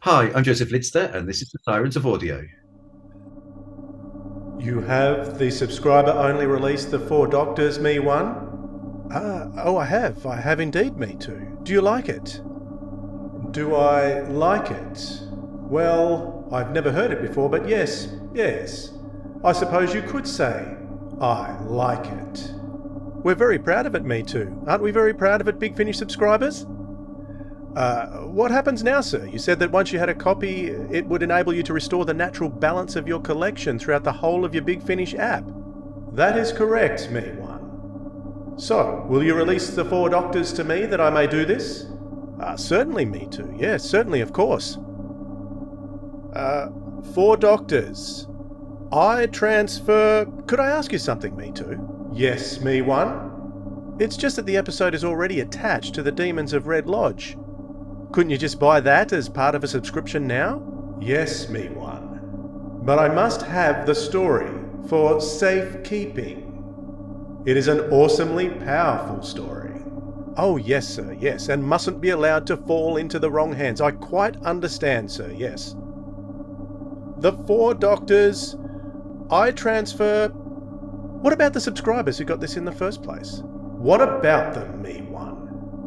Hi, I'm Joseph Lidster, and this is the Sirens of Audio. You have the subscriber-only release, The Four Doctors, Me One? Oh, I have. I have indeed, Me Too. Do you like it? Do I like it? Well, I've never heard it before, but yes. I suppose you could say, I like it. We're very proud of it, Me Too. Aren't we very proud of it, Big Finish subscribers? What happens now, sir? You said that once you had a copy, it would enable you to restore the natural balance of your collection throughout the whole of your Big Finish app. That is correct, Me One. So, will you release the Four Doctors to me that I may do this? Certainly, Me Too. Yes, certainly, of course. Four Doctors. I transfer. Could I ask you something, Me Too? Yes, Me One. It's just that the episode is already attached to the Demons of Red Lodge. Couldn't you just buy that as part of a subscription now? Yes, Me One. But I must have the story for safekeeping. It is an awesomely powerful story. Oh, yes, sir, yes, and mustn't be allowed to fall into the wrong hands. I quite understand, sir, yes. The Four Doctors. I transfer. What about the subscribers who got this in the first place? What about them, Me One?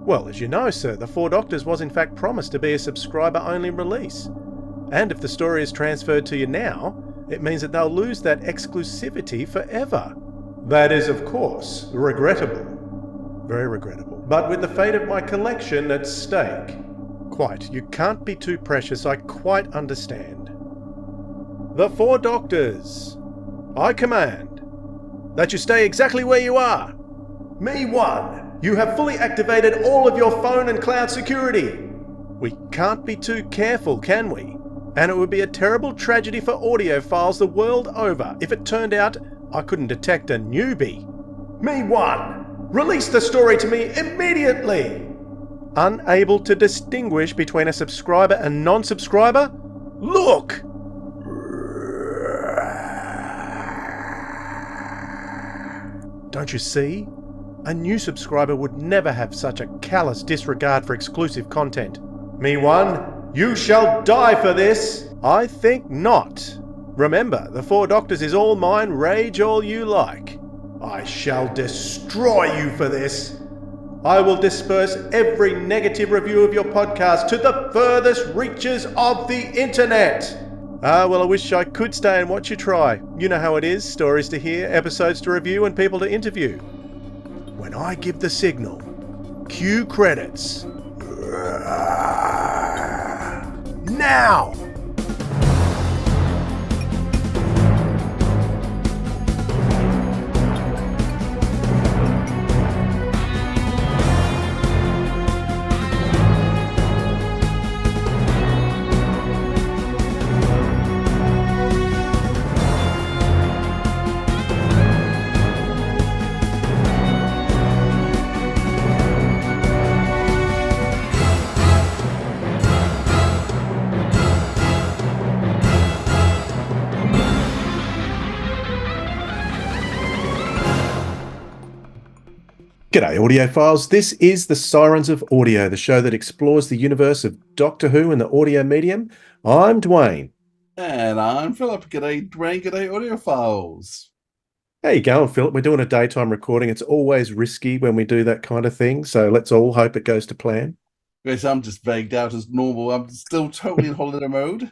Well, as you know, sir, The Four Doctors was in fact promised to be a subscriber-only release. And if the story is transferred to you now, it means that they'll lose that exclusivity forever. That is, of course, regrettable. Very regrettable. But with the fate of my collection at stake. Quite. You can't be too precious, I quite understand. The Four Doctors. I command that you stay exactly where you are. Me One, you have fully activated all of your phone and cloud security. We can't be too careful, can we? And it would be a terrible tragedy for audiophiles the world over if it turned out I couldn't detect a newbie. Me One, release the story to me immediately. Unable to distinguish between a subscriber and non-subscriber? Look! Don't you see? A new subscriber would never have such a callous disregard for exclusive content. Me One, you shall die for this! I think not. Remember, The Four Doctors is all mine, rage all you like. I shall destroy you for this. I will disperse every negative review of your podcast to the furthest reaches of the internet. Well, I wish I could stay and watch you try. You know how it is, stories to hear, episodes to review, and people to interview. When I give the signal, cue credits. Now! G'day, audiophiles. This is the Sirens of Audio, the show that explores the universe of Doctor Who and the audio medium. I'm Dwayne. And I'm Philip. G'day, Dwayne. G'day, audiophiles. How you going, Philip? We're doing a daytime recording. It's always risky when we do that kind of thing, so let's all hope it goes to plan. Yes, I'm just vagued out as normal. I'm still totally in holiday mode.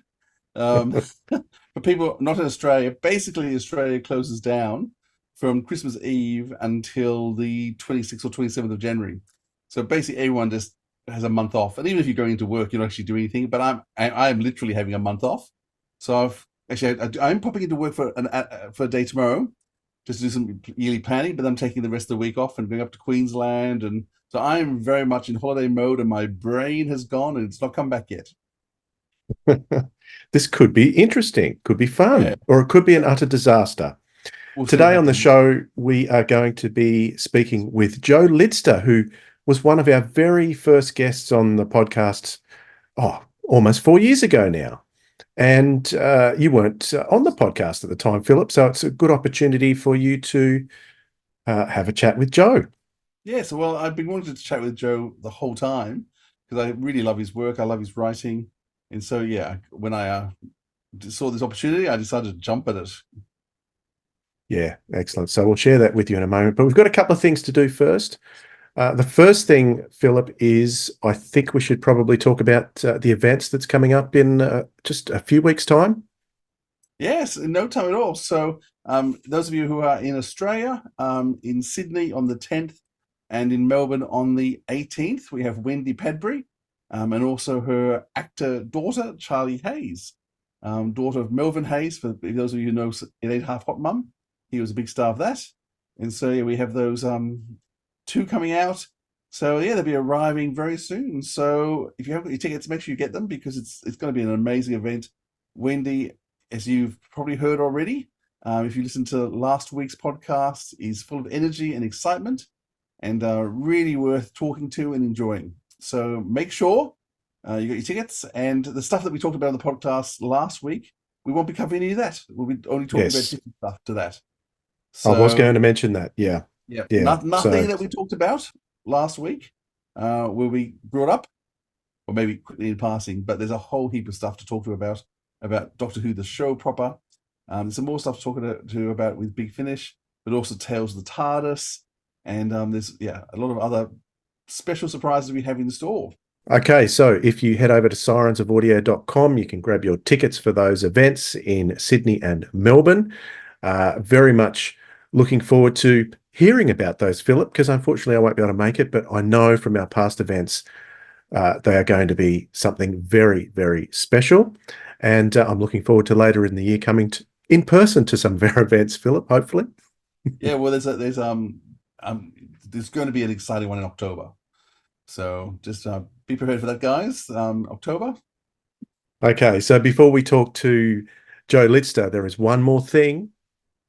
For people not in Australia, basically Australia closes down from Christmas Eve until the 26th or 27th of January. So basically everyone just has a month off. And even if you're going into work, you don't actually do anything. But I'm literally having a month off. So I'm popping into work for a day tomorrow, just to do some yearly planning. But I'm taking the rest of the week off and going up to Queensland, and so I'm very much in holiday mode, and my brain has gone and it's not come back yet. This could be interesting, could be fun, Yeah. or it could be an utter disaster. We'll see Today what on the happens. show, we are going to be speaking with Joe Lidster, who was one of our very first guests on the podcast, almost 4 years ago now. And you weren't on the podcast at the time, Philip, so it's a good opportunity for you to have a chat with Joe. Yeah, so well, I've been wanting to chat with Joe the whole time because I really love his work. I love his writing. And so, yeah, when I saw this opportunity, I decided to jump at it. Yeah, excellent. So we'll share that with you in a moment. But we've got a couple of things to do first. The first thing, Philip, is I think we should probably talk about the events that's coming up in just a few weeks' time. Yes, in no time at all. So, those of you who are in Australia, in Sydney on the 10th and in Melbourne on the 18th, we have Wendy Padbury, and also her actor daughter, Charlie Hayes, daughter of Melvin Hayes, for those of you who know It Ain't Half Hot Mum. He was a big star of that. And so, yeah, we have those two coming out. So, yeah, they'll be arriving very soon. So, if you haven't got your tickets, make sure you get them because it's going to be an amazing event. Wendy, as you've probably heard already, if you listen to last week's podcast, is full of energy and excitement and really worth talking to and enjoying. So make sure you got your tickets, and the stuff that we talked about on the podcast last week, we won't be covering any of that. We'll be only talking about Yes, different stuff to that. I was So, going to mention that. Yeah, yeah, yeah. nothing So, that we talked about last week will be brought up, or maybe quickly in passing, but there's a whole heap of stuff to talk to about Doctor Who, the show proper. There's some more stuff to talk to about with Big Finish, but also Tales of the TARDIS, and there's a lot of other special surprises we have in store. okay, so if you head over to sirensofaudio.com, you can grab your tickets for those events in Sydney and Melbourne. Very much looking forward to hearing about those, Philip, because unfortunately I won't be able to make it, but I know from our past events they are going to be something very, very special. And I'm looking forward to later in the year coming in person to some of our events, Philip, hopefully. Yeah, well, there's going to be an exciting one in October, so just be prepared for that, guys. October. Okay, so before we talk to Joe Lidster, there is one more thing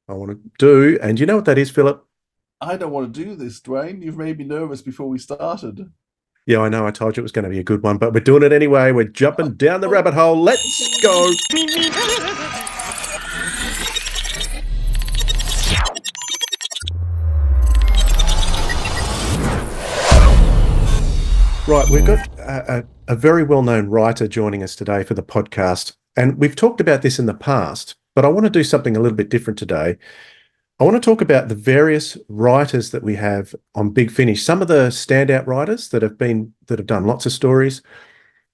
I want to do. And you know what that is, Philip? I don't want to do this, Dwayne. You've made me nervous before we started. Yeah, I know. I told you it was going to be a good one, but we're doing it anyway. We're jumping down the rabbit hole. Let's go. Right, we've got a very well-known writer joining us today for the podcast. And we've talked about this in the past, but I want to do something a little bit different today. I want to talk about the various writers that we have on Big Finish, some of the standout writers that have done lots of stories.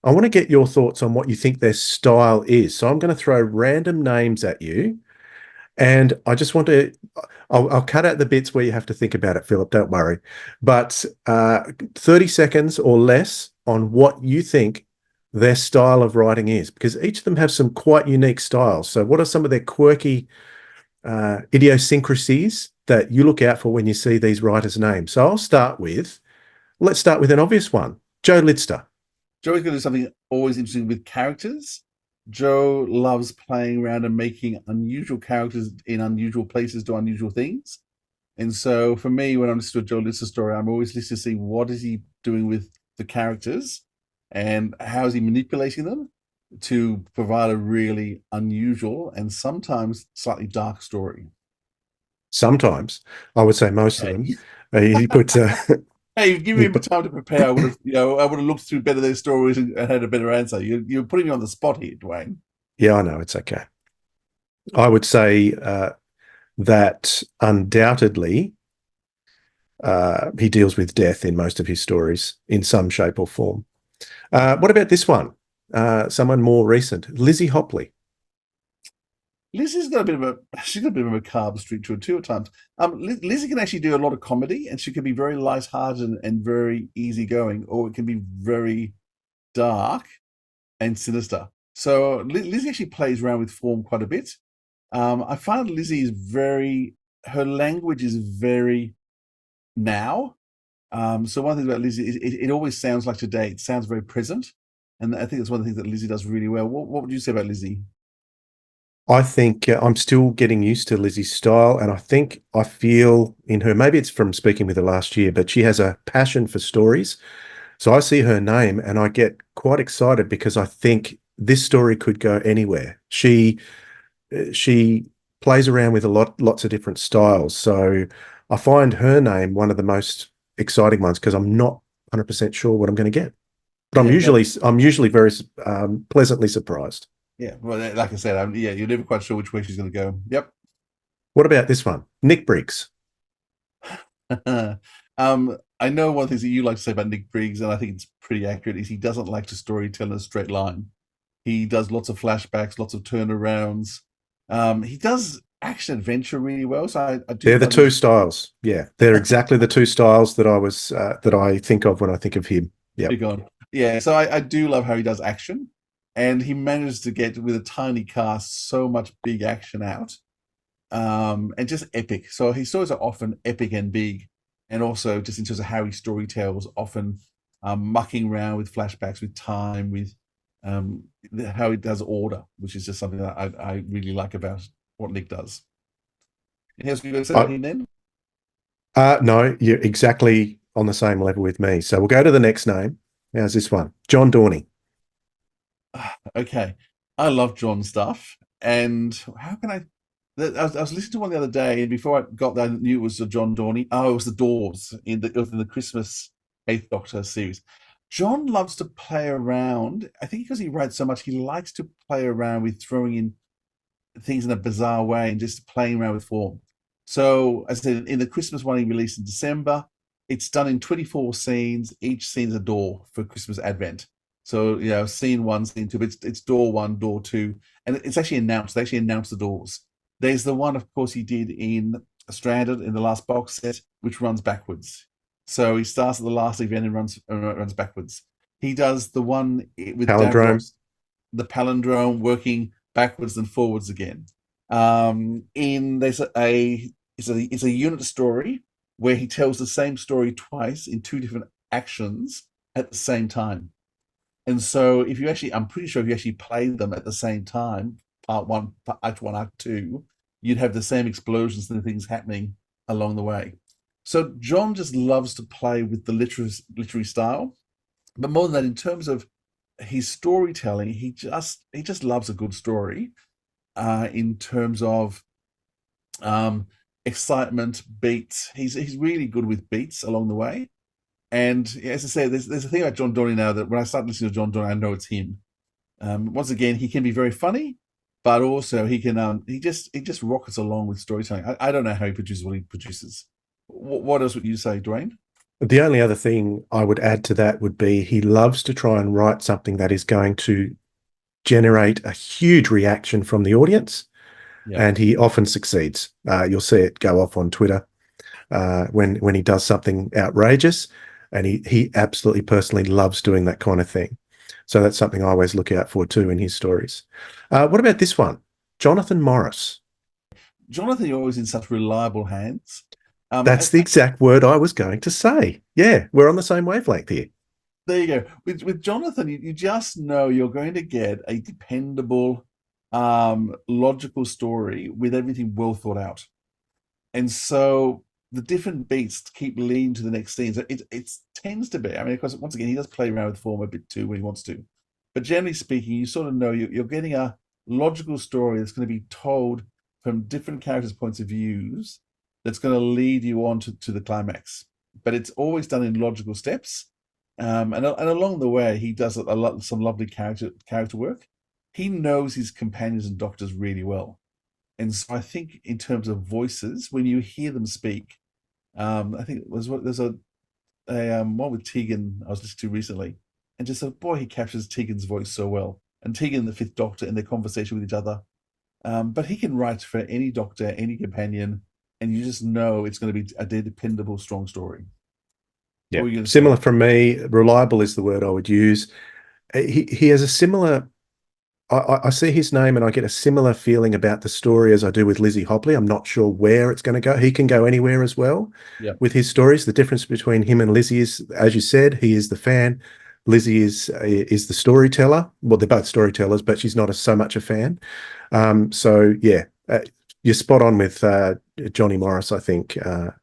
I want to get your thoughts on what you think their style is. So I'm going to throw random names at you, and I just want to, I'll cut out the bits where you have to think about it, Philip, don't worry. But 30 seconds or less on what you think their style of writing is, because each of them have some quite unique styles. So what are some of their quirky idiosyncrasies that you look out for when you see these writers' names? So let's start with an obvious one, Joe Lidster. Joey's going to do something always interesting with characters. Joe loves playing around and making unusual characters in unusual places do unusual things. And so for me, when I'm listening to a Joe Lister story, I'm always listening to see what is he doing with the characters and how is he manipulating them to provide a really unusual and sometimes slightly dark story. Sometimes, I would say most of them. Okay. He put Hey, you've given he me put time to prepare. I would have, I would have looked through better their stories and had a better answer. You're putting me on the spot here, Dwayne. Yeah, I know, it's okay. I would say that undoubtedly he deals with death in most of his stories in some shape or form. What about this one? Someone more recent, Lizzie Hopley. Lizzie's got a bit of a macabre streak to her too at times. Lizzie can actually do a lot of comedy, and she can be very light-hearted and very easygoing, or it can be very dark and sinister. So Lizzie actually plays around with form quite a bit. I find Lizzie is her language is very now. So one thing about Lizzie is it always sounds like today. It sounds very present, and I think that's one of the things that Lizzie does really well. What would you say about Lizzie? I think I'm still getting used to Lizzie's style, and I feel in her, maybe it's from speaking with her last year, but she has a passion for stories. So I see her name and I get quite excited because I think this story could go anywhere. She plays around with lots of different styles. So I find her name one of the most exciting ones because I'm not 100% sure what I'm going to get. But I'm usually very pleasantly surprised. Yeah, well, like I said, you're never quite sure which way she's going to go. Yep. What about this one? Nick Briggs. I know one of the things that you like to say about Nick Briggs, and I think it's pretty accurate, is he doesn't like to storytell in a straight line. He does lots of flashbacks, lots of turnarounds. He does action adventure really well. So I do. They're the two styles. Yeah, they're exactly the two styles that I think of when I think of him. Yeah. Big on. Yeah, so I do love how he does action, and he manages to get with a tiny cast so much big action out, and just epic. So his stories are often epic and big, and also just in terms of how he story tells, often mucking around with flashbacks, with time, with um, how he does order, which is just something that I really like about what Nick does. Anything else you going to say about him then? No, you're exactly on the same level with me. So we'll go to the next name. How's this one? John Dorney. Okay, I love John stuff, and how can I was listening to one the other day, and before I got there, I knew it was John Dorney. Oh, it was the Doors in the Christmas Eighth Doctor series. John loves to play around. I think because he writes so much, he likes to play around with throwing in things in a bizarre way and just playing around with form. So, as I said, in the Christmas one he released in December, it's done in 24 scenes. Each scene's a door for Christmas Advent. So, scene one, scene two, but it's door one, door two, and it's actually announced. They actually announced the doors. There's the one, of course, he did in Stranded in the last box set, which runs backwards. So he starts at the last event and runs backwards. He does the one with Palindrome. Davros, the palindrome working backwards and forwards again. There's it's a unit story where he tells the same story twice in two different actions at the same time. And so if you actually, I'm pretty sure if you actually played them at the same time, part one, act one, act two, you'd have the same explosions and things happening along the way. So John just loves to play with the literary style, but more than that, in terms of his storytelling, he just loves a good story. In terms of excitement, beats, he's really good with beats along the way. And as I say, there's a thing about John Donnie now that when I start listening to John Donnie, I know it's him. Once again, he can be very funny, but also he can he just rockets along with storytelling. I don't know how he produces what he produces. What else would you say, Dwayne? The only other thing I would add to that would be he loves to try and write something that is going to generate a huge reaction from the audience, and he often succeeds. You'll see it go off on Twitter when he does something outrageous, and he absolutely personally loves doing that kind of thing. So that's something I always look out for too in his stories. What about this one? Jonathan Morris. Jonathan, you're always in such reliable hands. That's the exact word I was going to say. Yeah, we're on the same wavelength here. There you go. With Jonathan, you just know you're going to get a dependable, logical story with everything well thought out. And so the different beats keep leading to the next scene. So it tends to be, I mean, of course, once again, he does play around with form a bit too when he wants to. But generally speaking, you sort of know you're getting a logical story that's going to be told from different characters' points of views that's going to lead you on to the climax. But it's always done in logical steps. And along the way, he does some lovely character work. He knows his companions and doctors really well. And so I think in terms of voices, when you hear them speak, I think there's a one with Tegan I was listening to recently, and just boy, he captures Tegan's voice so well, and Tegan, the Fifth Doctor, in their conversation with each other. But he can write for any doctor, any companion, and you just know it's going to be a dependable, strong story. Yeah, similar from me. Reliable is the word I would use. He has a similar. I see his name and I get a similar feeling about the story as I do with Lizzie Hopley. I'm not sure where it's going to go. He can go anywhere as well with his stories. The difference between him and Lizzie is, as you said, he is the fan. Lizzie is the storyteller. Well, they're both storytellers, but she's not so much a fan. So yeah, you're spot on with Johnny Morris, I think,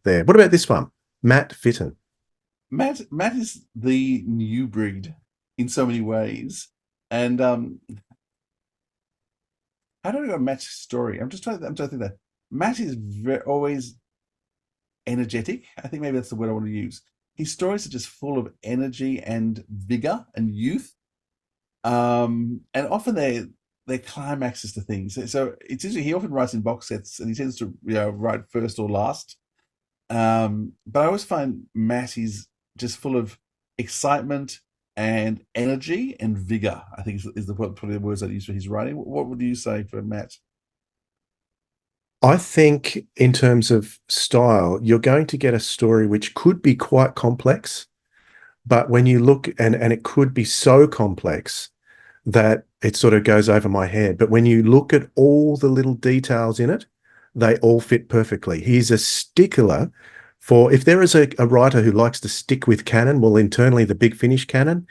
there. What about this one? Matt Fitton. Matt is the new breed in so many ways. And how do I go Matt's story? I'm trying to think that Matt is always energetic. I think maybe that's the word I want to use. his stories are just full of energy and vigor and youth. And often they climaxes to things. So it's interesting. He often writes in box sets, and he tends to write first or last. But I always find Mattie's just full of excitement and energy and vigor. I think is probably the words I use for his writing. What would you say for Matt? I think in terms of style, you're going to get a story which could be quite complex, but when you look and it could be so complex that it sort of goes over my head. But when you look at all the little details in it, they all fit perfectly. He's a stickler for, if there is a writer who likes to stick with canon, well, internally, the Big Finish canon,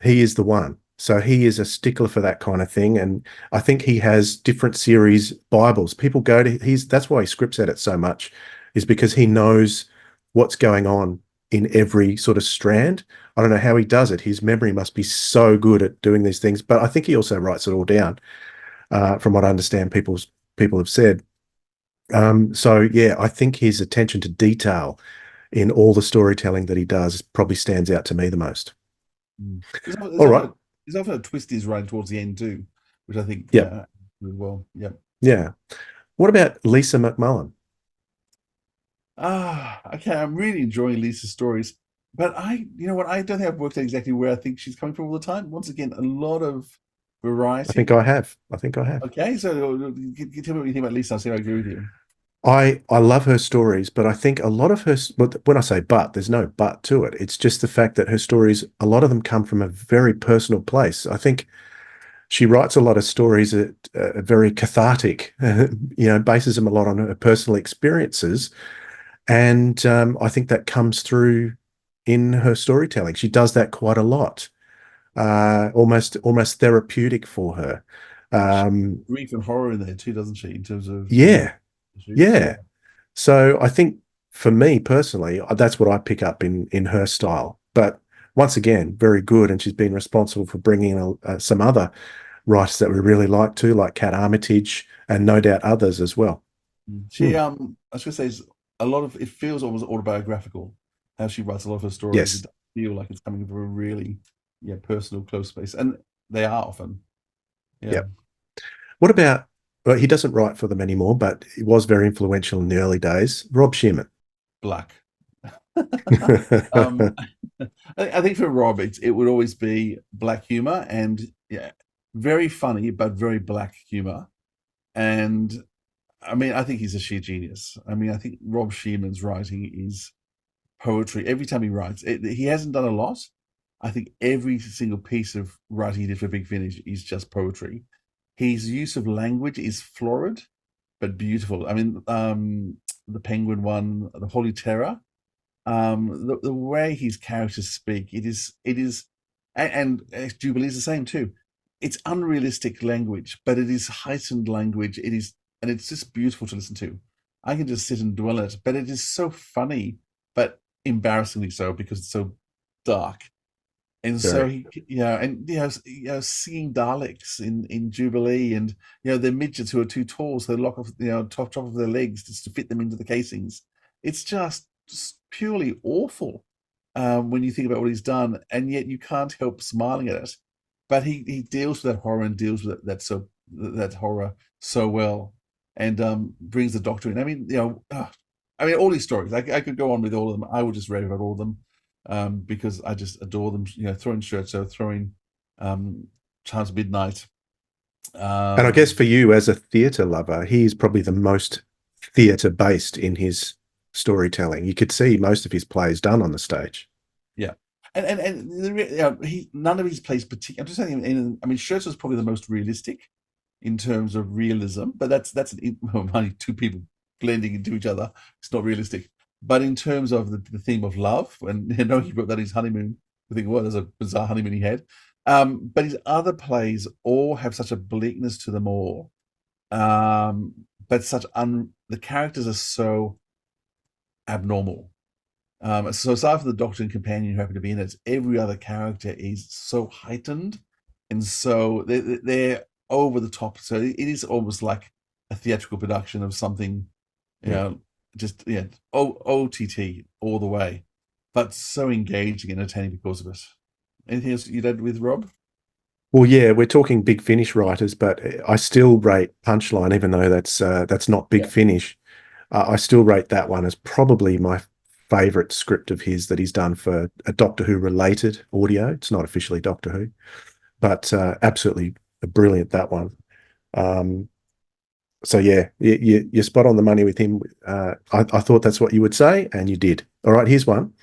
he is the one. So he is a stickler for that kind of thing. And I think he has different series Bibles. People go to, that's why he scripts at it so much, is because he knows what's going on in every sort of strand. I don't know how he does it. His memory must be so good at doing these things, but I think he also writes it all down. From what I understand, people have said. So yeah, I think his attention to detail in all the storytelling that he does probably stands out to me the most. Mm. All right. There's often a twist he's writing towards the end too, which I think Yep. really well. Yeah. Yeah. What about Lisa McMullen? Okay. I'm really enjoying Lisa's stories, but you know what? I don't think I've worked out exactly where I think she's coming from all the time. Once again, a lot of I think variety. I have. I think I have. Okay, so tell me what you think about Lisa. I'll see if I agree with you. I love her stories, but I think a lot of her, when I say but, there's no but to it. It's just the fact that her stories, a lot of them come from a very personal place. I think she writes a lot of stories that are very cathartic, bases them a lot on her personal experiences. And I think that comes through in her storytelling. She does that quite a lot, almost therapeutic for her. She Um, grief and horror in there too, doesn't she? In terms of yeah, issues. Yeah. yeah. So I think for me personally, that's what I pick up in her style. But once again, very good, and she's been responsible for bringing in some other writers that we really like too, like Kat Armitage, and no doubt others as well. She Hmm. I was gonna say a lot of it feels almost autobiographical how she writes a lot of her stories. It Yes. does feel like it's coming from a really personal, close space, and they are often. Yeah, Yep. What about? Well, he doesn't write for them anymore, but he was very influential in the early days. Rob Shearman. black. um, I think for Rob, it would always be black humor and very funny but very black humor. And I mean, I think he's a sheer genius. I mean, I think Rob Shearman's writing is poetry. Every time he writes, he hasn't done a lot. I think every single piece of writing he did for Big Finish is just poetry. His use of language is florid but beautiful. I mean, the Penguin one, the Holy Terror, the way his characters speak, it is, and Jubilee's the same too. It's unrealistic language, but it is heightened language. It is, and it's just beautiful to listen to. I can just sit and dwell on it, but it is so funny, but embarrassingly so because it's so dark. And so Very. he, and seeing Daleks in Jubilee, and they're midgets who are too tall, so they lock off top of their legs just to fit them into the casings. It's just purely awful when you think about what he's done, and yet you can't help smiling at it. But he deals with that horror and deals with that horror so well, and brings the Doctor in. I mean, all these stories. I could go on with all of them. I would just rave about all of them because I just adore them. Throwing Scherzo, throwing Child's Midnight. And I guess Um, for you as a theatre lover, he's probably the most theatre based in his storytelling. You could see most of his plays done on the stage. yeah, he none of his plays particular. I'm just saying. I mean, Scherzo is probably the most realistic in terms of realism, but that's only two people blending into each other. It's not realistic. But in terms of the theme of love, and he wrote that his honeymoon. I think, well, there's a bizarre honeymoon he had. But his other plays all have such a bleakness to them all. But the characters are so abnormal. So aside from the Doctor and companion who happen to be in it, every other character is so heightened, and so they're over the top. So it is almost like a theatrical production of something, you Mm. know, just OTT all the way. but so engaging and entertaining because of it. Anything else you'd add with Rob? Well, yeah, we're talking Big Finish writers, but I still rate Punchline, even though that's not Big Yeah. Finish. I still rate that one as probably my favourite script of his that he's done for a Doctor Who related audio. It's not officially Doctor Who, but absolutely brilliant, that one. So yeah, you're spot on the money with him. I thought that's what you would say, and you did. All right, here's one.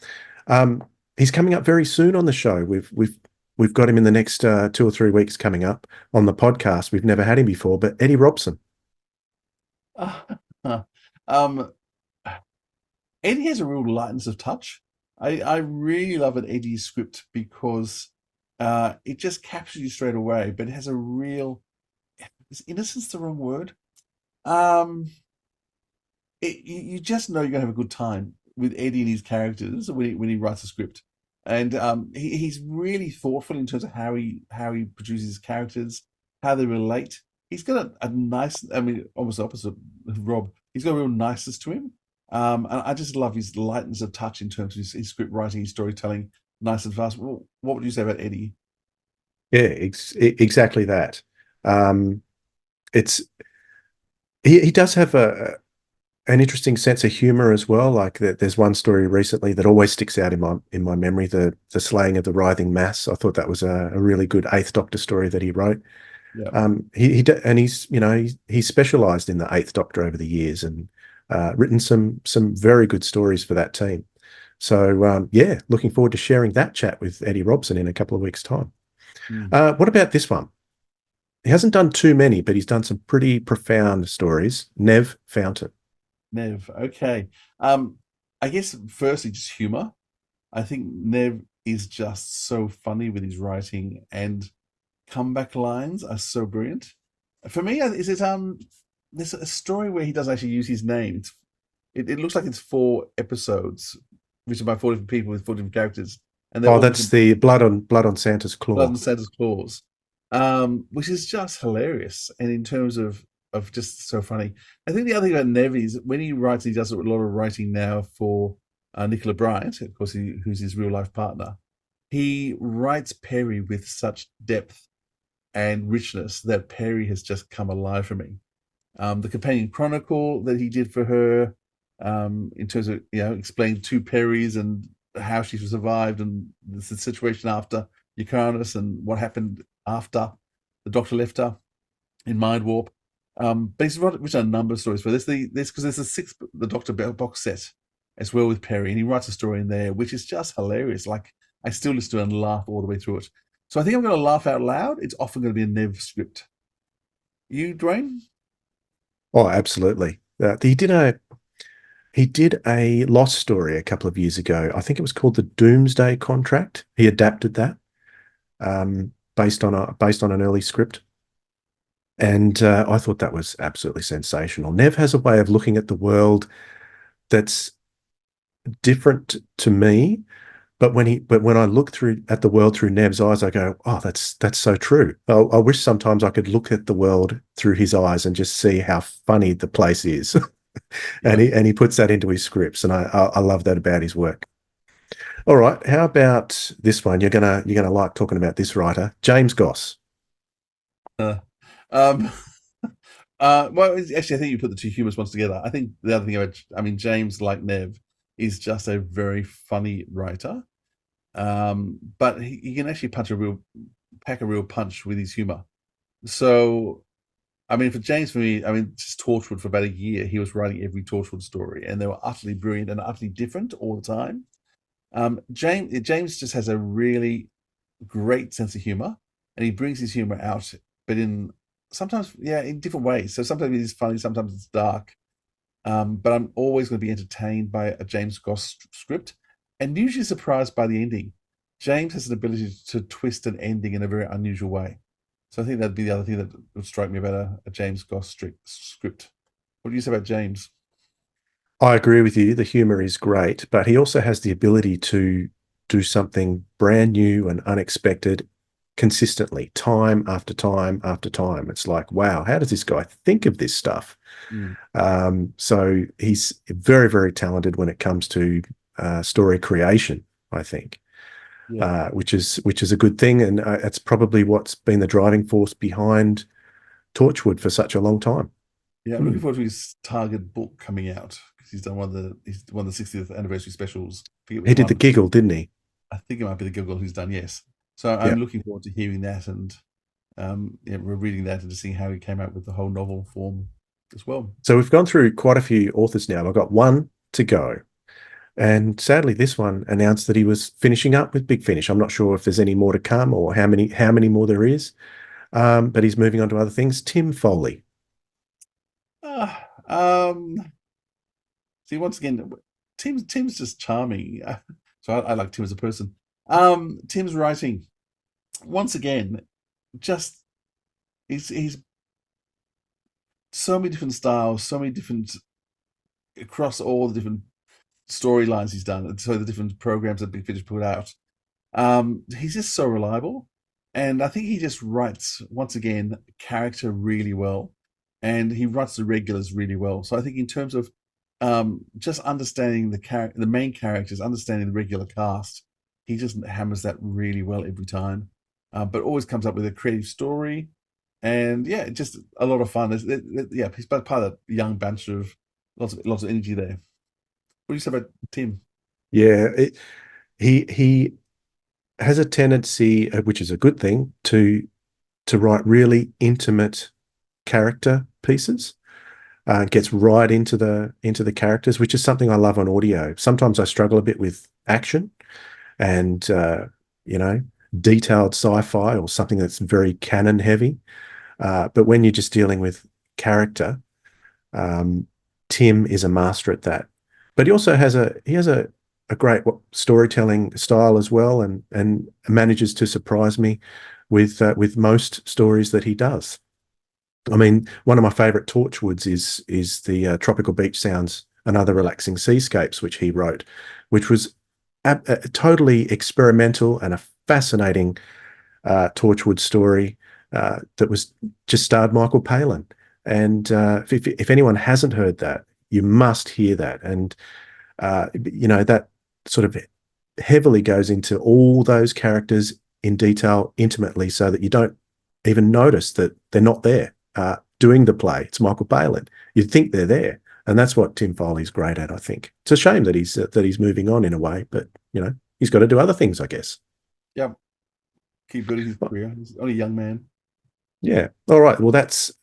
He's coming up very soon on the show. We've got him in the next 2 or 3 weeks coming up on the podcast. We've never had him before, but Eddie Robson. um, Eddie has a real lightness of touch. I really love an Eddie script because it just captures you straight away, but it has a real, is innocence the wrong word? You just know you're gonna have a good time with Eddie and his characters when he writes a script, and he's really thoughtful in terms of how he produces his characters, how they relate. He's got a nice, I mean, almost opposite of Rob. He's got a real niceness to him, and I just love his lightness of touch in terms of his script writing, his storytelling, nice and fast. Well, what would you say about Eddie? Yeah, exactly that. Um, it's he does have an interesting sense of humor as well. Like there's one story recently that always sticks out in my memory, the slaying of the writhing mass. I thought that was a really good Eighth Doctor story that he wrote. Yeah. And he's he's specialised in the Eighth Doctor over the years and written some very good stories for that team. So yeah, looking forward to sharing that chat with Eddie Robson in a couple of weeks' time. What about this one? He hasn't done too many, but he's done some pretty profound stories. Nev Fountain. Nev, okay. I guess firstly just humor. I think Nev is just so funny with his writing, and comeback lines are so brilliant. For me, is it there's a story where he does actually use his name. It looks like it's 4 episodes written by 4 different people with 4 different characters, and they're Oh, all that's the Blood on Santa's Blood Claw. and Santa's Claus, which is just hilarious. And in terms of just so funny, I think the other thing about Nev is when he writes, he does a lot of writing now for Nicola Bryant, of course, who's his real life partner. He writes Perry with such depth and richness that Perry has just come alive for me. The companion chronicle that he did for her, in terms of explaining 2 Perrys and how she survived and the situation after Uranus and what happened after the Doctor left her in Mind Warp. But he's written a number of stories for this because there's the Doctor box set as well with Perry, and he writes a story in there which is just hilarious. Like I still listen to it and laugh all the way through it. So I think I'm going to laugh out loud. It's often going to be a Nev script. You, Dwayne? Oh, absolutely. He did a Lost story a couple of years ago. I think it was called the Doomsday Contract. He adapted that based on an early script, and I thought that was absolutely sensational. Nev has a way of looking at the world that's different to me, but when I look at the world through Nev's eyes, I go, oh, that's so true. I wish sometimes I could look at the world through his eyes and just see how funny the place is. Yeah. And he puts that into his scripts, and I love that about his work. All right, how about this one? You're gonna like talking about this writer, James Goss. Um, well, actually, I think you put the 2 humorous ones together. I think the other thing James, like Nev, is just a very funny writer. But he can actually pack a real punch with his humor. So, for James, for me, just Torchwood for about a year, he was writing every Torchwood story, and they were utterly brilliant and utterly different all the time. James just has a really great sense of humor, and he brings his humor out, but in different ways. So sometimes it's funny, sometimes it's dark. But I'm always going to be entertained by a James Goss script, and usually surprised by the ending. James has an ability to twist an ending in a very unusual way. So I think that'd be the other thing that would strike me about a James Goss script. What do you say about James? I agree with you. The humor is great, but he also has the ability to do something brand new and unexpected consistently, time after time after time. It's like, wow, how does this guy think of this stuff? Mm. So he's very, very talented when it comes to story creation, I think. Yeah. Which is a good thing, and it's probably what's been the driving force behind Torchwood for such a long time. Yeah, I'm looking forward to his Target book coming out because he's done one of the 60th anniversary specials. I forget He which did the one. giggle, didn't he? I think it might be the Giggle who's done, yes. So Yeah. I'm looking forward to hearing that and we're reading that and to seeing how he came out with the whole novel form as well. So we've gone through quite a few authors now. I've got one to go. And sadly, this one announced that he was finishing up with Big Finish. I'm not sure if there's any more to come or how many more there is. But he's moving on to other things. Tim Foley. See, once again, Tim's just charming. So I like Tim as a person. Tim's writing, once again, just he's so many different styles, so many different across all the different storylines he's done, and so the different programs that Big Finish put out. He's just so reliable, and I think he just writes once again character really well, and he writes the regulars really well. So I think in terms of just understanding the main characters, understanding the regular cast, he just hammers that really well every time. But always comes up with a creative story, and yeah, just a lot of fun. Yeah, he's part of that young bunch of lots of energy there. What do you say about Tim? Yeah, he has a tendency, which is a good thing, to write really intimate character pieces. Gets right into the characters, which is something I love on audio. Sometimes I struggle a bit with action and detailed sci-fi or something that's very canon heavy. But when you're just dealing with character, Tim is a master at that. But he also has a great storytelling style as well, and manages to surprise me with most stories that he does. I mean, one of my favourite Torchwoods is the Tropical Beach Sounds and Other Relaxing Seascapes, which he wrote, which was totally experimental and a fascinating Torchwood story that was just starred Michael Palin. And if anyone hasn't heard that, you must hear that. And that sort of heavily goes into all those characters in detail intimately, so that you don't even notice that they're not there doing the play. It's Michael Palin. You'd think they're there, and that's what Tim Foley's great at. I think it's a shame that he's moving on in a way, but he's got to do other things, I guess. Yeah, keep building his career. He's only a young man. Yeah. All right. Well, that's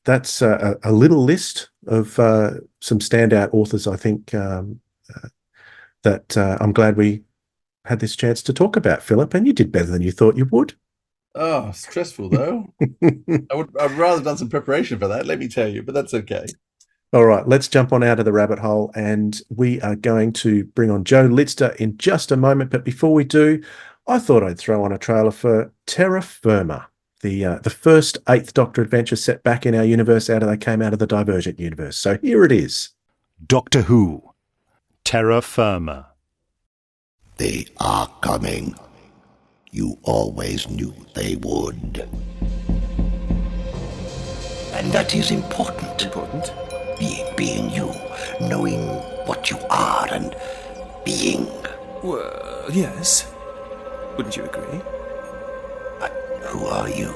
a little list of some standout authors, I think, that I'm glad we had this chance to talk about, Philip. And you did better than you thought you would. Oh, stressful though. I'd rather have done some preparation for that, let me tell you, but that's okay. All right, let's jump on out of the rabbit hole, and we are going to bring on Joe Lidster in just a moment. But before we do, I thought I'd throw on a trailer for Terra Firma, the first Eighth Doctor adventure set back in our universe after they came out of the Divergent universe. So here it is. Doctor Who, Terra Firma. They are coming. You always knew they would. And that is important. Important? Being you, knowing what you are and being. Well, yes. Wouldn't you agree? But who are you?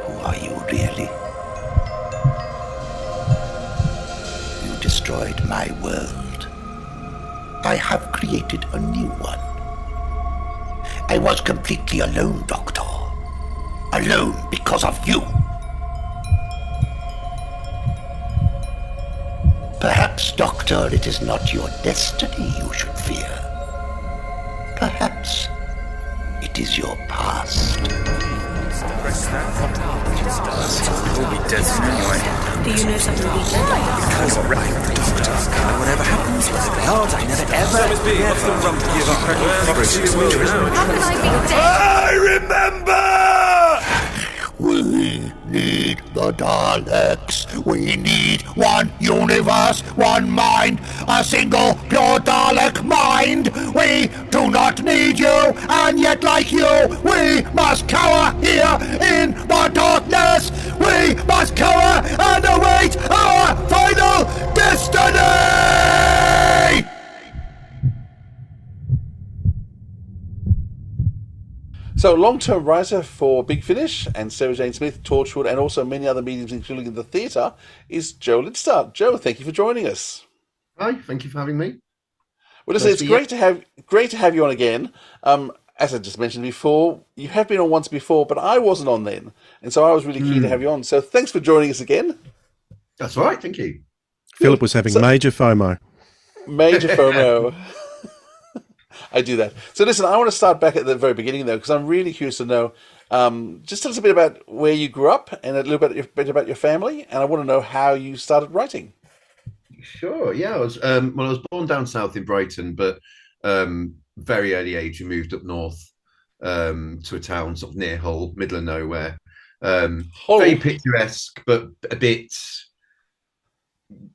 Who are you really? You destroyed my world. I have created a new one. I was completely alone, Doctor. Alone because of you. Perhaps, Doctor, it is not your destiny you should fear. Perhaps it is your past. We'll be dead soon anyway. Do you know something deeper? Because I'm right, Doctor. Whatever happens, hard, I never ever give up. How can I be dead? I remember! We need the Daleks. We need one universe, one mind, a single pure Dalek mind. We do not need you, and yet like you, we must cower here in the darkness. We must cower and await our final destiny! So, long-term writer for Big Finish and Sarah Jane Smith, Torchwood, and also many other mediums, including in the theatre, is Joe Lidster. Joe, thank you for joining us. Hi, thank you for having me. Well, listen, Nice it's to be here. great to have you on again. As I just mentioned before, you have been on once before, but I wasn't on then, and so I was really keen to have you on. So, thanks for joining us again. That's all right, thank you. Philip was having So- major FOMO. Major FOMO. I do that. So listen, I want to start back at the very beginning though, because I'm really curious to know. Just tell us a bit about where you grew up and a little bit about your family, and I want to know how you started writing. Sure, yeah. I was born down south in Brighton, but very early age we moved up north to a town sort of near Hull, middle of nowhere. Hull. Very picturesque, but a bit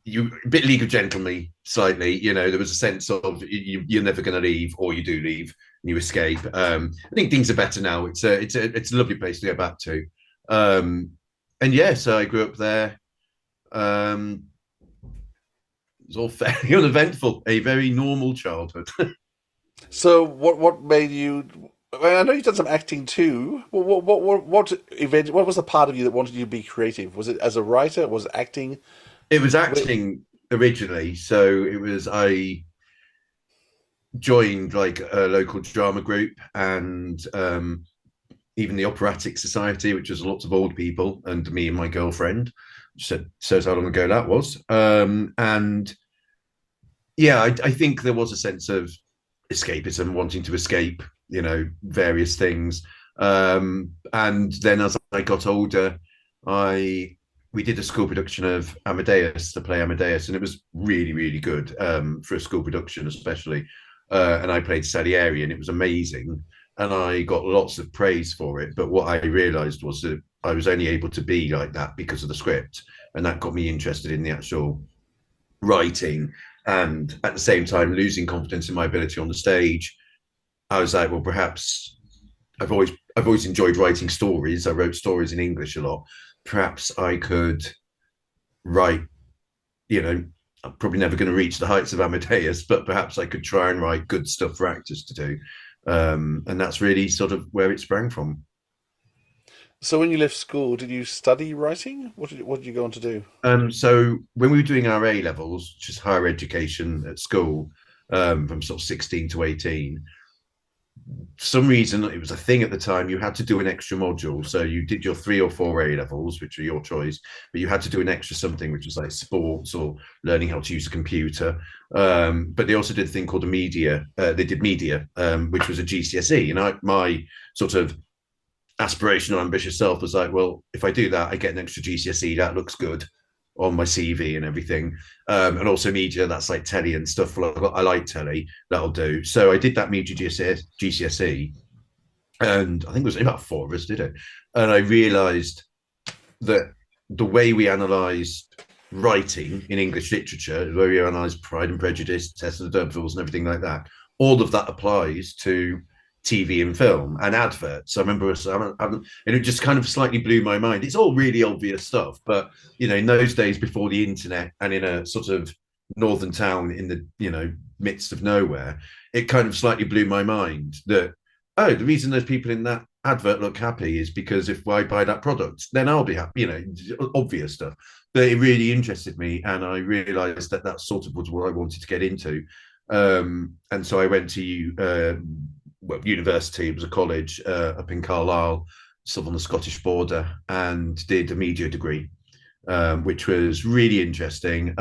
League of Gentlemen slightly. There was a sense of you're never going to leave, or you do leave and you escape. I think things are better now. It's a lovely place to go back to. And yeah, so I grew up there. It was all fairly uneventful, a very normal childhood. So what made you? Well, I know you've done some acting too. What event? What was the part of you that wanted you to be creative? Was it as a writer? Was it acting? It was acting originally. So I joined like a local drama group and even the Operatic Society, which was lots of old people, and me and my girlfriend. Shows how long ago that was. And yeah, I think there was a sense of escapism, wanting to escape, various things. And then as I got older, we did a school production of Amadeus, the play Amadeus, and it was really, really good for a school production, especially. And I played Salieri, and it was amazing. And I got lots of praise for it. But what I realized was that I was only able to be like that because of the script. And that got me interested in the actual writing. And at the same time, losing confidence in my ability on the stage, I was like, well, perhaps I've always enjoyed writing stories. I wrote stories in English a lot. Perhaps I could write, I'm probably never going to reach the heights of Amadeus, but perhaps I could try and write good stuff for actors to do. And that's really sort of where it sprang from. So when you left school, did you study writing? What did you go on to do? So when we were doing our A levels, which is higher education at school, from sort of 16 to 18, for some reason it was a thing at the time. You had to do an extra module, so you did your 3 or 4 A levels, which are your choice, but you had to do an extra something, which was like sports or learning how to use a computer. But they also did a thing called a media. They did media, which was a GCSE, and my sort of aspirational, ambitious self was like, well, if I do that, I get an extra GCSE. That looks good on my CV and everything. And also media, that's like telly and stuff. I like telly, that'll do. So I did that media GCSE, and I think it was about 4 of us did it. And I realized that the way we analysed writing in English literature, the way we analysed Pride and Prejudice, Test of the D'Urbervilles and everything like that, all of that applies to TV and film and adverts. I remember, and it just kind of slightly blew my mind. It's all really obvious stuff, but in those days before the internet and in a sort of northern town in the midst of nowhere, it kind of slightly blew my mind that the reason those people in that advert look happy is because if I buy that product, then I'll be happy. Obvious stuff. But it really interested me, and I realised that sort of was what I wanted to get into. And so I went to university. It was a college up in Carlisle, sort of on the Scottish border, and did a media degree, which was really interesting,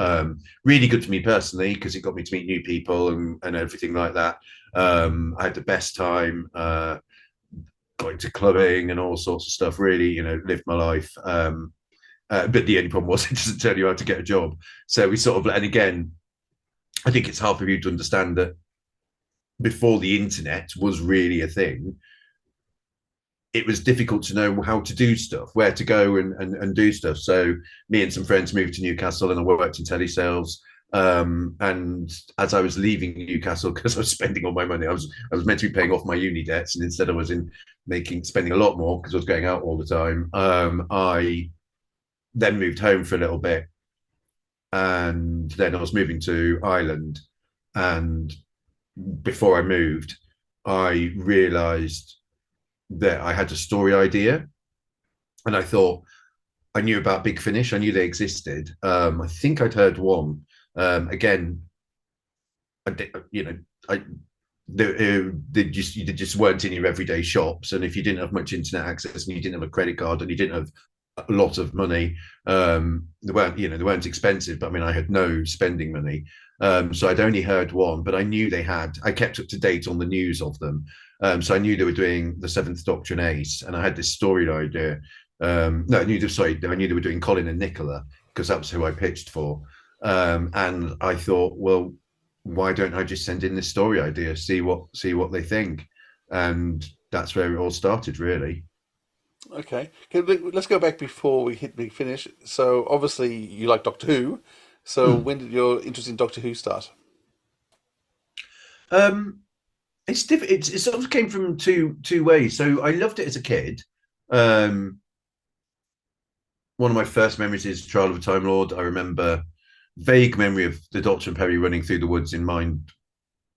really good for me personally, because it got me to meet new people and everything like that. I had the best time going to clubbing and all sorts of stuff, really, lived my life. But the only problem was it doesn't tell you how to get a job. So we sort of, and again, I think it's hard for you to understand that before the internet was really a thing, it was difficult to know how to do stuff, where to go and do stuff. So me and some friends moved to Newcastle, and I worked in telesales. And as I was leaving Newcastle, because I was spending all my money, I was meant to be paying off my uni debts, and instead I was spending a lot more because I was going out all the time. I then moved home for a little bit, and then I was moving to Ireland. And before I moved, I realised that I had a story idea, and I thought I knew about Big Finish. I knew they existed. I think I'd heard one. Again, I did, I they just weren't in your everyday shops, and if you didn't have much internet access and you didn't have a credit card and you didn't have a lot of money, they weren't expensive. But I mean, I had no spending money, so I'd only heard one, but I knew they had. I kept up to date on the news of them, so I knew they were doing the Seventh Doctor and Ace, and I had this story idea. No, I knew they were doing Colin and Nicola because that was who I pitched for, and I thought, well, why don't I just send in this story idea, see what they think, and that's where it all started, really. Okay, let's go back before we hit Big Finish. So obviously you like Doctor Who. So when did your interest in Doctor Who start? Um, it's different. It sort of came from two ways. So I loved it as a kid. Um, One of my first memories is Trial of a Time Lord. I remember vague memory of the Doctor and Perry running through the woods in Mind.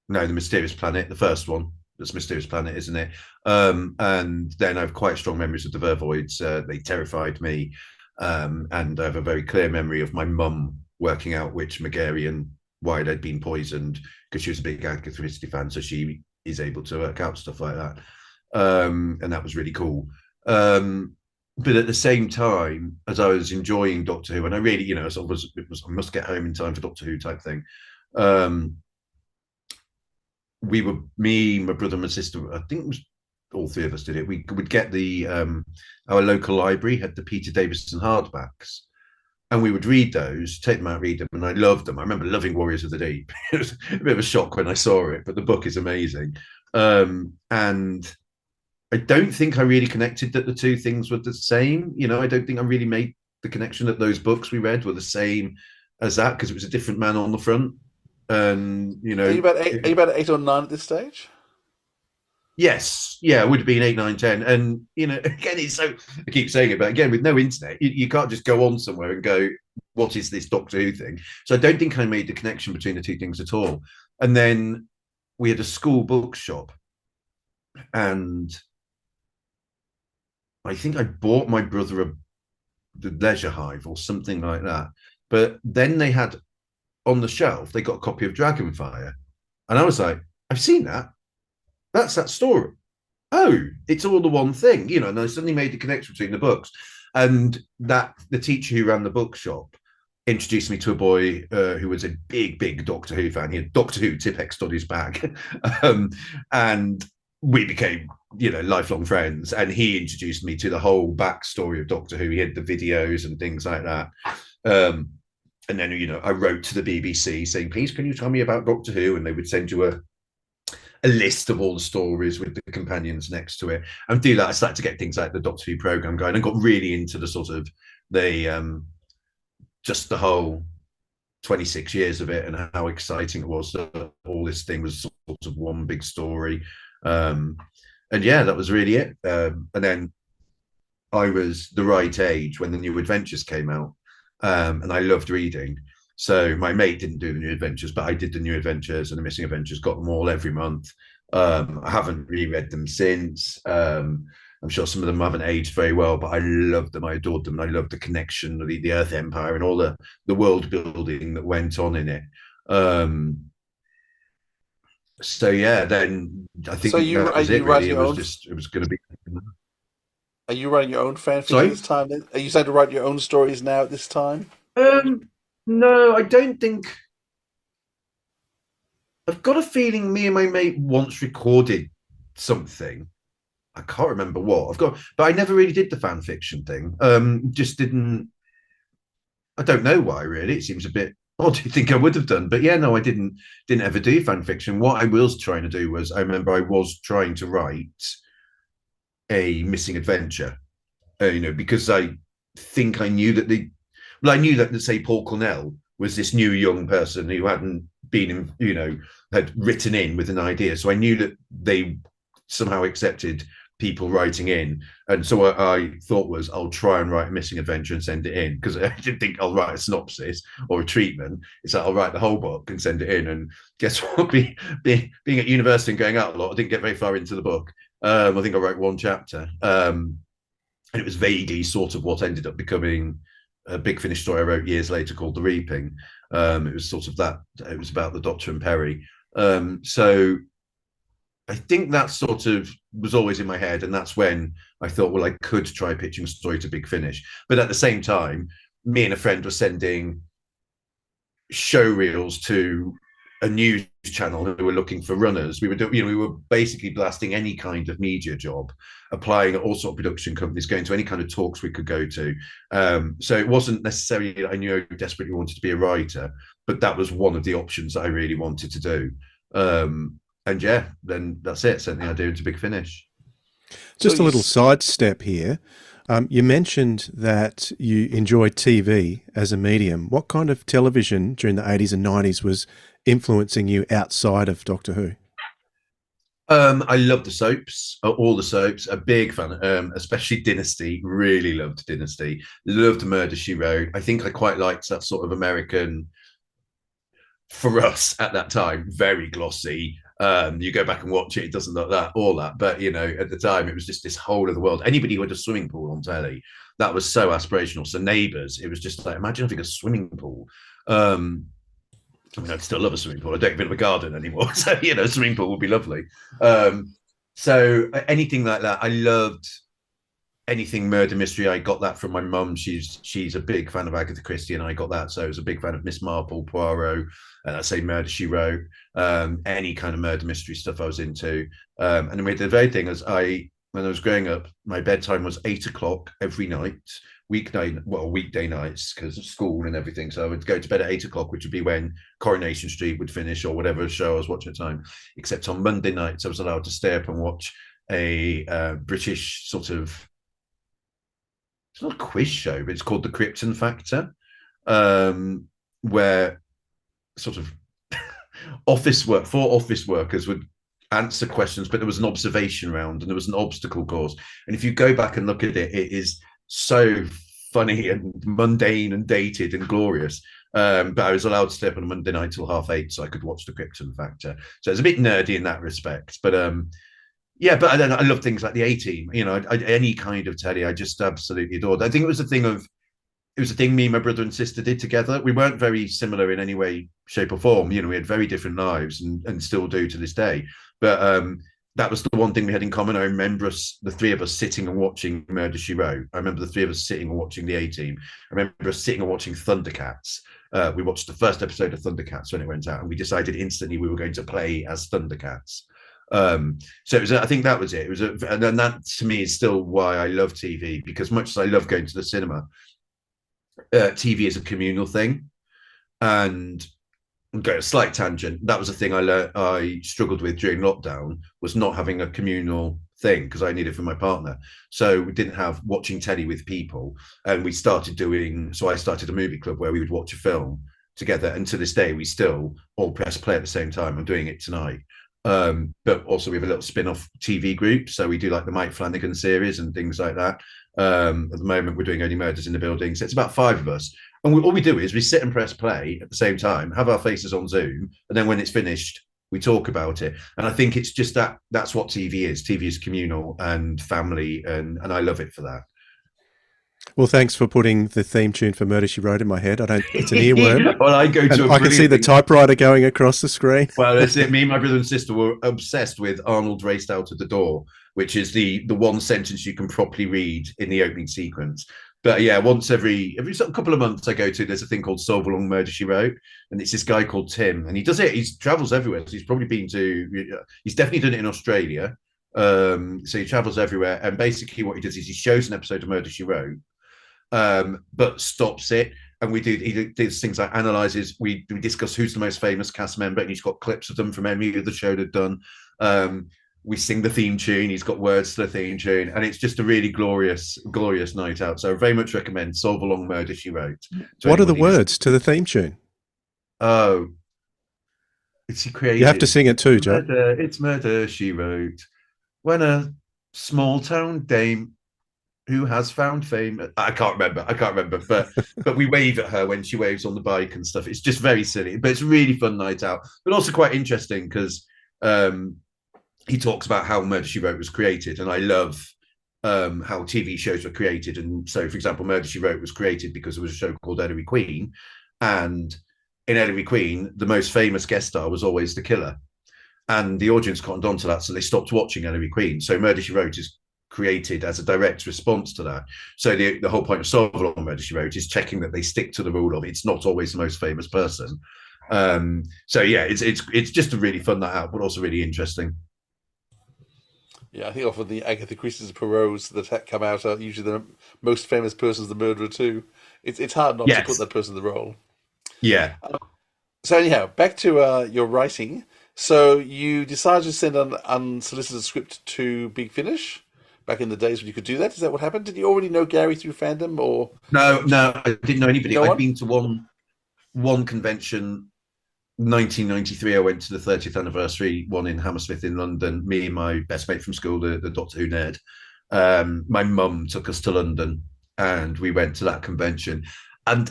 No, the Mysterious Planet, the first one. That's Mysterious Planet, isn't it? And then I have quite strong memories of the Vervoids. They terrified me. And I have a very clear memory of my mum working out which Megarian why they'd been poisoned because she was a big Agatha Christie fan, so she is able to work out stuff like that. And that was really cool. But at the same time, as I was enjoying Doctor Who, and I really, sort of I must get home in time for Doctor Who type thing. We were me, my brother, and my sister. I think it was all three of us did it. We would get our local library had the Peter Davison hardbacks, and we would read those, take them out, read them, and I loved them. I remember loving Warriors of the Deep. It was a bit of a shock when I saw it, but the book is amazing. And I don't think I really connected that the two things were the same. I don't think I really made the connection that those books we read were the same as that because it was a different man on the front. And Are you about 8 or 9 at this stage? yes, yeah, it would have been 8, 9, 10. And again, it's so I keep saying it, but again, with no internet, you can't just go on somewhere and go, "What is this Doctor Who thing?" So I don't think I made the connection between the two things at all. And then we had a school bookshop, and I think I bought my brother the Leisure Hive or something like that. But then they had on the shelf, they got a copy of Dragonfire. And I was like, I've seen that. That's that story. Oh, it's all the one thing, and I suddenly made the connection between the books. And that the teacher who ran the bookshop introduced me to a boy who was a big Doctor Who fan. He had Doctor Who Tipp-Ex on his back. And we became, lifelong friends. And he introduced me to the whole backstory of Doctor Who. He had the videos and things like that. And then, I wrote to the BBC saying, please, can you tell me about Doctor Who? And they would send you a list of all the stories with the companions next to it. And do that, I started to get things like the Doctor Who program going and got really into the sort of just the whole 26 years of it and how exciting it was that all this thing was sort of one big story. And yeah, that was really it. And then I was the right age when the New Adventures came out. And I loved reading. So my mate didn't do the New Adventures, but I did the New Adventures and the Missing Adventures, got them all every month. I haven't reread them since. I'm sure some of them haven't aged very well, but I loved them. I adored them. And I loved the connection, the Earth Empire and all the world building that went on in it. So yeah, then I think So that was it really. It was going to be. Are you writing your own fanfiction Sorry? at this time? Are you starting to write your own stories now at this time? No, I don't think. I've got a feeling me and my mate once recorded something. I can't remember what but I never really did the fan fiction thing. Just didn't. I don't know why really. It seems a bit odd to think I would have done, but yeah, no, I didn't ever do fan fiction. What I was trying to do was, I remember I was trying to write a missing adventure, because I think I knew that I knew that, let's say, Paul Cornell was this new young person who hadn't been had written in with an idea. So I knew that they somehow accepted people writing in. And so what I thought was, I'll try and write a missing adventure and send it in, because I didn't think I'll write a synopsis or a treatment. It's like, I'll write the whole book and send it in. And guess what? Being at university and going out a lot, I didn't get very far into the book. I think I wrote one chapter, and it was vaguely sort of what ended up becoming a Big Finish story I wrote years later called The Reaping. It was sort of that. It was about the Doctor and Perry. So I think that sort of was always in my head, and that's when I thought, well, I could try pitching a story to Big Finish. But at the same time, me and a friend were sending show reels to a news channel who were looking for runners. We were basically blasting any kind of media job, applying at all sort of production companies, going to any kind of talks we could go to. So it wasn't necessarily that I knew I desperately wanted to be a writer, but that was one of the options that I really wanted to do. And yeah, then that's it. Sent the idea into Big Finish. Just a little sidestep here. You mentioned that you enjoyed TV as a medium. What kind of television during the 80s and 90s was influencing you outside of Doctor Who? I love the soaps, all the soaps. A big fan, especially Dynasty. Really loved Dynasty. Loved Murder, She Wrote. I think I quite liked that sort of American, for us at that time, very glossy. You go back and watch it, it doesn't look that, all that. But, at the time, it was just this whole of the world. Anybody who had a swimming pool on telly, that was so aspirational. So Neighbours, it was just like, imagine having a swimming pool. I'd still love a swimming pool. I don't even have a garden anymore. So, a swimming pool would be lovely. So anything like that, I loved anything murder mystery. I got that from my mum. She's a big fan of Agatha Christie, and I got that. So I was a big fan of Miss Marple, Poirot, and I say Murder, She Wrote. Any kind of murder mystery stuff I was into. And the very thing is, when I was growing up, my bedtime was 8:00 every night, weekday nights because of school and everything. So I would go to bed at 8:00, which would be when Coronation Street would finish or whatever show I was watching at the time. Except on Monday nights, I was allowed to stay up and watch a British sort of, it's not a quiz show, but it's called The Krypton Factor, where sort of four office workers would answer questions, but there was an observation round and there was an obstacle course. And if you go back and look at it, it is so funny and mundane and dated and glorious. But I was allowed to stay up on a Monday night till 8:30 so I could watch The Krypton Factor. So it's a bit nerdy in that respect. But yeah, but then I love things like the A-Team. Any kind of telly, I just absolutely adored. I think it was a thing me and my brother and sister did together. We weren't very similar in any way, shape, or form. We had very different lives and still do to this day. But that was the one thing we had in common. I remember the three of us sitting and watching Murder, She Wrote. I remember the three of us sitting and watching the A-Team. I remember us sitting and watching Thundercats. We watched the first episode of Thundercats when it went out, and we decided instantly we were going to play as Thundercats. So it was, I think that was it. It was, and that to me is still why I love TV, because much as I love going to the cinema, TV is a communal thing. And go a slight tangent. That was a thing I struggled with during lockdown, was not having a communal thing because I needed it for my partner. So we didn't have watching telly with people, and I started a movie club where we would watch a film together. And to this day, we still all press play at the same time. I'm doing it tonight. But also we have a little spin-off TV group. So we do like the Mike Flanagan series and things like that. At the moment, we're doing Only Murders in the Building. So it's about 5 of us. And all we do is we sit and press play at the same time, have our faces on Zoom, and then when it's finished, we talk about it. And I think it's just that's what TV is. TV is communal and family, and I love it for that. Well, thanks for putting the theme tune for Murder, She Wrote in my head. It's an earworm. Well, I can see the typewriter going across the screen. Well, that's it. Me and my brother and sister were obsessed with Arnold Raced Out of the Door, which is the one sentence you can properly read in the opening sequence. But yeah, once every couple of months I go to, there's a thing called Solve Along Murder, She Wrote. And it's this guy called Tim. And he does it. He travels everywhere. So he's definitely done it in Australia. So he travels everywhere. And basically what he does is he shows an episode of Murder, She Wrote, but stops it. And he does things like analyzes, we discuss who's the most famous cast member, and he's got clips of them from any of the show they've done. We sing the theme tune. He's got words to the theme tune, and it's just a really glorious night out. So I very much recommend Solve Along Murder, She Wrote. What are the words to the theme tune? Oh, it's crazy. You have to sing it too, Joe. It's Murder, She Wrote. When a small town dame who has found fame. I can't remember, but we wave at her when she waves on the bike and stuff. It's just very silly, but it's a really fun night out, but also quite interesting because he talks about how Murder, She Wrote was created, and I love how TV shows were created. And so, for example, Murder, She Wrote was created because there was a show called Ellery Queen, and in Ellery Queen, the most famous guest star was always the killer, and the audience cottoned on to that, so they stopped watching Ellery Queen. So Murder, She Wrote is created as a direct response to that. So the whole point of Solve on Murder, She Wrote is checking that they stick to the rule of it's not always the most famous person. So yeah, it's just a really fun night out, but also really interesting. Yeah, I think often the Agatha Christie's and Poirot's that come out are usually the most famous person's the murderer too. It's hard not to put Yes. that person in the role. Yeah. So anyhow, back to your writing. So you decided to send an unsolicited script to Big Finish back in the days when you could do that. Is that what happened? Did you already know Gary through fandom, or No, I didn't know anybody. No I'd one? been to one convention, 1993. I went to the 30th anniversary one in Hammersmith in London. Me and my best mate from school, the Doctor Who nerd. My mum took us to London, and we went to that convention. And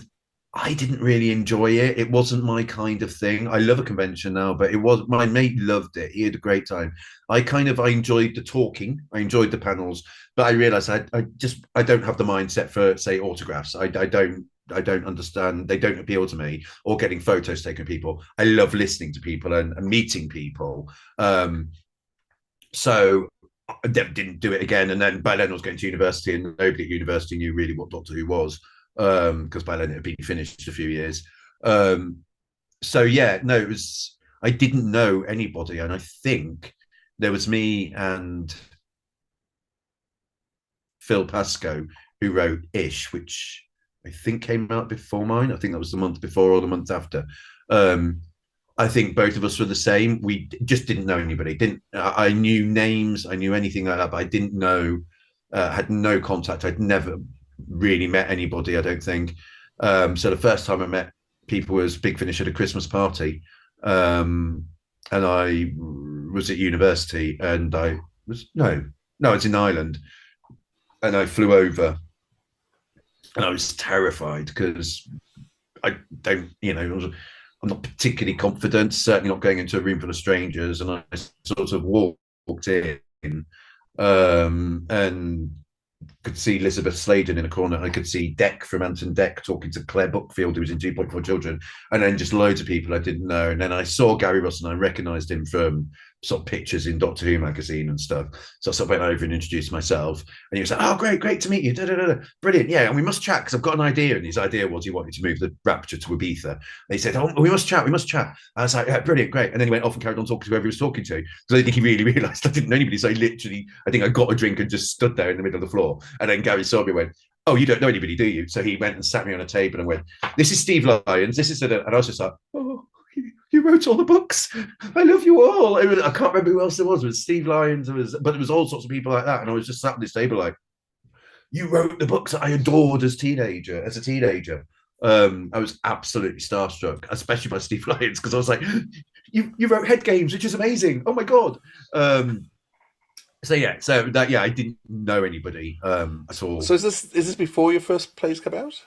I didn't really enjoy it. It wasn't my kind of thing. I love a convention now, but it was. My mate loved it. He had a great time. I enjoyed the talking. I enjoyed the panels, but I realized I don't have the mindset for, say, autographs. I don't understand. They don't appeal to me, or getting photos taken of people. I love listening to people and meeting people. So I didn't do it again. And then by then I was going to university, and nobody at university knew really what Doctor Who was, because by then it had been finished a few years. So yeah, no, it was. I didn't know anybody, and I think there was me and Phil Pascoe who wrote Ish, which I think came out before mine. I think that was the month before or the month after. I think both of us were the same. We just didn't know anybody. I knew names, I knew anything like that, but I didn't know. Had no contact. I'd never really met anybody, I don't think. So the first time I met people was Big Finish at a Christmas party, and I was at university, and I was it's in Ireland, and I flew over, and I was terrified because I don't, I'm not particularly confident, certainly not going into a room full of strangers. And I sort of walked in, and could see Elizabeth Sladen in a corner. I could see Deck from Anton Deck talking to Claire Buckfield, who was in 2.4 Children, and then just loads of people I didn't know. And then I saw Gary Russell, and I recognised him from sort of pictures in Doctor Who magazine and stuff. So I sort of went over and introduced myself, and he was like, "Oh, great to meet you, brilliant, yeah, and we must chat because I've got an idea." And his idea was he wanted to move the Rapture to Ibiza. And he said, "Oh, we must chat." I was like, "Yeah, brilliant, great." And then he went off and carried on talking to whoever he was talking to. So I think he really realised I didn't know anybody. So I think I got a drink and just stood there in the middle of the floor. And then Gary saw me and went, "Oh, you don't know anybody, do you?" So he went and sat me on a table and went, "This is Steve Lyons. This is," and I was just like, "Oh, you wrote all the books. I love you all." I can't remember who else there was. It was Steve Lyons. But it was all sorts of people like that. And I was just sat at this table like, "You wrote the books that I adored as a teenager." I was absolutely starstruck, especially by Steve Lyons, because I was like, "You wrote Head Games, which is amazing. Oh my god." I didn't know anybody at all. So is this before your first plays come out?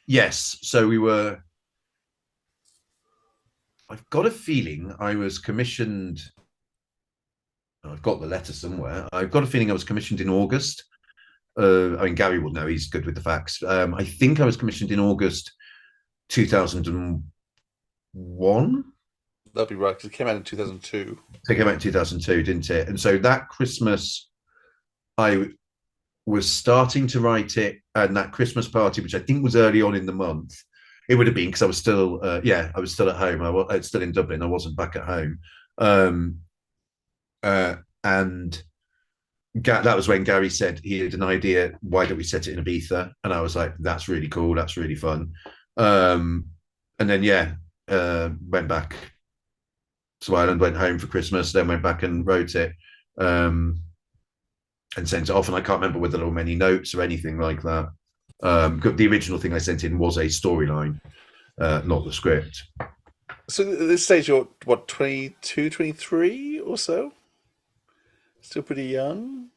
Yes. So we were. I've got a feeling I was commissioned. I've got the letter somewhere. I've got a feeling I was commissioned in August. Gary will know. He's good with the facts. I think I was commissioned in August 2001. That'd be right, because it came out in 2002. It came out in 2002, didn't it? And so that Christmas, I was starting to write it, and that Christmas party, which I think was early on in the month, it would have been because I was still, I was still at home. I was still in Dublin. I wasn't back at home. And that was when Gary said he had an idea. Why don't we set it in Ibiza? And I was like, "That's really cool. That's really fun." And then went back to Ireland, went home for Christmas, then went back and wrote it, and sent it off. And I can't remember whether there were many notes or anything like that. The original thing I sent in was a storyline, not the script. So at this stage, you're, what, 22, 23 or so? Still pretty young?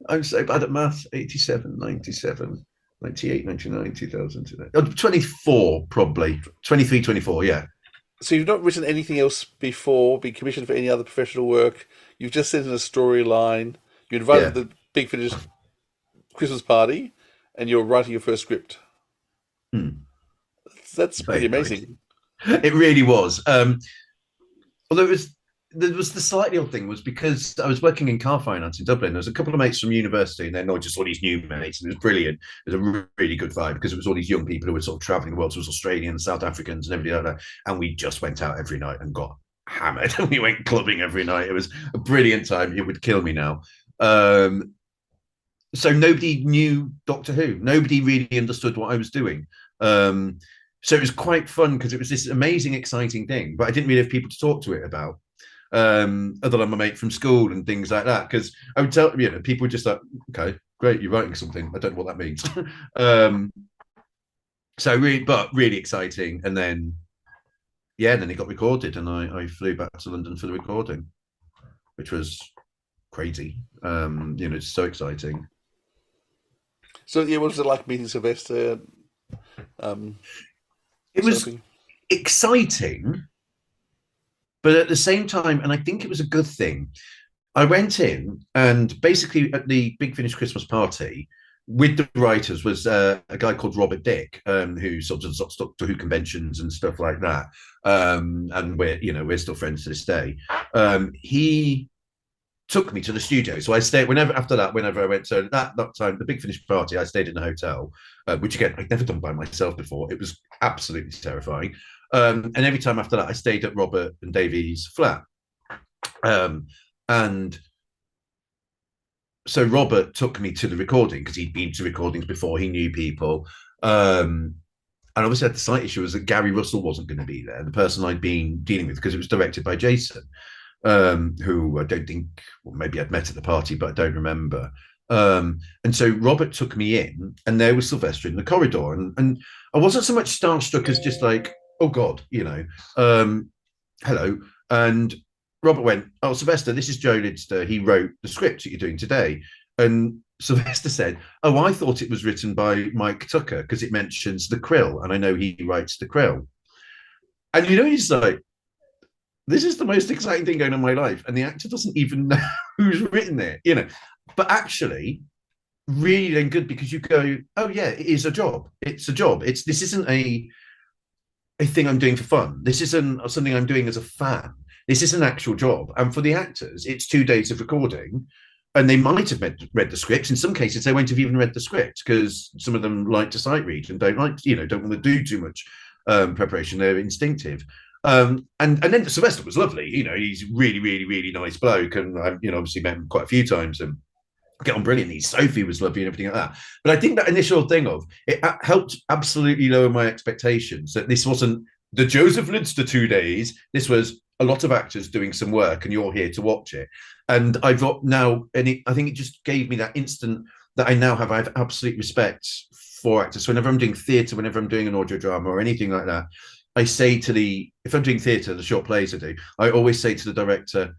I'm so bad at maths. 87, 97, 98, 99, 2000. 24, probably. 23, 24, yeah. So you've not written anything else before, been commissioned for any other professional work. You've just sent in a storyline. You're invited to the Big Finish Christmas party, and you're writing your first script. That's pretty amazing. It really was. Although there was the slightly odd thing was because I was working in car finance in Dublin. There was a couple of mates from university, and then not just all these new mates, and it was brilliant. It was a really good vibe because it was all these young people who were sort of traveling the world. So it was Australians, South Africans, and everybody like that. And we just went out every night and got hammered, and we went clubbing every night. It was a brilliant time. It would kill me now. So nobody knew Doctor Who. Nobody really understood what I was doing. So it was quite fun because it was this amazing, exciting thing, but I didn't really have people to talk to it about, other than my mate from school and things like that. Because I would tell, people were just like, okay, great, you're writing something. I don't know what that means. So really exciting. And then, then it got recorded, and I flew back to London for the recording, which was crazy. It's so exciting. So what was it like meeting Sylvester? It was exciting, but at the same time, and I think it was a good thing, I went in and basically at the Big Finish Christmas party with the writers was a guy called Robert Dick, who sort of Doctor Who conventions and stuff like that. And we're still friends to this day. He took me to the studio. So I stayed whenever I went to that time, the Big Finish party, I stayed in a hotel, which again, I'd never done by myself before. It was absolutely terrifying. And every time after that, I stayed at Robert and Davey's flat. And so Robert took me to the recording because he'd been to recordings before. He knew people. And obviously I had the slight issue was that Gary Russell wasn't going to be there, the person I'd been dealing with, because it was directed by Jason. Who I don't think, maybe I'd met at the party, but I don't remember. And so Robert took me in, and there was Sylvester in the corridor, and I wasn't so much starstruck as just like, oh God, hello. And Robert went, oh, Sylvester, this is Joe Lidster. He wrote the script that you're doing today. And Sylvester said, oh, I thought it was written by Mike Tucker because it mentions the Krill, and I know he writes the Krill. And he's like, this is the most exciting thing going on in my life. And the actor doesn't even know who's written it, But actually, really then good because you go, oh yeah, it is a job. It's a job. This isn't a thing I'm doing for fun. This isn't something I'm doing as a fan. This is an actual job. And for the actors, it's 2 days of recording. And they might have read the scripts. In some cases, they won't have even read the script because some of them like to sight read and don't want to do too much preparation. They're instinctive. And then Sylvester was lovely. He's really, really, really nice bloke, and I, obviously met him quite a few times and get on brilliantly. Sophie was lovely and everything like that. But I think that initial thing of it helped absolutely lower my expectations. That this wasn't the Joseph Lidster 2 days. This was a lot of actors doing some work, and you're here to watch it. And I've got now, and I think it just gave me that instant that I have absolute respect for actors. So whenever I'm doing theatre, whenever I'm doing an audio drama or anything like that, I say if I'm doing theatre, the short plays I do, I always say to the director,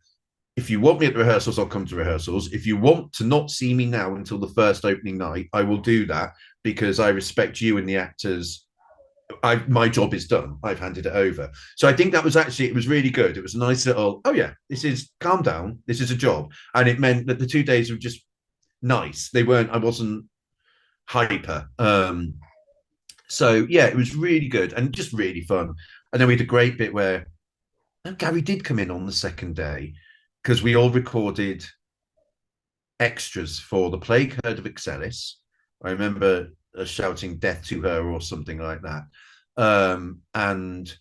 if you want me at the rehearsals, I'll come to rehearsals. If you want to not see me now until the first opening night, I will do that because I respect you and the actors. My job is done. I've handed it over. So I think that was it was really good. It was a nice little, oh yeah, calm down. This is a job. And it meant that the 2 days were just nice. I wasn't hyper. So yeah, it was really good and just really fun. And then we had a great bit where Gary did come in on the second day because we all recorded extras for the Plague Herd of Excelis. I remember shouting death to her or something like that. And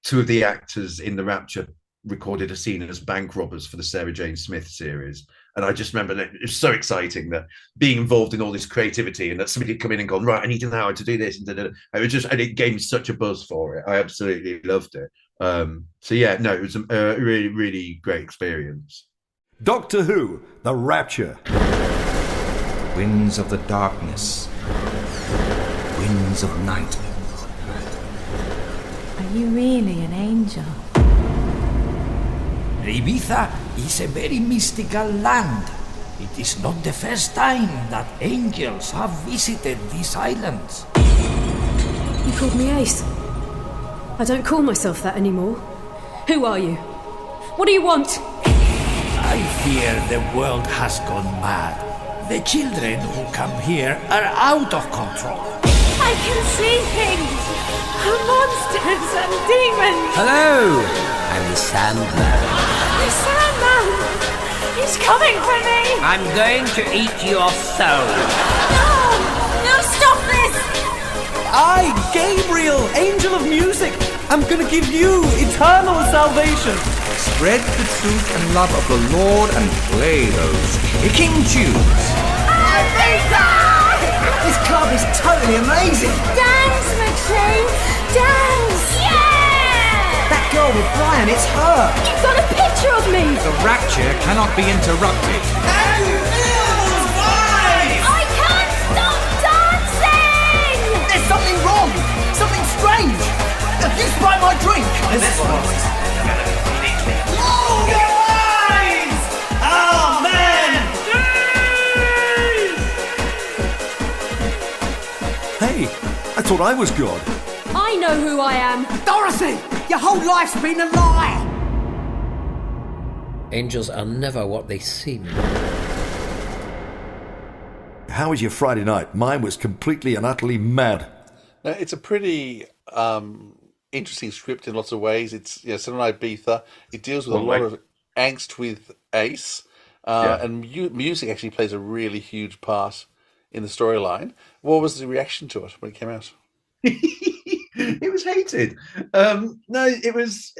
two of the actors in The Rapture recorded a scene as bank robbers for the Sarah Jane Smith series. And I just remember that it was so exciting that being involved in all this creativity and that somebody had come in and gone, right, I need an hour to do this. And it gave me such a buzz for it. I absolutely loved it. So yeah, no, it was a really, really great experience. Doctor Who, The Rapture. Winds of the darkness. Winds of night. Are you really an angel? Ibiza is a very mystical land. It is not the first time that angels have visited these islands. You called me Ace. I don't call myself that anymore. Who are you? What do you want? I fear the world has gone mad. The children who come here are out of control. I can see things! Monsters and demons! Hello! I'm the Sandman. The Sandman! He's coming for me! I'm going to eat your soul. No! No, stop this! I, Gabriel, angel of music, I'm gonna give you eternal salvation. Spread the truth and love of the Lord and play those kicking tunes. This club is totally amazing. Dance, McShane! Dance! Yeah! That girl with Brian, it's her. You've got a picture of me! The rapture cannot be interrupted. And feels vibes! I can't stop dancing! There's something wrong. Something strange. Have you spied my drink? This one's Blow your eyes! Oh, man! Hey, I thought I was God. I know who I am. Dorothy, your whole life's been a lie. Angels are never what they seem. How was your Friday night? Mine was completely and utterly mad. Now, it's a pretty interesting script in lots of ways. It's set on Ibiza. It deals with a lot of angst with Ace, and music actually plays a really huge part in the storyline. What was the reaction to it when it came out? It was hated. No, it was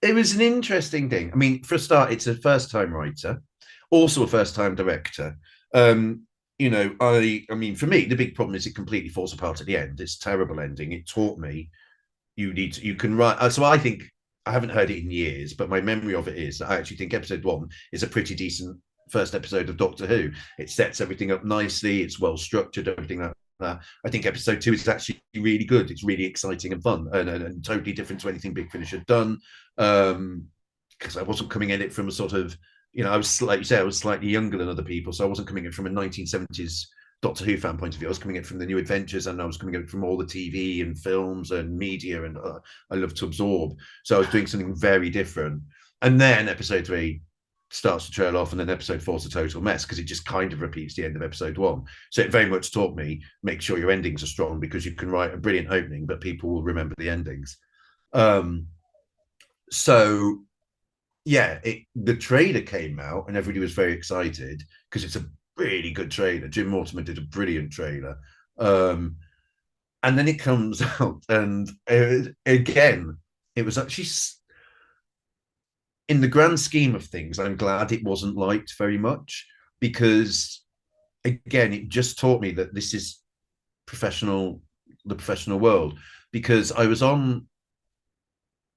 an interesting thing. I mean, for a start, it's a first-time writer, also a first-time director. I mean, for me, the big problem is it completely falls apart at the end. It's a terrible ending. It taught me you can write. So I think, I haven't heard it in years, but my memory of it is that I actually think episode 1 is a pretty decent first episode of Doctor Who. It sets everything up nicely. It's well structured, everything like that. I think episode 2 is actually really good. It's really exciting and fun and totally different to anything Big Finish had done. Because I wasn't coming at it from a sort of, I was, like you say, I was slightly younger than other people, so I wasn't coming in from a 1970s Doctor Who fan point of view. I was coming in from the New Adventures, and I was coming in from all the TV and films and media, and I love to absorb. So I was doing something very different. And then episode 3 starts to trail off, and then episode 4 is a total mess because it just kind of repeats the end of episode 1. So it very much taught me, make sure your endings are strong, because you can write a brilliant opening, but people will remember the endings. So yeah, the trailer came out and everybody was very excited because it's a really good trailer. Jim Mortimer did a brilliant trailer. And then it comes out, and again, it was actually, in the grand scheme of things, I'm glad it wasn't liked very much, because again, it just taught me that this is the professional world, because I was on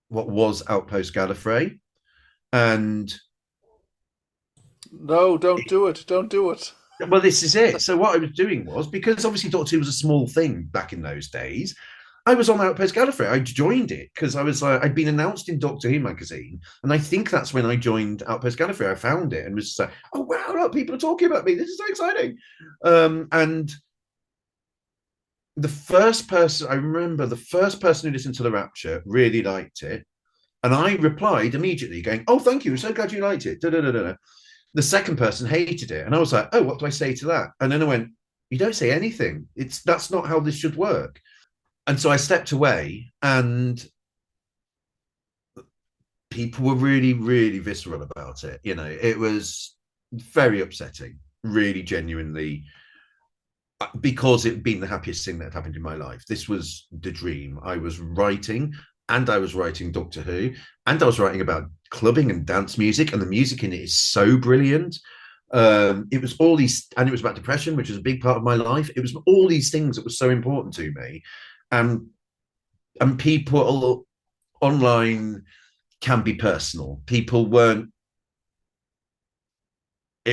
what was Outpost Gallifrey, and no, don't do it. Well, this is it. So what I was doing was, because obviously Doctor Who was a small thing back in those days, I was on Outpost Gallifrey. I joined it because I was I'd been announced in Doctor Who magazine, and I think that's when I joined Outpost Gallifrey. I found it and was like, oh wow, look, people are talking about me. This is so exciting. And the first person who listened to The Rapture really liked it. And I replied immediately going, oh, thank you. I'm so glad you liked it. Da-da-da-da-da. The second person hated it. And I was like, oh, what do I say to that? And then I went, you don't say anything. That's not how this should work. And so I stepped away, and people were really, really visceral about it. It was very upsetting, really genuinely, because it had been the happiest thing that had happened in my life. This was the dream. I was writing Doctor Who, and I was writing about clubbing and dance music, and the music in it is so brilliant. It was all these, and it was about depression, which was a big part of my life. It was all these things that were so important to me. And people online can be personal. It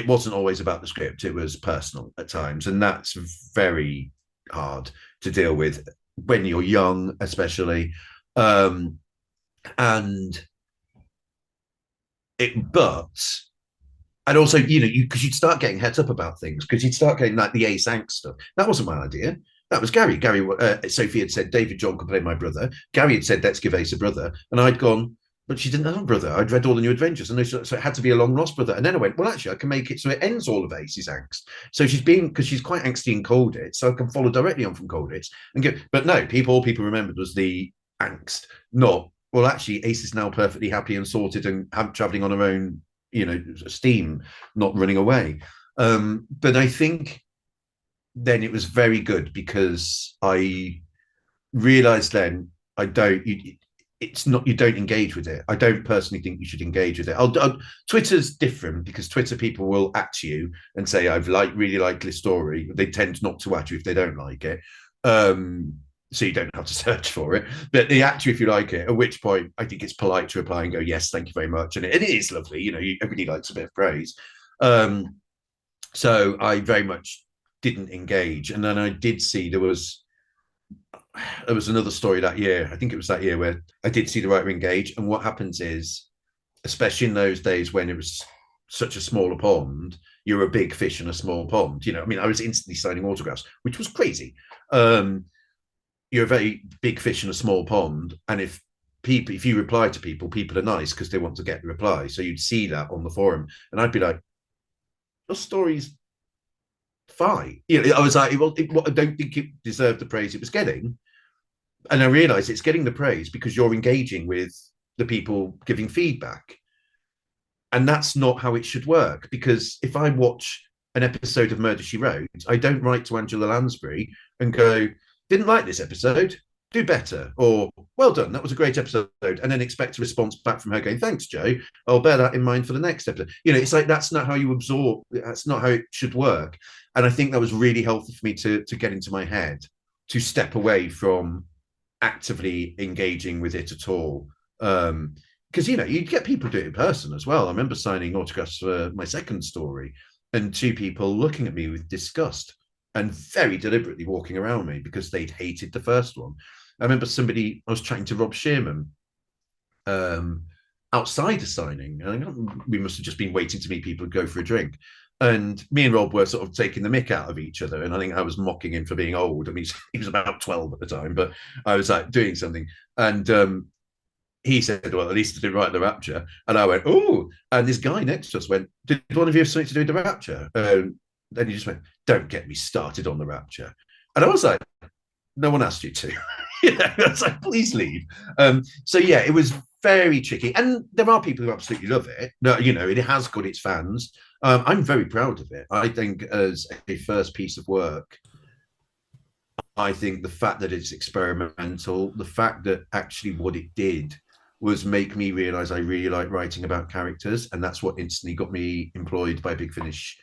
wasn't always about the script. It was personal at times. And that's very hard to deal with when you're young, especially. And also, because you'd start getting het up about things, because you'd start getting like the Ace angst stuff. That wasn't my idea. That was Gary. Sophie had said David John could play my brother. Gary had said let's give Ace a brother, and I'd gone, but she didn't have a brother. I'd read all the New Adventures, and so it had to be a long lost brother. And then I went, well, actually, I can make it so it ends all of Ace's angst. So because she's quite angsty in Colditz, so I can follow directly on from Colditz and go. But no, all people remembered was the angst, not well. Actually, Ace is now perfectly happy and sorted and traveling on her own, steam, not running away. But I think then it was very good because I realized then you don't engage with it. I don't personally think you should engage with it. Twitter's different because Twitter people will at you and say, I've really liked this story. They tend not to at you if they don't like it. So you don't have to search for it, but they at you if you like it, at which point I think it's polite to reply and go, yes, thank you very much. And it is lovely. Everybody likes a bit of praise. So I very much didn't engage. And then I did see there was another story that year. I think it was that year where I did see the writer engage. And what happens is, especially in those days when it was such a smaller pond, you're a big fish in a small pond. I was instantly signing autographs, which was crazy. You're a very big fish in a small pond. And if you reply to people are nice because they want to get the reply. So you'd see that on the forum. And I'd be like, your story's fine. I was like, well, I don't think it deserved the praise it was getting. And I realized it's getting the praise because you're engaging with the people giving feedback. And that's not how it should work. Because if I watch an episode of Murder, She Wrote, I don't write to Angela Lansbury and go, didn't like this episode, do better. Or, well done, that was a great episode. And then expect a response back from her going, thanks, Joe. I'll bear that in mind for the next episode. It's like, that's not how you absorb. That's not how it should work. And I think that was really helpful for me to get into my head, to step away from actively engaging with it at all. Because, you'd get people do it in person as well. I remember signing autographs for my second story and two people looking at me with disgust and very deliberately walking around me because they'd hated the first one. I remember I was chatting to Rob Shearman outside the signing. And we must have just been waiting to meet people and go for a drink. And me and Rob were sort of taking the mick out of each other. And I think I was mocking him for being old. I mean, he was about 12 at the time, but I was like doing something. And he said, well, at least I didn't write The Rapture. And I went, oh. And this guy next to us went, did one of you have something to do with The Rapture? Then he just went, don't get me started on The Rapture. And I was like, no one asked you to. I was like, please leave. So yeah, it was very tricky. And there are people who absolutely love it. It has got its fans. I'm very proud of it. I think as a first piece of work, I think the fact that it's experimental, the fact that actually what it did was make me realize I really like writing about characters. And that's what instantly got me employed by Big Finish,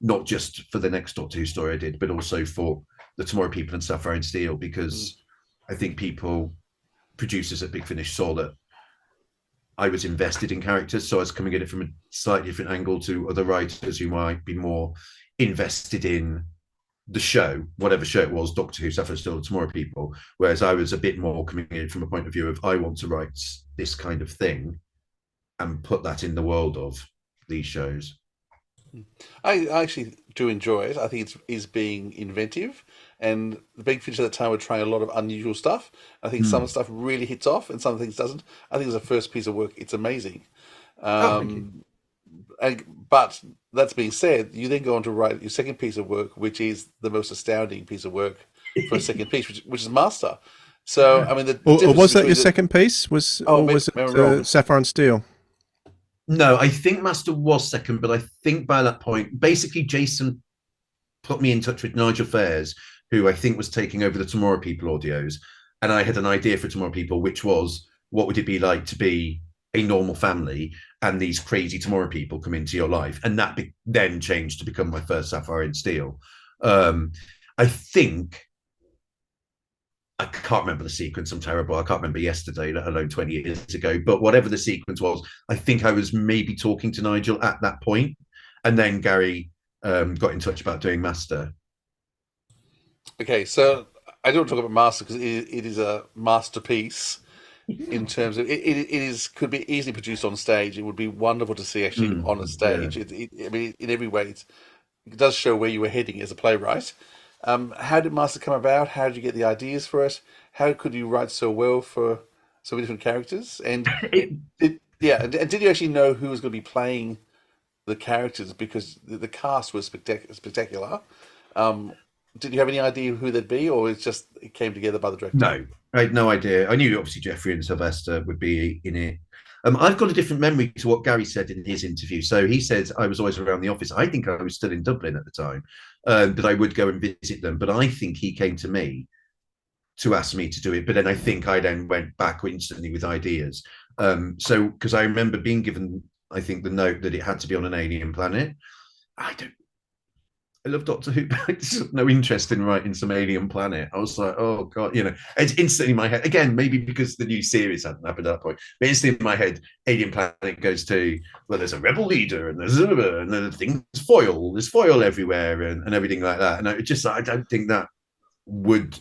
not just for the next Doctor Who story I did, but also for the Tomorrow People and Sapphire and Steel, because I think producers at Big Finish saw that I was invested in characters. So I was coming at it from a slightly different angle to other writers who might be more invested in the show, whatever show it was, Doctor Who, Sapphire and Steel, Tomorrow People. Whereas I was a bit more coming in from a point of view of, I want to write this kind of thing and put that in the world of these shows. I actually do enjoy it. I think it's being inventive, and the Big Finish at the time were trying a lot of unusual stuff. I think some stuff really hits off, and some things doesn't. I think as a first piece of work, it's amazing. But that's being said, you then go on to write your second piece of work, which is the most astounding piece of work for a second piece, which is Master. So I mean, or was that your second piece? Was it Sapphire and Steel? No, I think Master was second, but I think by that point, basically Jason put me in touch with Nigel Fairs, who I think was taking over the Tomorrow People audios. And I had an idea for Tomorrow People, which was, what would it be like to be a normal family and these crazy Tomorrow People come into your life? And that then changed to become my first Sapphire and Steel. I think, I can't remember the sequence. I'm terrible. I can't remember yesterday, let alone 20 years ago. But whatever the sequence was, I think I was maybe talking to Nigel at that point. And then Gary got in touch about doing Master. Okay, so I don't talk about Master because it is a masterpiece in terms of it could be easily produced on stage. It would be wonderful to see actually on a stage. Yeah. I mean, in every way, it does show where you were heading as a playwright. How did Master come about? How did you get the ideas for it? How could you write so well for so many different characters? And did you actually know who was going to be playing the characters? Because the cast was spectacular. Did you have any idea who they'd be, or it came together by the director? No, I had no idea. I knew obviously Jeffrey and Sylvester would be in it. I've got a different memory to what Gary said in his interview. So he says I was always around the office. I think I was still in Dublin at the time, but I would go and visit them. But I think he came to me to ask me to do it. But then I think I then went back instantly with ideas. So because I remember being given, I think, the note that it had to be on an alien planet. I love Doctor Who, but I just have no interest in writing some alien planet. I was like, oh God, it's instantly in my head. Again, maybe because the new series hadn't happened at that point, but instantly in my head, alien planet goes to, well, there's a rebel leader and there's the thing's foil, there's foil everywhere and everything like that. And I don't think that would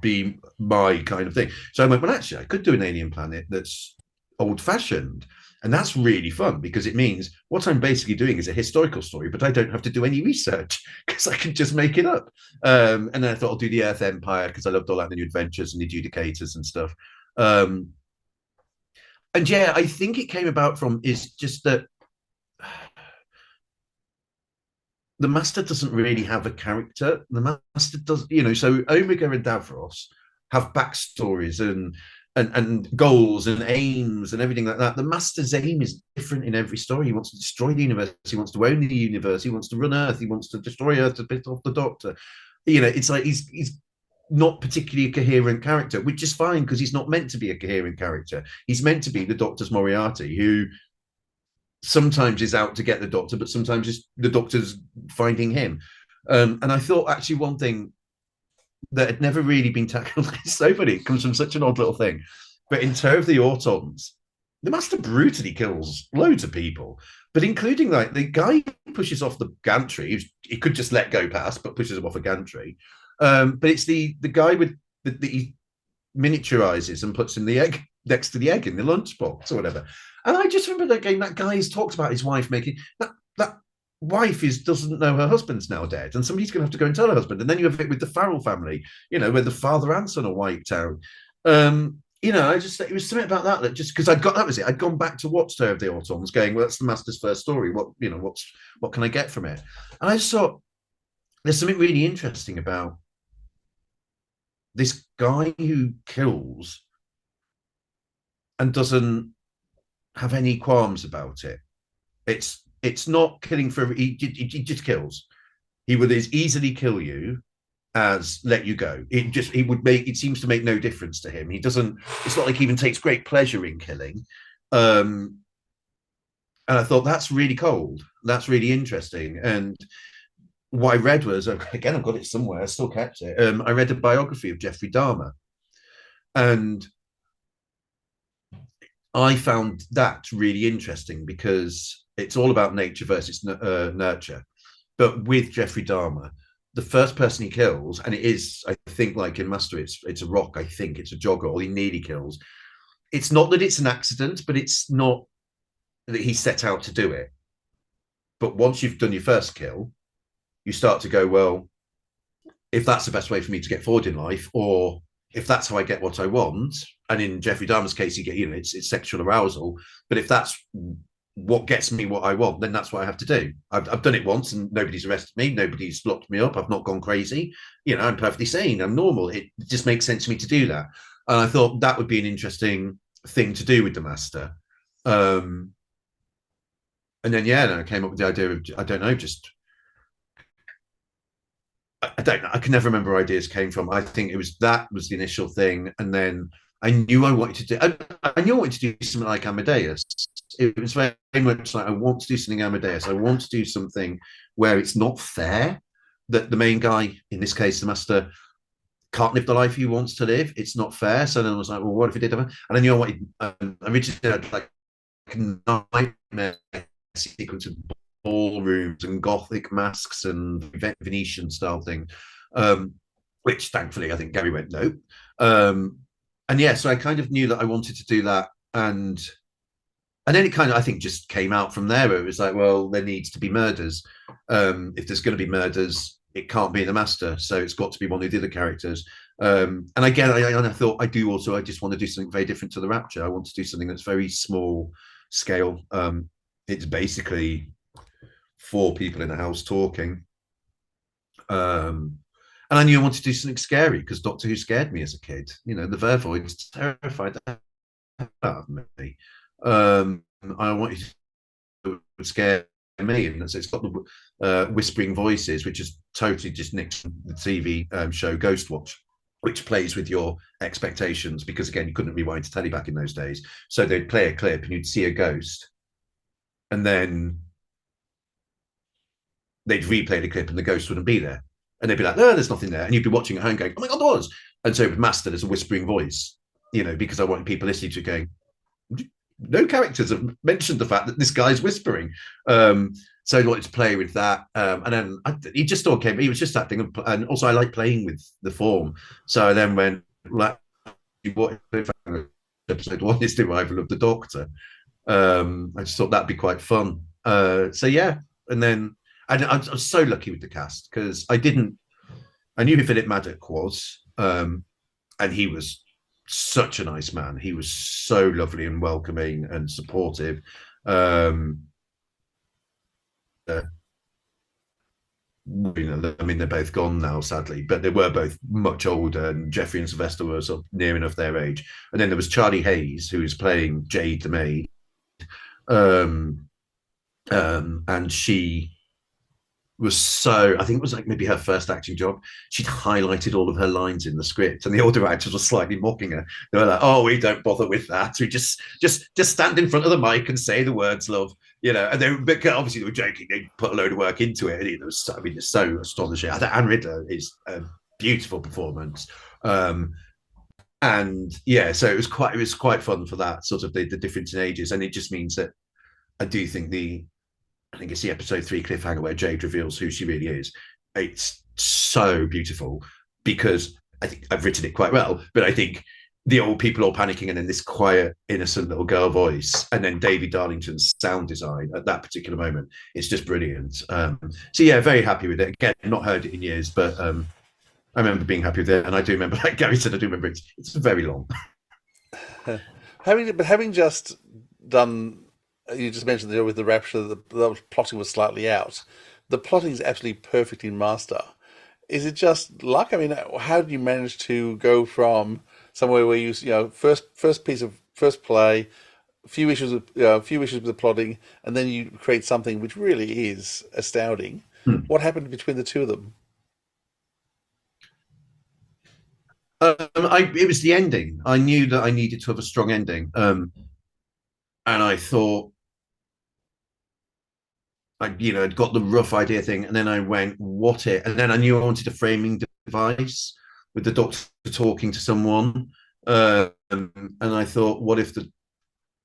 be my kind of thing. So I went, well, actually, I could do an alien planet that's old fashioned. And that's really fun because it means what I'm basically doing is a historical story, but I don't have to do any research because I can just make it up. And then I thought I'll do the Earth Empire because I loved all that, the New Adventures and the Adjudicators and stuff. And yeah, I think it came about from is just that the Master doesn't really have a character. The Master does, so Omega and Davros have backstories and goals and aims and everything like that. The Master's aim is different in every story. He wants to destroy the universe. He wants to own the universe. He wants to run Earth. He wants to destroy Earth to piss off the Doctor. It's like he's not particularly a coherent character, which is fine because he's not meant to be a coherent character. He's meant to be the Doctor's Moriarty, who sometimes is out to get the Doctor, but sometimes the Doctor's finding him. And I thought actually one thing that had never really been tackled. It's so funny. It comes from such an odd little thing. But in Terror of the Autons, the Master brutally kills loads of people, but including like the guy who pushes off the gantry. He could just let go past, but pushes him off a gantry. But it's the guy with that he miniaturizes and puts in the egg next to the egg in the lunchbox or whatever. And I just remember that guy has talked about his wife making that wife doesn't know her husband's now dead, and somebody's going to have to go and tell her husband. And then you have it with the Farrell family, where the father and son are wiped out. I just it was something about that just because that was it. I'd gone back to watch Terror of the Autons, going, well, that's the Master's first story. What can I get from it? And I just thought there's something really interesting about this guy who kills and doesn't have any qualms about it. It's not killing for he just kills. He would as easily kill you as let you go. It seems to make no difference to him. He doesn't. It's not like he even takes great pleasure in killing. And I thought that's really cold. That's really interesting. And what I read was, again, I've got it somewhere. I still kept it. I read a biography of Jeffrey Dahmer, and I found that really interesting because it's all about nature versus nurture. But with Jeffrey Dahmer, the first person he kills, and it is, I think, like in Master, it's a rock. I think it's a jogger, or he nearly kills. It's not that it's an accident, but it's not that he set out to do it. But once you've done your first kill, you start to go, well, if that's the best way for me to get forward in life, or if that's how I get what I want, and in Jeffrey Dahmer's case, you get, it's sexual arousal. But if that's what gets me what I want, then that's what I have to do. I've done it once and nobody's arrested me. Nobody's locked me up. I've not gone crazy. I'm perfectly sane. I'm normal. It just makes sense to me to do that. And I thought that would be an interesting thing to do with the Master. And then, I came up with the idea of, I don't know, I don't know. I can never remember where ideas came from. I think that was the initial thing. And then I knew I wanted to do, I knew I wanted to do something like Amadeus. It was very much like, I want to do something Amadeus. I want to do something where it's not fair that the main guy, in this case, the Master, can't live the life he wants to live. It's not fair. So then I was like, well, what if he did? And I knew I wanted, originally had like a nightmare sequence of ballrooms and Gothic masks and Venetian style thing, which thankfully I think Gary went no. So I kind of knew that I wanted to do that, and then it kind of, I think, just came out from there. It was like, well, there needs to be murders. If there's going to be murders, it can't be the Master, so it's got to be one of the other characters. And again, I thought I just want to do something very different to the Rapture. I want to do something that's very small scale. It's basically 4 people in a house talking. And I knew I wanted to do something scary because Doctor Who scared me as a kid. You know, the Vervoids terrified the hell out of me. I wanted to scare me, and so it's got the whispering voices, which is totally just nicked from the TV show Ghostwatch, which plays with your expectations because, again, you couldn't rewind to telly back in those days. So they'd play a clip and you'd see a ghost, and then they'd replay the clip and the ghost wouldn't be there. And they'd be like, no, there's nothing there. And you'd be watching at home going, oh my God, there was. And so with Master, there's a whispering voice, you know, because I wanted people listening to it going, no characters have mentioned the fact that this guy's whispering. So I wanted to play with that. And then he just all came, he was just that thing. And also I like playing with the form. So I then went, like, what episode 1 is the arrival of the Doctor. I just thought that'd be quite fun. So yeah. And then, and I was so lucky with the cast because I knew who Philip Maddock was, and he was such a nice man. He was so lovely and welcoming and supportive. I mean, they're both gone now, sadly, but they were both much older, and Jeffrey and Sylvester were sort of near enough their age. And then there was Charlie Hayes, who was playing Jade the maid, and she was so, I think it was like maybe her first acting job. She'd highlighted all of her lines in the script, and the older actors were slightly mocking her. They were like, "Oh, we don't bother with that. We just stand in front of the mic and say the words, love." You know, and obviously they were joking. They put a load of work into it, and it was, I mean, it's so astonishing. I think Anne Riddler is a beautiful performance, and yeah, so it was quite fun for that sort of the difference in ages, and it just means that I do think I think it's the episode 3 cliffhanger where Jade reveals who she really is. It's so beautiful because I think I've written it quite well, but I think the old people all panicking and then this quiet, innocent little girl voice, and then David Darlington's sound design at that particular moment, it's just brilliant. So yeah, very happy with it. Again, not heard it in years, but I remember being happy with it. And I do remember, like Gary said, I do remember it's very long. having just done, you just mentioned there with the Rapture, the plotting was slightly out. The plotting is absolutely perfect in Master. Is it just luck? I mean, how do you manage to go from somewhere where you know first play, a few issues with the plotting, and then you create something which really is astounding? What happened between the two of them? It was the ending. I knew that I needed to have a strong ending, and I thought, I'd got the rough idea thing, and then I went, what it? And then I knew I wanted a framing device with the Doctor talking to someone, and I thought, what if the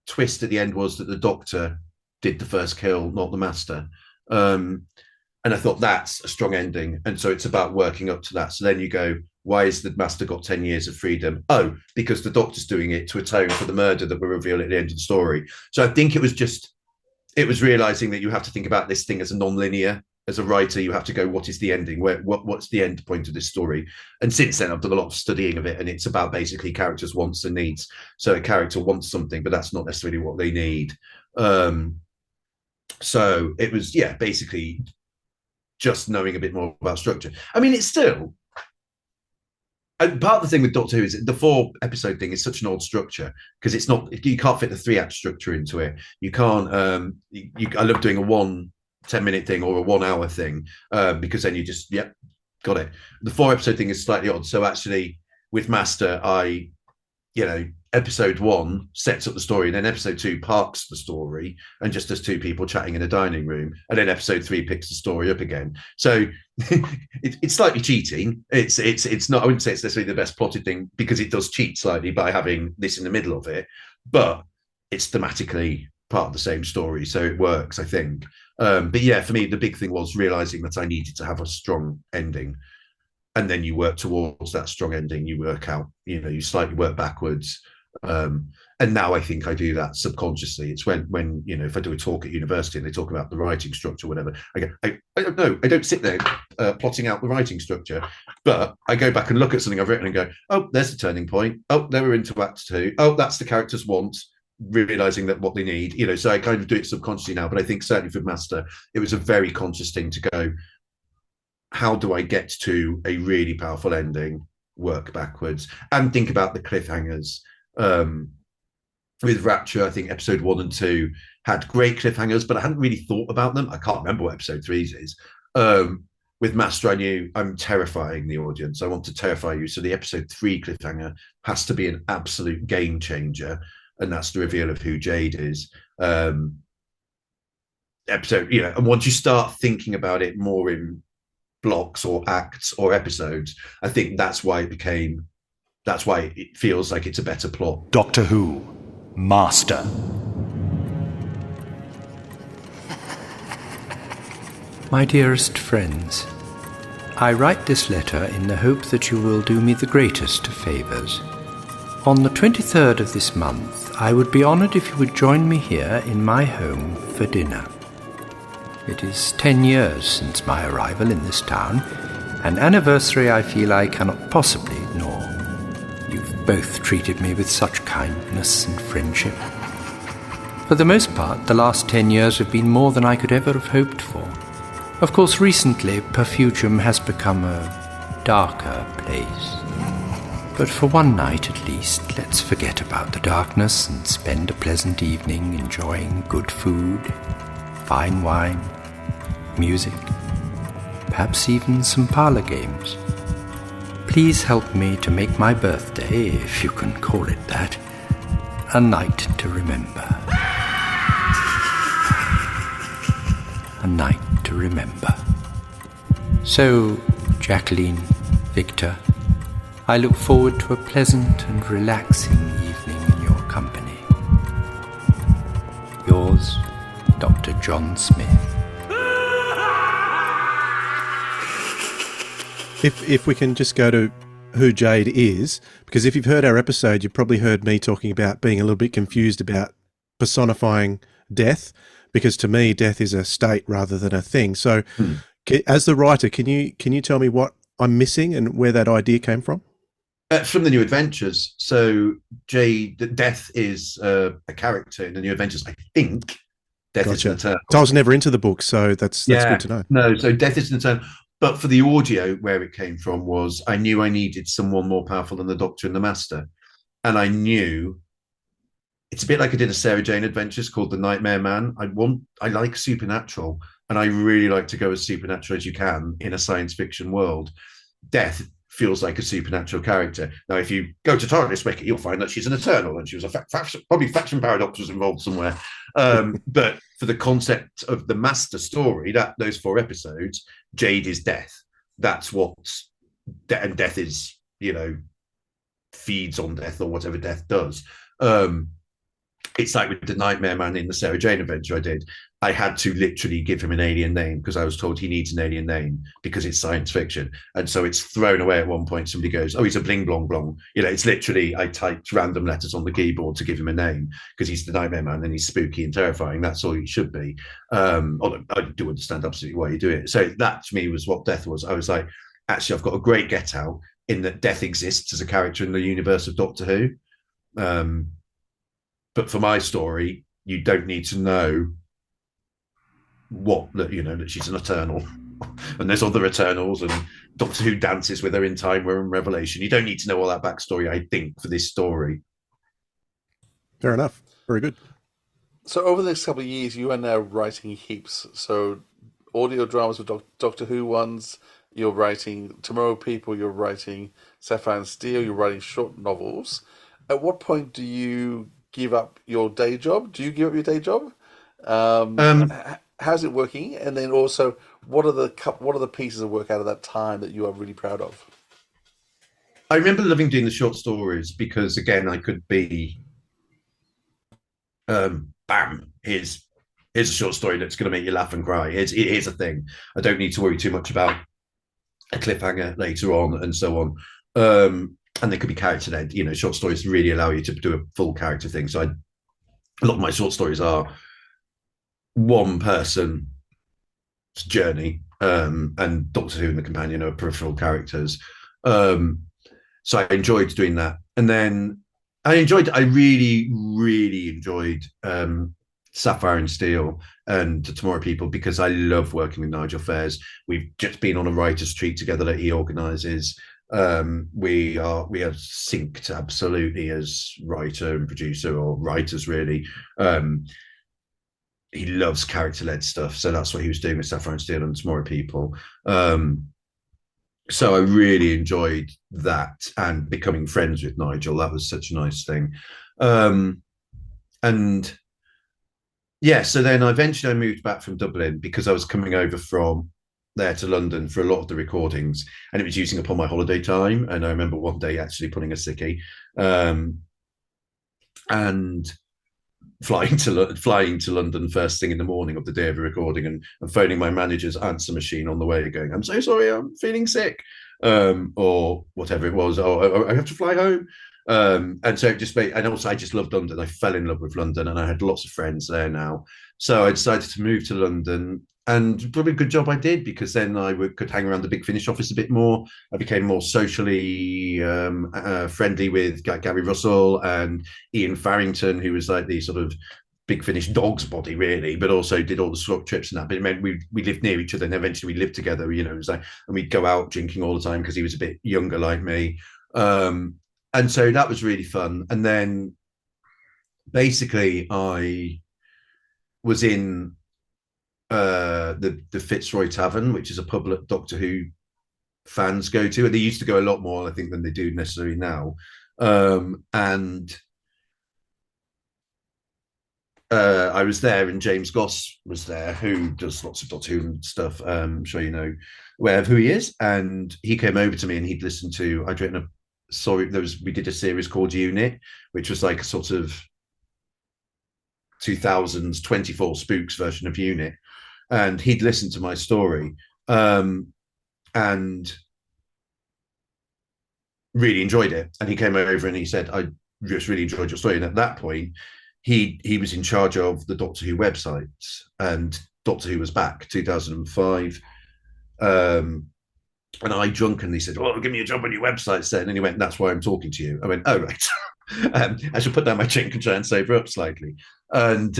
twist at the end was that the Doctor did the first kill, not the Master? And I thought that's a strong ending, and so it's about working up to that. So then you go, why has the Master got 10 years of freedom? Oh, because the Doctor's doing it to atone for the murder that we reveal at the end of the story. So I think it was realizing that you have to think about this thing as a non-linear. As a writer, you have to go, what is the ending? What's the end point of this story? And since then, I've done a lot of studying of it, and it's about basically characters' wants and needs. So a character wants something, but that's not necessarily what they need. So it was, basically just knowing a bit more about structure. I mean, it's still, and part of the thing with Doctor Who is the 4-episode thing is such an old structure because it's not, you can't fit the 3-act structure into it. You can't, I love doing a 1 10-minute thing or a 1 hour thing because then you just, got it. The 4-episode thing is slightly odd. So actually with Master, episode 1 sets up the story, and then episode 2 parks the story and just does 2 people chatting in a dining room, and then episode 3 picks the story up again. So it's slightly cheating. It's not, I wouldn't say it's necessarily the best plotted thing because it does cheat slightly by having this in the middle of it, but it's thematically part of the same story, so it works, I think. But yeah, for me, the big thing was realizing that I needed to have a strong ending, and then you work towards that strong ending. You work out, you slightly work backwards. And now I think I do that subconsciously. It's when if I do a talk at university and they talk about the writing structure, whatever, I go, I don't know. I don't sit there plotting out the writing structure, but I go back and look at something I've written and go, oh, there's the turning point. Oh, they were into Act 2. Oh, that's the characters' want, realizing that what they need. So I kind of do it subconsciously now. But I think certainly for Master, it was a very conscious thing to go, how do I get to a really powerful ending, work backwards, and think about the cliffhangers. With Rapture, I think episode 1 and 2 had great cliffhangers, but I hadn't really thought about them. I can't remember what episode 3 is. With Master, I knew I'm terrifying the audience. I want to terrify you. So the episode 3 cliffhanger has to be an absolute game changer. And that's the reveal of who Jade is. And once you start thinking about it more in blocks or acts or episodes, I think that's why it feels like it's a better plot. Doctor Who, Master. My dearest friends, I write this letter in the hope that you will do me the greatest of favours. On the 23rd of this month, I would be honoured if you would join me here in my home for dinner. It is 10 years since my arrival in this town, an anniversary I feel I cannot possibly ignore. You've both treated me with such kindness and friendship. For the most part, the last 10 years have been more than I could ever have hoped for. Of course, recently, Perfugem has become a darker place. But for one night at least, let's forget about the darkness and spend a pleasant evening enjoying good food, fine wine, music, perhaps even some parlour games. Please help me to make my birthday, if you can call it that, a night to remember. A night to remember. So, Jacqueline, Victor, I look forward to a pleasant and relaxing evening in your company. Yours, Dr. John Smith. If we can just go to who Jade is, because if you've heard our episode, you've probably heard me talking about being a little bit confused about personifying death, because to me, death is a state rather than a thing. So as the writer, can you tell me what I'm missing and where that idea came from? From the New Adventures. So Death is a character in the New Adventures, I think. Death is an eternal. So I was never into the book, so that's good to know. No, so Death is an eternal. But for the audio, where it came from was I knew I needed someone more powerful than the Doctor and the Master. And I knew it's a bit like I did a Sarah Jane Adventures called The Nightmare Man. I like supernatural, and I really like to go as supernatural as you can in a science fiction world. Death feels like a supernatural character. Now, if you go to TARDIS Wiki, you'll find that she's an Eternal, and she was probably Faction Paradox was involved somewhere. But for the concept of the Master story, those 4 episodes, Jade is Death. That's what, and Death is, feeds on Death or whatever Death does. It's like with the Nightmare Man in the Sarah Jane adventure I did. I had to literally give him an alien name because I was told he needs an alien name because it's science fiction. And so it's thrown away at one point. Somebody goes, oh, he's a bling blong blong. It's literally, I typed random letters on the keyboard to give him a name because he's the Nightmare Man and he's spooky and terrifying. That's all he should be. Although I do understand absolutely why you do it. So that to me was what Death was. I was like, actually, I've got a great get out in that Death exists as a character in the universe of Doctor Who. But for my story, you don't need to know that she's an Eternal and there's other Eternals and Doctor Who dances with her in Time War and Revelation. You don't need to know all that backstory, I think, for this story. Fair enough. Very good. So over the next couple of years, you are now writing heaps. So audio dramas with Doctor Who ones, you're writing Tomorrow People, you're writing Sapphire and Steel, you're writing short novels. At what point do you give up your day job? Do you give up your day job? How's it working? And then also, what are the pieces of work out of that time that you are really proud of? I remember loving doing the short stories because, again, I could be, bam, here's a short story that's going to make you laugh and cry. Here's a thing. I don't need to worry too much about a cliffhanger later on and so on. and they could be character led. Short stories really allow you to do a full character thing. So a lot of my short stories are one person's journey, and Doctor Who and the Companion are peripheral characters. So I enjoyed doing that, and then I really, really enjoyed Sapphire and Steel and the Tomorrow People, because I love working with Nigel Fairs. We've just been on a writers' treat together that he organises. We are synced absolutely as writer and producer, or writers really. He loves character-led stuff, so that's what he was doing with Sapphire and Steel and Tomorrow People. So I really enjoyed that, and becoming friends with Nigel. That was such a nice thing. And yeah, so then eventually I moved back from Dublin, because I was coming over from there to London for a lot of the recordings, and it was using up all my holiday time. And I remember one day actually putting a sickie, and flying to London first thing in the morning of the day of the recording, and phoning my manager's answer machine on the way, going, "I'm so sorry, I'm feeling sick," or whatever it was. I have to fly home. And so it just made, and also I just loved London. I fell in love with London, and I had lots of friends there now. So I decided to move to London, and probably a good job I did, because then I could hang around the Big Finish office a bit more. I became more socially friendly with Gary Russell and Ian Farrington, who was like the sort of Big Finish dog's body, really, but also did all the swap trips and that. But it meant we lived near each other, and eventually we lived together. It was like, and we'd go out drinking all the time, because he was a bit younger like me. And so that was really fun. And then basically I was in the Fitzroy Tavern, which is a pub that Doctor Who fans go to, and they used to go a lot more, I think, than they do necessarily now. And I was there, and James Goss was there, who does lots of Doctor Who stuff. I'm sure you know who he is. And he came over to me, and he'd listened to, I'd written we did a series called Unit, which was like a sort of 2000s 24 Spooks version of Unit, and he'd listened to my story, and really enjoyed it. And he came over and he said, "I just really enjoyed your story." And at that point, he was in charge of the Doctor Who websites, and Doctor Who was back 2005. And I drunkenly said, "Well, give me a job on your website then." And he went, "That's why I'm talking to you." I went, "Oh, right." I should put down my drink and try and sober up slightly. And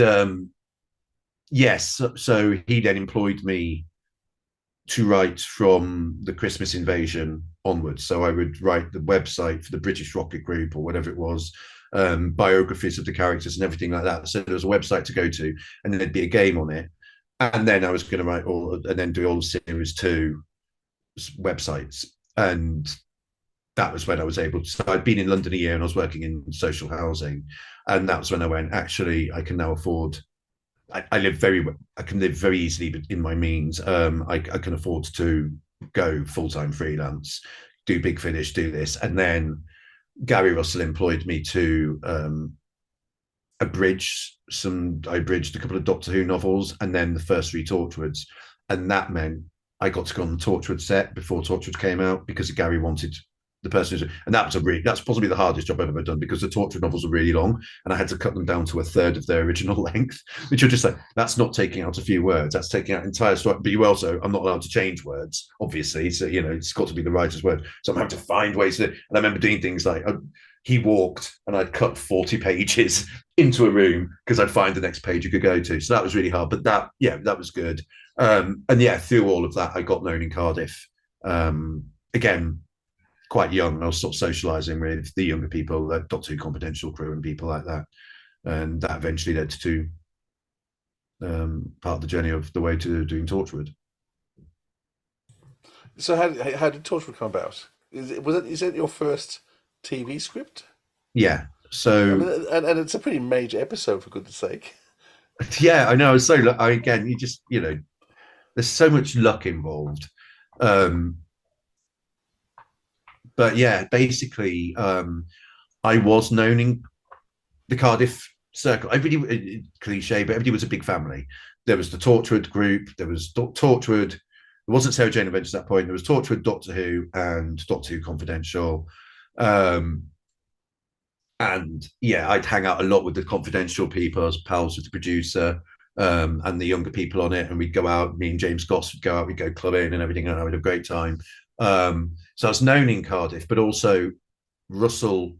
yes, so he then employed me to write from the Christmas Invasion onwards. So I would write the website for the British Rocket Group, or whatever it was, biographies of the characters and everything like that. So there was a website to go to, and then there'd be a game on it. And then I was going to write and then do all the series 2 websites. And that was when I was able to. So I'd been in London a year, and I was working in social housing, and that was when I went, actually, I can now afford. I can live very easily in my means. I can afford to go full-time freelance, do Big Finish, do this, and then Gary Russell employed me to abridge I abridged a couple of Doctor Who novels, and then the first 3 Torchwoods, and that meant I got to go on the Torchwood set before Torchwood came out, because Gary wanted the person, and that's possibly the hardest job I've ever done, because the Torchwood novels are really long, and I had to cut them down to a third of their original length, which are just like, that's not taking out a few words, that's taking out entire story. But you also, I'm not allowed to change words, obviously, so it's got to be the writer's word. So I'm having to find ways to. And I remember doing things like he walked, and I'd cut 40 pages into a room, because I'd find the next page you could go to. So that was really hard, but that was good. And yeah, through all of that, I got known in Cardiff. Again, quite young. I was sort of socializing with the younger people, the Doctor Who Confidential crew and people like that. And that eventually led to part of the journey of the way to doing Torchwood. So how did Torchwood come about? Is it your first TV script? Yeah. So and it's a pretty major episode, for goodness sake. Yeah, I know. So again, you just there's so much luck involved. But yeah, basically, I was known in the Cardiff circle. Everybody, cliche, but everybody was a big family. There was the Torchwood group. There was Torchwood. It wasn't Sarah Jane Adventures at that point. There was Torchwood, Doctor Who, and Doctor Who Confidential. And yeah, I'd hang out a lot with the confidential people. I was pals with the producer and the younger people on it, and we'd go out. Me and James Goss would go out. We'd go clubbing and everything, and I had a great time. So I was known in Cardiff, but also Russell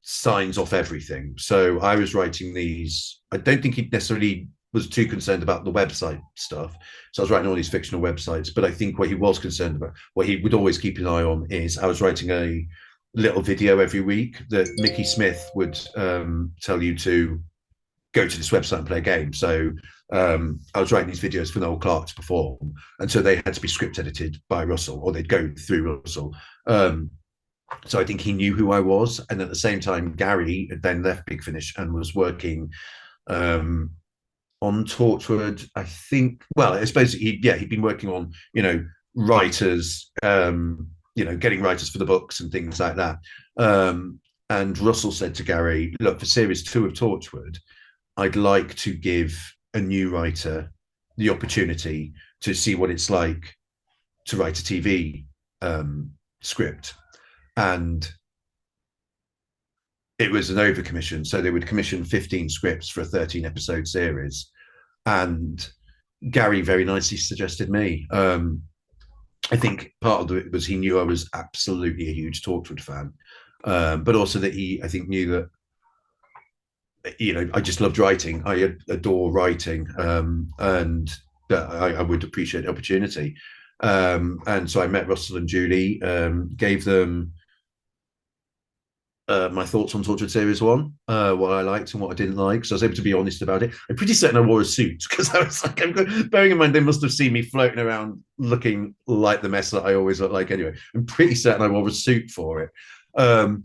signs off everything. So I was writing these. I don't think he necessarily was too concerned about the website stuff. So I was writing all these fictional websites, but I think what he was concerned about, what he would always keep an eye on, is I was writing a little video every week that Mickey Smith would tell you to go to this website and play a game. So I was writing these videos for Noel Clarke to perform, and so they had to be script edited by Russell, or they'd go through Russell. So I think he knew who I was, and at the same time, Gary had then left Big Finish and was working on Torchwood. I think. Well, I suppose he'd been working on writers. Getting writers for the books and things like that. And Russell said to Gary, look, for series 2 of Torchwood, I'd like to give a new writer the opportunity to see what it's like to write a TV script. And it was an overcommission. So they would commission 15 scripts for a 13-episode series. And Gary very nicely suggested me. I think part of it was he knew I was absolutely a huge Torchwood fan, but also that he, I think, knew that, I just loved writing. I adore writing, and that I would appreciate the opportunity. And so I met Russell and Julie, gave them my thoughts on Torchwood Series 1, what I liked and what I didn't like. So I was able to be honest about it. I'm pretty certain I wore a suit, because I was like, bearing in mind they must have seen me floating around looking like the mess that I always look like anyway. I'm pretty certain I wore a suit for it. And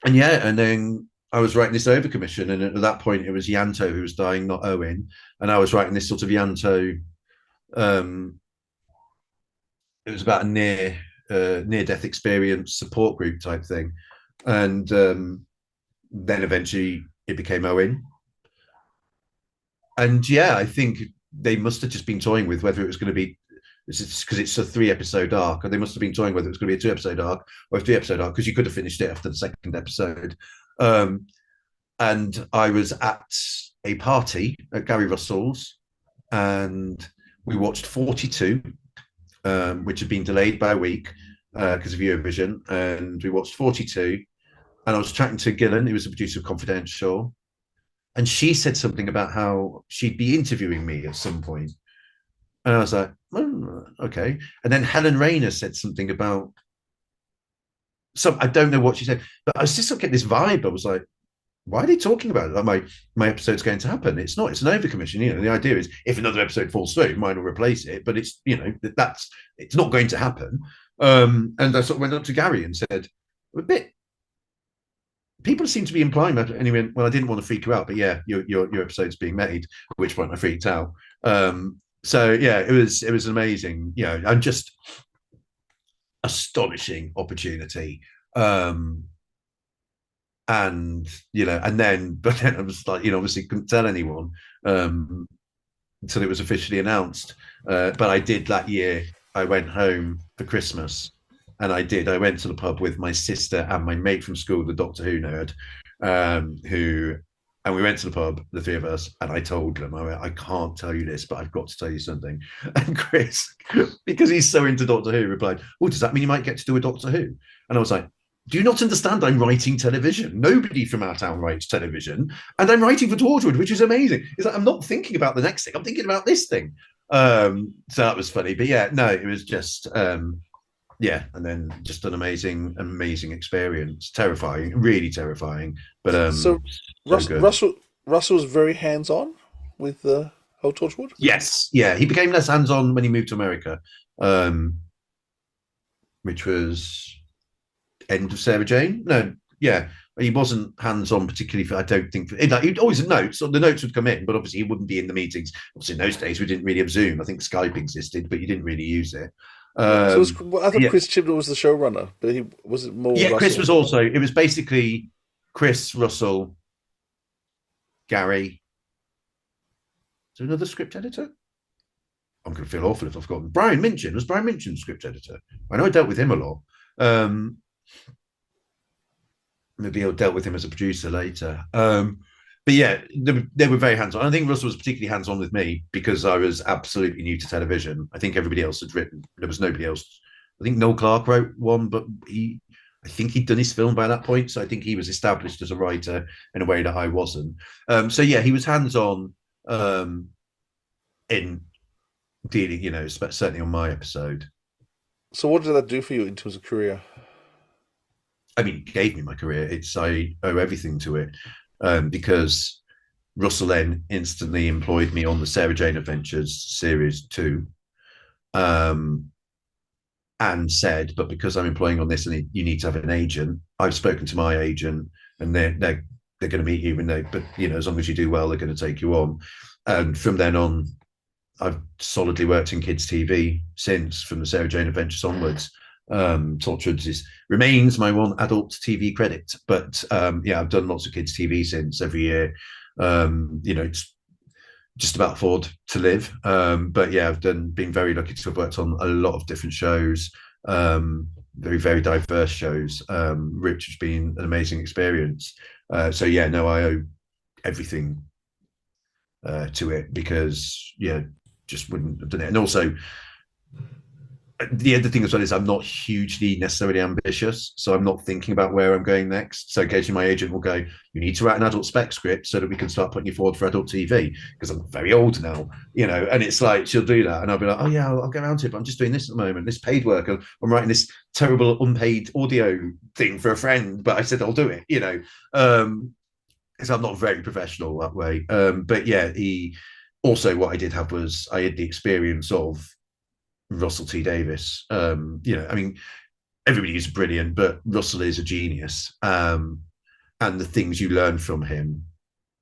then I was writing this overcommission, and at that point it was Yanto who was dying, not Owen. And I was writing this sort of Yanto. It was about a near-death experience support group type thing. And then eventually it became Owen. And yeah, I think they must have just been toying with whether it was going to be, because it's a 3-episode arc, and they must have been toying whether it was going to be a 2-episode arc or a 3-episode arc, because you could have finished it after the second episode. And I was at a party at Gary Russell's, and we watched 42, which had been delayed by a week because of Eurovision, and we watched 42. And I was chatting to Gillian, who was the producer of Confidential, and she said something about how she'd be interviewing me at some point. And I was like, okay. And then Helen Rayner said something about I don't know what she said, but I was just getting this vibe. I was like, why are they talking about it? Like my episode's going to happen. It's not, it's an overcommission. The idea is if another episode falls through, mine will replace it, but it's, it's not going to happen. And I sort of went up to Gary and said, people seem to be implying that. And he went, well, I didn't want to freak you out, but yeah, your episode's being made, at which point I freaked out. So yeah, it was an amazing, and just astonishing opportunity. And then I was like, obviously couldn't tell anyone until it was officially announced. But I did that year. I went home for Christmas, and I went to the pub with my sister and my mate from school, the Doctor Who nerd, and we went to the pub, the three of us, and I told them, I can't tell you this, but I've got to tell you something. And Chris, because he's so into Doctor Who, replied, oh, does that mean you might get to do a Doctor Who? And I was like, do you not understand? I'm writing television. Nobody from our town writes television. And I'm writing for Torchwood, which is amazing. It's like, I'm not thinking about the next thing. I'm thinking about this thing. So that was funny. But yeah, no, it was just, and then just an amazing experience. Terrifying, really terrifying. But so Russell was very hands-on with the whole Torchwood? Yes. Yeah. He became less hands-on when he moved to America, which was end of Sarah Jane. No, yeah, he wasn't hands-on particularly I don't think he'd always have notes, so the notes would come in, but obviously he wouldn't be in the meetings. Obviously in those days we didn't really have Zoom. I think Skype existed, but you didn't really use it. I thought Chris Chibnall was the showrunner, but he was it more Russell? Chris was also, it was basically Chris, Russell, Gary. Is there another script editor? I'm going to feel awful if I've forgotten. Brian Minchin. Was Brian Minchin script editor? I know I dealt with him a lot. maybe I dealt with him as a producer later. But yeah, they were very hands-on. I think Russell was particularly hands-on with me because I was absolutely new to television. I think everybody else had written. There was nobody else. I think Noel Clarke wrote one, but I think he'd done his film by that point. So I think he was established as a writer in a way that I wasn't. So yeah, he was hands-on in dealing, certainly on my episode. So what did that do for you in terms of career? I mean, it gave me my career. I owe everything to it. Because Russell then instantly employed me on the Sarah Jane Adventures series 2, and said, "But because I'm employing on this, and you need to have an agent." I've spoken to my agent, and they're going to meet you, but as long as you do well, they're going to take you on. And from then on, I've solidly worked in kids' TV since, from the Sarah Jane Adventures onwards. Torchwood remains my one adult TV credit, but I've done lots of kids TV since. Every year, it's just about afford to live, but yeah, I've been very lucky to have worked on a lot of different shows, very, very diverse shows, which has been an amazing experience. I owe everything to it, because just wouldn't have done it. And also, the other thing as well is I'm not hugely necessarily ambitious, so I'm not thinking about where I'm going next. So occasionally my agent will go, "You need to write an adult spec script so that we can start putting you forward for adult TV," because I'm very old now, and it's like she'll do that, and I'll be like, "Oh yeah, I'll get around to it, but I'm just doing this at the moment, this paid work. I'm writing this terrible unpaid audio thing for a friend, but I said I'll do it," because I'm not very professional that way. But yeah, what I did have was I had the experience of Russell T Davies. I mean, everybody is brilliant, but Russell is a genius. And the things you learn from him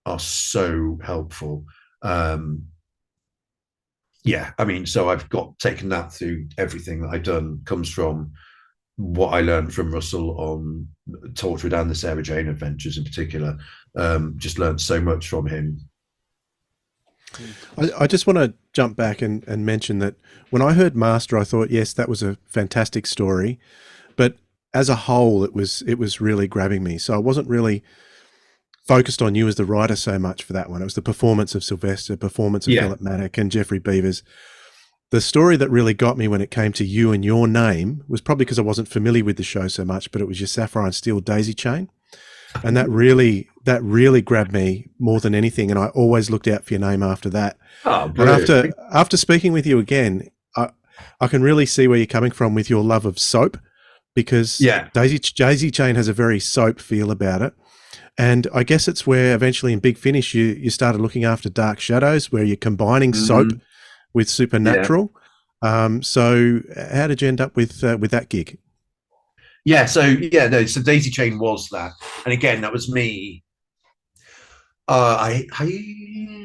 are so helpful. So I've taken that through everything that I've done, comes from what I learned from Russell on Torchwood and the Sarah Jane Adventures in particular. Just learned so much from him. I just want to jump back and mention that when I heard Master, I thought, yes, that was a fantastic story, but as a whole, it was really grabbing me. So I wasn't really focused on you as the writer so much for that one. It was the performance of Sylvester, performance of Philip Maddock and Jeffrey Beavers. The story that really got me when it came to you and your name was probably because I wasn't familiar with the show so much, but it was your Sapphire and Steel daisy chain. And that really grabbed me more than anything. And I always looked out for your name after that. Oh, and after speaking with you again, I can really see where you're coming from with your love of soap, because Daisy Chain has a very soap feel about it. And I guess it's where eventually in Big Finish, you started looking after Dark Shadows, where you're combining soap with supernatural. So how did you end up with that gig? So Daisy Chain was that, and again, that was me. I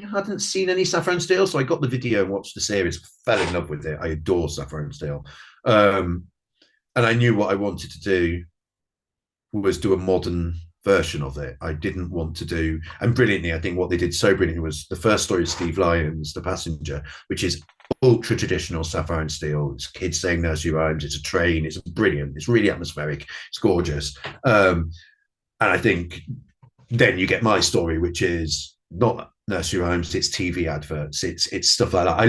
hadn't seen any Sapphire Steel, so I got the video and watched the series, fell in love with it. I adore Sapphire Steel, and I knew what I wanted to do was do a modern version of it. I didn't want to do, and brilliantly, I think what they did so brilliantly was the first story of Steve Lyons, The Passenger, which is ultra traditional Sapphire and Steel. It's kids saying nursery rhymes. It's a train. It's brilliant. It's really atmospheric. It's gorgeous. And I think then you get my story, which is not nursery rhymes. It's TV adverts. It's stuff like that. I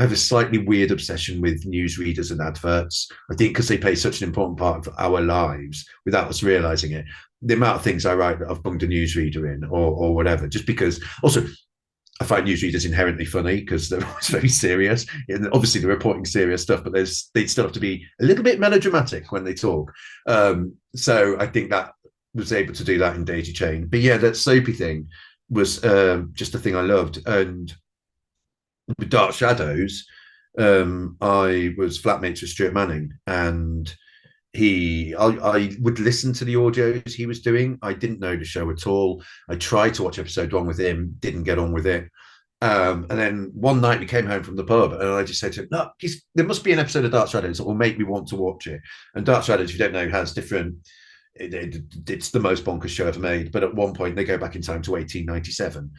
have a slightly weird obsession with newsreaders and adverts. I think because they play such an important part of our lives without us realizing it. The amount of things I write that I've bunged a newsreader in or whatever, just because also I find newsreaders inherently funny because they're always very serious. And obviously, they're reporting serious stuff, but they still have to be a little bit melodramatic when they talk. So I think that was able to do that in Daisy Chain. But yeah, that soapy thing was just a thing I loved. And with Dark Shadows, I was flatmates with Stuart Manning, and I would listen to the audios he was doing. I didn't know the show at all. I tried to watch episode 1 with him, didn't get on with it. And then one night we came home from the pub, and I just said to him, "No, there must be an episode of Dark Shadows that will make me want to watch it." And Dark Shadows, if you don't know, has different it's the most bonkers show ever made. But at one point, they go back in time to 1897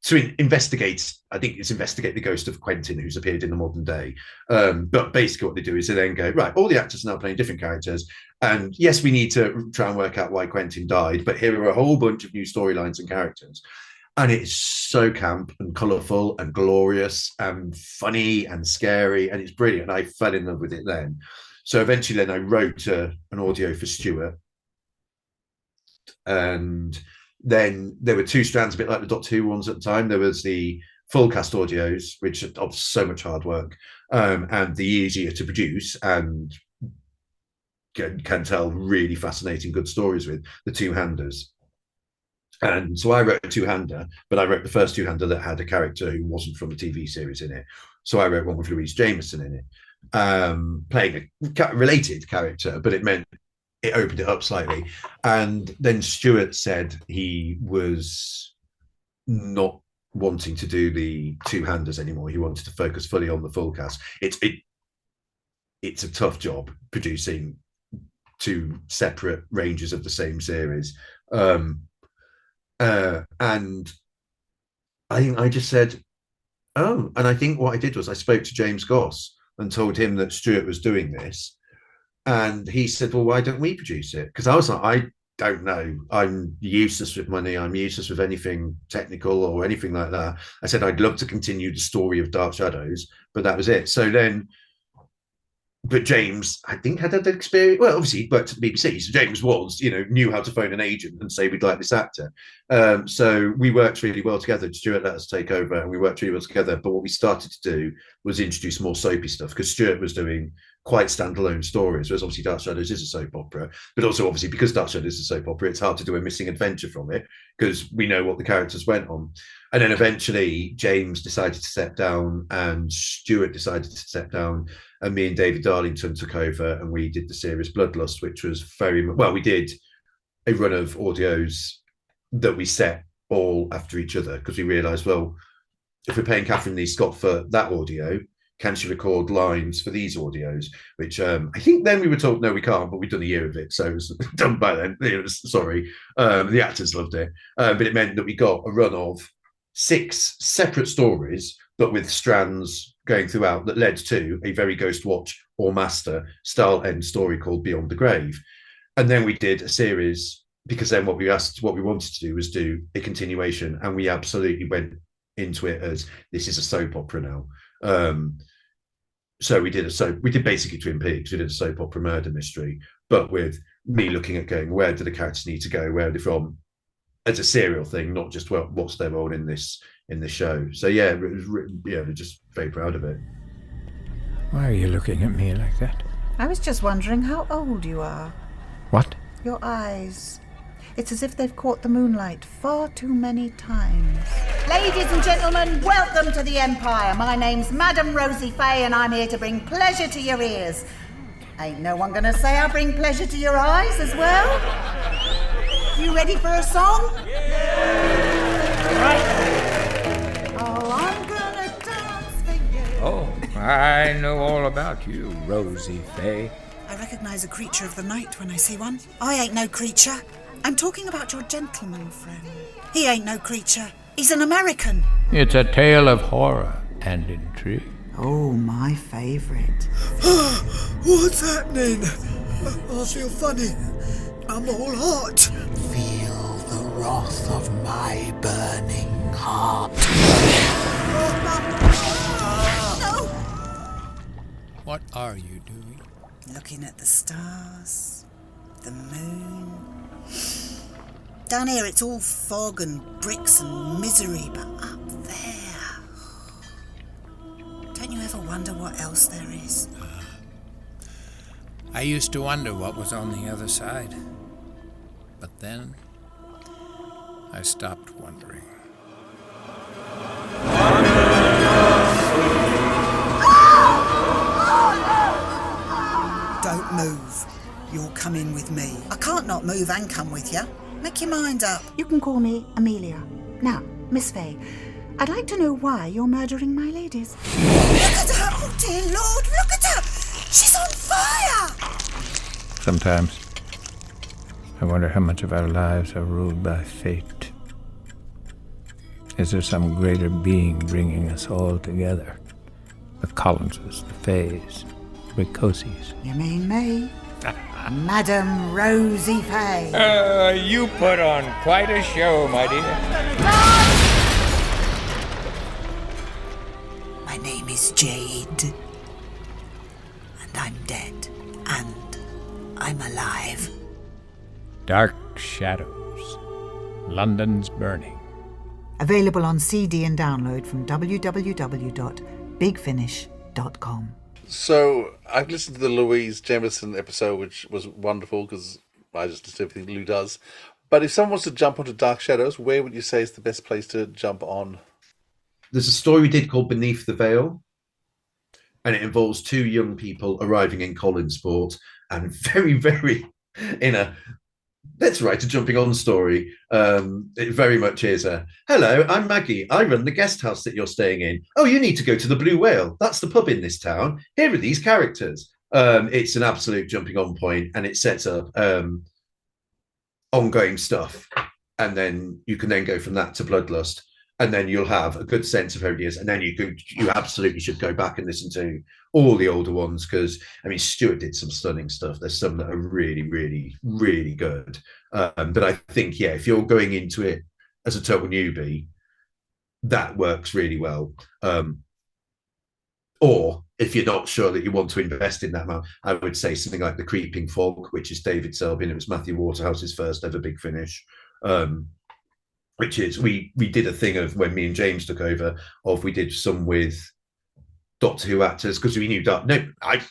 to investigate. I think it's investigate the ghost of Quentin, who's appeared in the modern day. But basically, what they do is they then go, right, all the actors are now playing different characters, and yes, we need to try and work out why Quentin died. But here are a whole bunch of new storylines and characters. And it's so camp and colourful and glorious and funny and scary, and it's brilliant. I fell in love with it then. So eventually, then I wrote an audio for Stuart, and then there were two strands, a bit like the Doctor Who ones at the time. There was the full cast audios, which are of so much hard work, and the easier to produce and can tell really fascinating, good stories with the two-handers. And so I wrote a two-hander, but I wrote the first two-hander that had a character who wasn't from the TV series in it. So I wrote one with Louise Jameson in it, playing a related character, but it meant it opened it up slightly. And then Stuart said he was not wanting to do the two-handers anymore. He wanted to focus fully on the full cast. It's a tough job producing two separate ranges of the same series. And I just said, oh, and I think what I did was I spoke to James Goss and told him that Stuart was doing this. And he said, well, why don't we produce it? Because I was like, I don't know. I'm useless with money. I'm useless with anything technical or anything like that. I said, I'd love to continue the story of Dark Shadows, but that was it. So then, but James, I think, had that experience. Well, obviously, he worked at the BBC. So James knew how to phone an agent and say, we'd like this actor. So we worked really well together. Stuart let us take over and we worked really well together. But what we started to do was introduce more soapy stuff, because Stuart was doing quite standalone stories, whereas obviously Dark Shadows is a soap opera, but also obviously because Dark Shadows is a soap opera, it's hard to do a missing adventure from it because we know what the characters went on. And then eventually James decided to step down and Stuart decided to step down, and me and David Darlington took over and we did the series Bloodlust, which was we did a run of audios that we set all after each other because we realised, well, if we're paying Catherine Lee Scott for that audio, can she record lines for these audios? Which I think then we were told, no, we can't, but we'd done a year of it. So it was done by then. The actors loved it. But it meant that we got a run of 6 separate stories, but with strands going throughout that led to a very Ghost Watch or Master style end story called Beyond the Grave. And then we did a series, because then what we wanted to do was do a continuation. And we absolutely went into it as, this is a soap opera now. So we did basically Twin Peaks. We did a soap opera murder mystery, but with me looking at going, where do the characters need to go? Where are they from? As a serial thing, not just what's their role in this show. So yeah, we're just very proud of it. Why are you looking at me like that? I was just wondering how old you are. What? Your eyes. It's as if they've caught the moonlight far too many times. Ladies and gentlemen, welcome to the Empire. My name's Madam Rosie Fay, and I'm here to bring pleasure to your ears. Ain't no one gonna say I bring pleasure to your eyes as well? You ready for a song? Right. Oh, I'm gonna dance for you. Oh, I know all about you, Rosie Fay. I recognise a creature of the night when I see one. I ain't no creature. I'm talking about your gentleman friend. He ain't no creature. He's an American. It's a tale of horror and intrigue. Oh, my favourite. What's happening? I feel funny. I'm all hot. Feel the wrath of my burning heart. No! What are you doing? Looking at the stars, the moon. Down here it's all fog and bricks and misery, but up there... Don't you ever wonder what else there is? I used to wonder what was on the other side. But then, I stopped wondering. Don't move. You're coming with me. I can't not move and come with you. Make your mind up. You can call me Amelia. Now, Miss Fay, I'd like to know why you're murdering my ladies. Look at her! Oh, dear Lord, look at her! She's on fire! Sometimes. I wonder how much of our lives are ruled by fate. Is there some greater being bringing us all together? The Collinses, the Fays, the Ricosis. You mean me? Madam Rosie Fay. You put on quite a show, my dear. My name is Jade. And I'm dead. And I'm alive. Dark Shadows. London's Burning. Available on CD and download from www.bigfinish.com. So I've listened to the Louise Jameson episode, which was wonderful because I just listen to everything Lou does. But if someone wants to jump onto Dark Shadows, where would you say is the best place to jump on? There's a story we did called Beneath the Veil, and it involves two young people arriving in Collinsport and very, very in a let's write a jumping on story. It very much is a hello, I'm Maggie. I run the guest house that you're staying in. Oh, you need to go to the Blue Whale. That's the pub in this town. Here are these characters. It's an absolute jumping on point, and it sets up ongoing stuff. And then you can then go from that to Bloodlust. And then you'll have a good sense of how it is. And then you absolutely should go back and listen to all the older ones, because I mean Stuart did some stunning stuff. There's some that are really, really, really good. But I think, yeah, if you're going into it as a total newbie, that works really well. Or if you're not sure that you want to invest in that amount, I would say something like The Creeping Fog, which is David Selby. It was Matthew Waterhouse's first ever Big Finish. Which is we did a thing of when me and James took over of we did some with Doctor Who actors because we knew I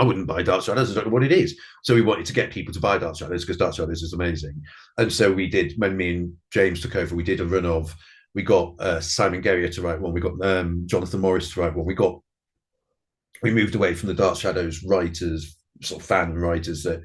wouldn't buy Dark Shadows. I don't know what it is. So we wanted to get people to buy Dark Shadows because Dark Shadows is amazing. And so we did, when me and James took over, we did a run of, we got Simon Guerrier to write one, we got Jonathan Morris to write one, we moved away from the Dark Shadows writers, sort of fan writers that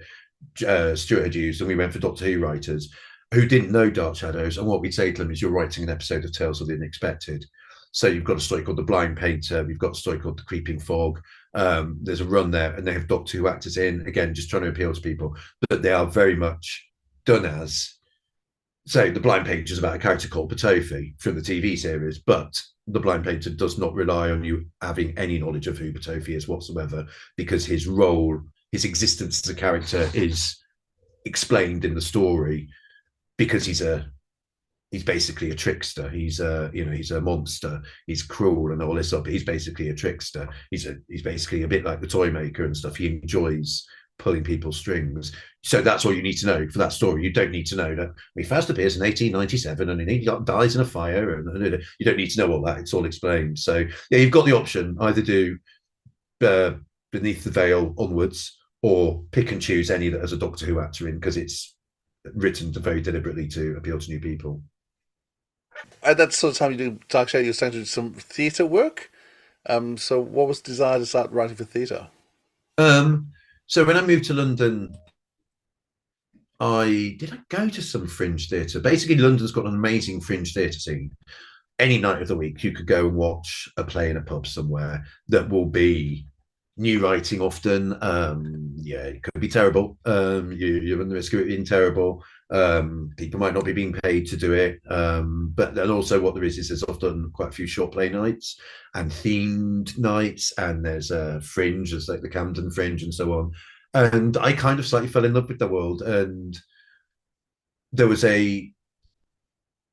Stuart had used, and we went for Doctor Who writers who didn't know Dark Shadows. And what we'd say to them is, you're writing an episode of Tales of the Unexpected. So you've got a story called The Blind Painter, we've got a story called The Creeping Fog. There's a run there, and they have Doctor Who actors in, again, just trying to appeal to people. But they are very much done as, so The Blind Painter is about a character called Patofi from the TV series, but The Blind Painter does not rely on you having any knowledge of who Patofi is whatsoever, because his role, his existence as a character is explained in the story, because he's basically a trickster. He's a monster. He's cruel and all this stuff. But he's basically a trickster. He's basically a bit like the toy maker and stuff. He enjoys pulling people's strings. So that's all you need to know for that story. You don't need to know that he first appears in 1897 and he dies in a fire. And you don't need to know all that. It's all explained. So yeah, you've got the option: either do Beneath the Veil onwards, or pick and choose any that has a Doctor Who actor in, because it's written very deliberately to appeal to new people. At that sort of time you do Dark Shadow, you're starting to do some theatre work. So what was the desire to start writing for theatre? So when I moved to London, I go to some fringe theatre. Basically, London's got an amazing fringe theatre scene. Any night of the week, you could go and watch a play in a pub somewhere that will be new writing often. It could be terrible. You run the risk of it being terrible. People might not be being paid to do it. But then also what there is there's often quite a few short play nights and themed nights, and there's a fringe, there's like the Camden Fringe and so on. And I kind of slightly fell in love with the world, and there was a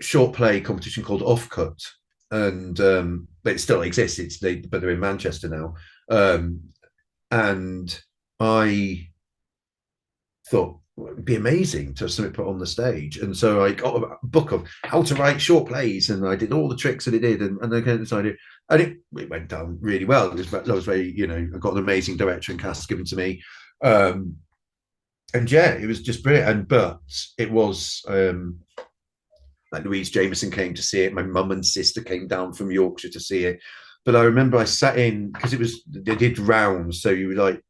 short play competition called Offcut, and but it still exists. But they're in Manchester now. And I thought, well, it'd be amazing to have something put on the stage. And so I got a book of how to write short plays, and I did all the tricks that it did, and I kind of decided, and it went down really well. I was very, I got an amazing director and cast given to me. And yeah, it was just brilliant. But it was like Louise Jameson came to see it. My mum and sister came down from Yorkshire to see it. But I remember I sat in, because they did rounds, so you were like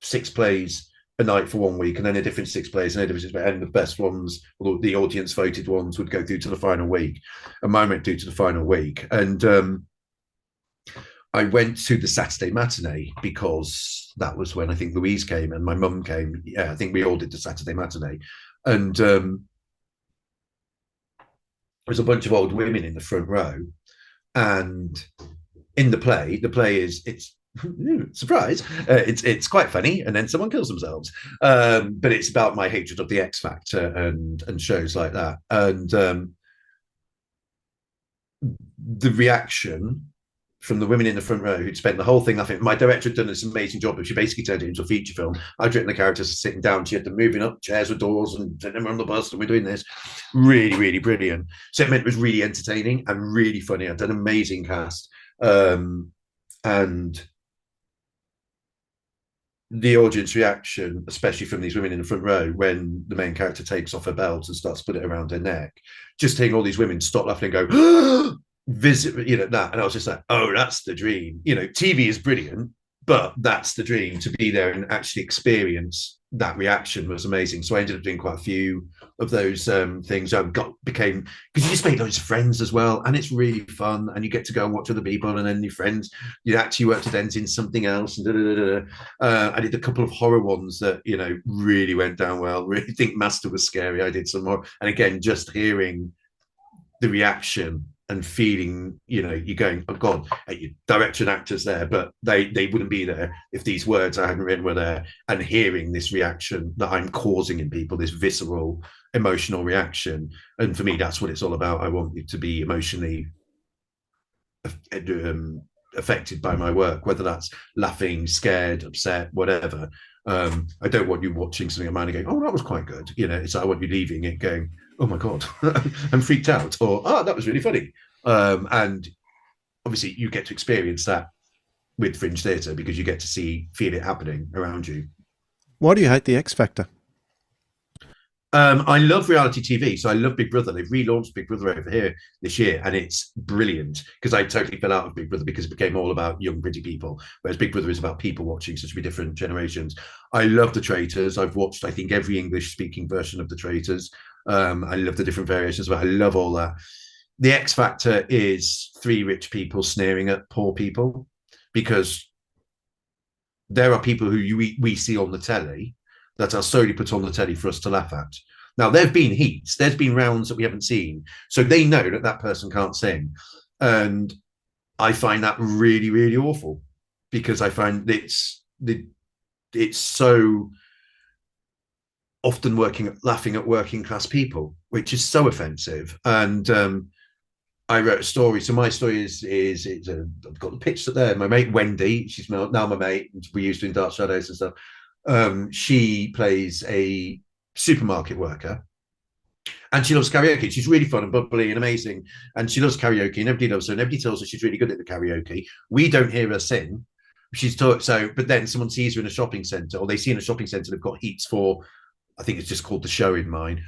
6 plays a night for 1 week, and then a different 6 plays, and the best ones, or the audience voted ones, would go through to the final week. And mine went through to the final week. And I went to the Saturday matinee because that was when I think Louise came and my mum came. Yeah, I think we all did the Saturday matinee. and there's a bunch of old women in the front row, and in the play is it's surprise, it's quite funny, and then someone kills themselves, but it's about my hatred of the X Factor and shows like that, and the reaction from the women in the front row who'd spent the whole thing. I think my director had done this amazing job, but she basically turned it into a feature film. I'd written the characters sitting down, she had them moving up chairs with doors and sitting them on the bus, and we're doing this. Really, really brilliant. So it meant it was really entertaining and really funny. I'd done an amazing cast. And the audience reaction, especially from these women in the front row, when the main character takes off her belt and starts to put it around her neck, just hearing all these women stop laughing and go, visit, that. And I was just like, oh, that's the dream. TV is brilliant, but that's the dream. To be there and actually experience that reaction was amazing. So I ended up doing quite a few of those things. Because you just make loads of friends as well, and it's really fun, and you get to go and watch other people, and then your friends, you actually work to end in something else. And I did a couple of horror ones that really went down well. Really think Master was scary. I did some more, and again, just hearing the reaction and feeling, you're going, oh God, director and actors there, but they wouldn't be there if these words I hadn't written were there, and hearing this reaction that I'm causing in people, this visceral, emotional reaction. And for me, that's what it's all about. I want you to be emotionally affected by my work, whether that's laughing, scared, upset, whatever. I don't want you watching something of mine and going, oh, that was quite good. It's I want you leaving it going, oh my God, I'm freaked out, or that was really funny. And obviously you get to experience that with Fringe Theatre because you get to feel it happening around you. Why do you hate the X Factor? I love reality TV, so I love Big Brother. They've relaunched Big Brother over here this year, and it's brilliant because I totally fell out of Big Brother because it became all about young, pretty people, whereas Big Brother is about people watching such a different generations. I love The Traitors. I've watched, I think, every English-speaking version of The Traitors. I love the different variations, but I love all that. The X Factor is three rich people sneering at poor people because there are people who we see on the telly that are solely put on the telly for us to laugh at. Now, there have been heats, there's been rounds that we haven't seen, so they know that person can't sing. And I find that really, really awful because I find it's so often laughing at working class people, which is so offensive. And I wrote a story. So my story is I've got the picture there. My mate Wendy, she's now my mate. We used to in Dark Shadows and stuff. She plays a supermarket worker, and she loves karaoke. She's really fun and bubbly and amazing, and she loves karaoke. And everybody loves her. And everybody tells her she's really good at the karaoke. We don't hear her sing. She's taught but then someone sees her in a shopping centre, or they see in a shopping centre they've got heats for, I think it's just called The Show in mine.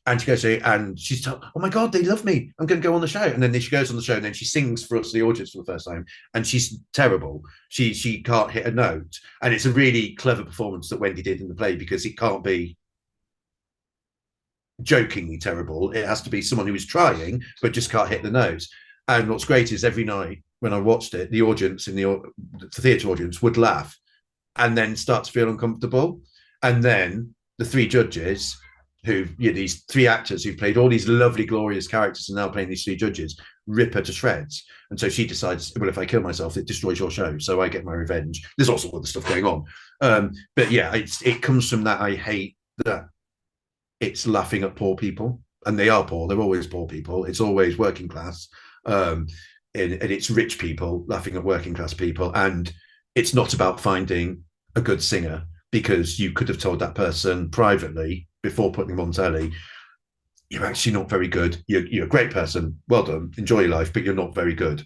And she goes, and she's told, oh my God, they love me. I'm going to go on the show. And then she goes on the show, and then she sings for us, the audience, for the first time. And she's terrible. She can't hit a note. And it's a really clever performance that Wendy did in the play because it can't be jokingly terrible. It has to be someone who is trying, but just can't hit the notes. And what's great is every night when I watched it, the audience the theatre audience would laugh and then start to feel uncomfortable. And then the three judges these three actors who've played all these lovely, glorious characters and now playing these three judges, rip her to shreds. And so she decides, well, if I kill myself, it destroys your show. So I get my revenge. There's all sorts of stuff going on. But yeah, it comes from that. I hate that it's laughing at poor people. And they are poor. They're always poor people. It's always working class. And it's rich people laughing at working class people. And it's not about finding a good singer, because you could have told that person privately before putting them on telly, you're actually not very good. You're a great person. Well done. Enjoy your life, but you're not very good.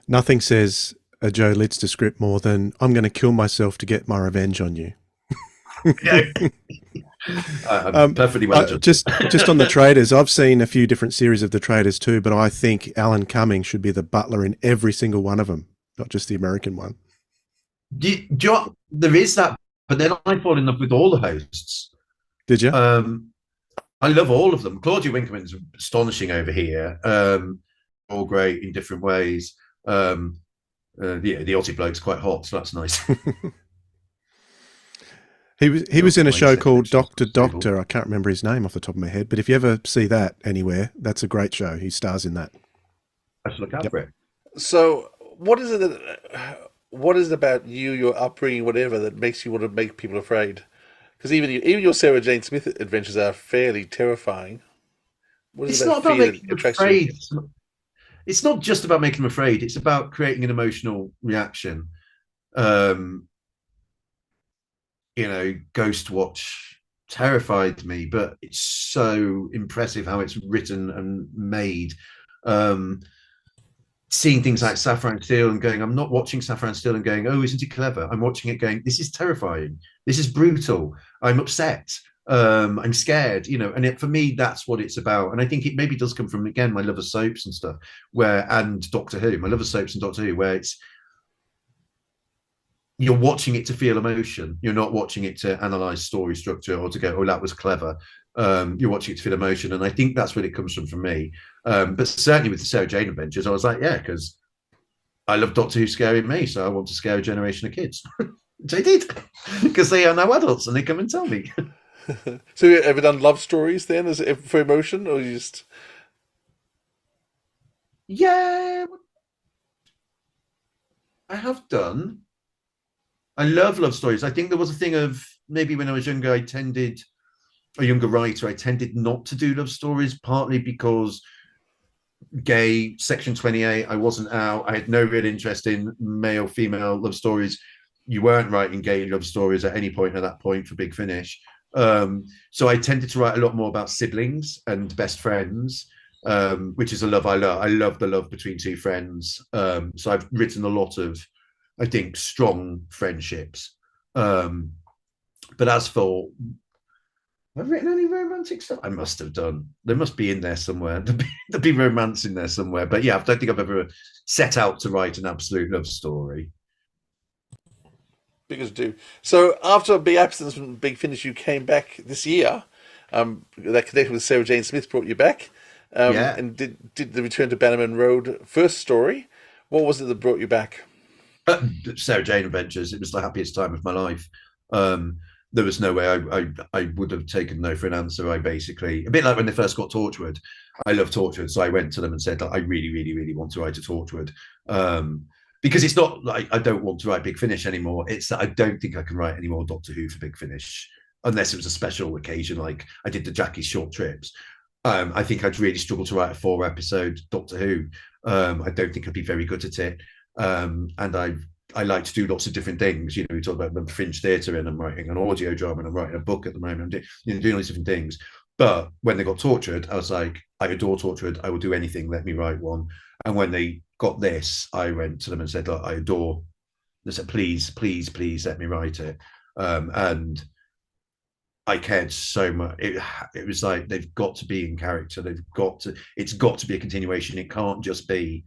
Nothing says a Joe Lidster script more than I'm going to kill myself to get my revenge on you. I'm perfectly well. Just on The Traitors, I've seen a few different series of The Traitors too, but I think Alan Cumming should be the butler in every single one of them, not just the American one. There is that, but then I fall in love with all the hosts. Did you? I love all of them. Claudia Winkleman's astonishing over here. All great in different ways. The Aussie bloke's quite hot, so that's nice. He was in a show called Doctor Doctor. I can't remember his name off the top of my head, but if you ever see that anywhere, that's a great show. He stars in that. I should look out for it. So, what is it about you, your upbringing, whatever, that makes you want to make people afraid? Because even your Sarah Jane Smith adventures are fairly terrifying. What is It's it not about fear making that them attracts afraid. you? It's not just about making them afraid. It's about creating an emotional reaction. Ghost Watch terrified me, but it's so impressive how it's written and made. Seeing things like Saffron Steel and going, I'm not watching Saffron Steel and going, oh, isn't he clever? I'm watching it going, this is terrifying. This is brutal. I'm upset. I'm scared, and for me, that's what it's about. And I think it maybe does come from, again, my love of soaps and stuff, and Doctor Who, my love of soaps and Doctor Who, where you're watching it to feel emotion. You're not watching it to analyze story structure or to go, oh, that was clever. You're watching it to feel emotion. And I think that's where it comes from me. But certainly with the Sarah Jane Adventures, I was like, yeah, because I love Doctor Who scaring me. So I want to scare a generation of kids. Which I did, because they are now adults and they come and tell me. So have you ever done love stories then for emotion, or you just... Yeah, I have done. I love love stories. I think there was a thing of maybe when I was younger, a younger writer, I tended not to do love stories, partly because gay, Section 28, I wasn't out. I had no real interest in male, female love stories. You weren't writing gay love stories at any point at that point for Big Finish. So I tended to write a lot more about siblings and best friends, which is a love I love. I love the love between two friends. So I've written a lot of, I think, strong friendships. But as for, have I written any romantic stuff? I must have done. There must be in there somewhere. There'll be romance in there somewhere. But yeah, I don't think I've ever set out to write an absolute love story. Because do. So after a big absence from Big Finish, you came back this year. That connection with Sarah Jane Smith brought you back. Yeah. And did the Return to Bannerman Road first story? What was it that brought you back? Sarah Jane Adventures. It was the happiest time of my life. There was no way I would have taken no for an answer. I basically, a bit like when they first got Torchwood. I love Torchwood, so I went to them and said, I really, really, really want to write a Torchwood. Because it's not like I don't want to write Big Finish anymore. It's that I don't think I can write any more Doctor Who for Big Finish, unless it was a special occasion, like I did the Jackie's short trips. I think I'd really struggle to write a 4-episode Doctor Who. I don't think I'd be very good at it. And I like to do lots of different things. We talk about the Fringe Theatre, and I'm writing an audio drama, and I'm writing a book at the moment. I'm doing all these different things. But when they got Tortured, I was like, I adore Tortured. I will do anything. Let me write one. And when they got this, I went to them and said, look, I adore. They said, please, please, please let me write it. And I cared so much. It was like, they've got to be in character. It's got to be a continuation. It can't just be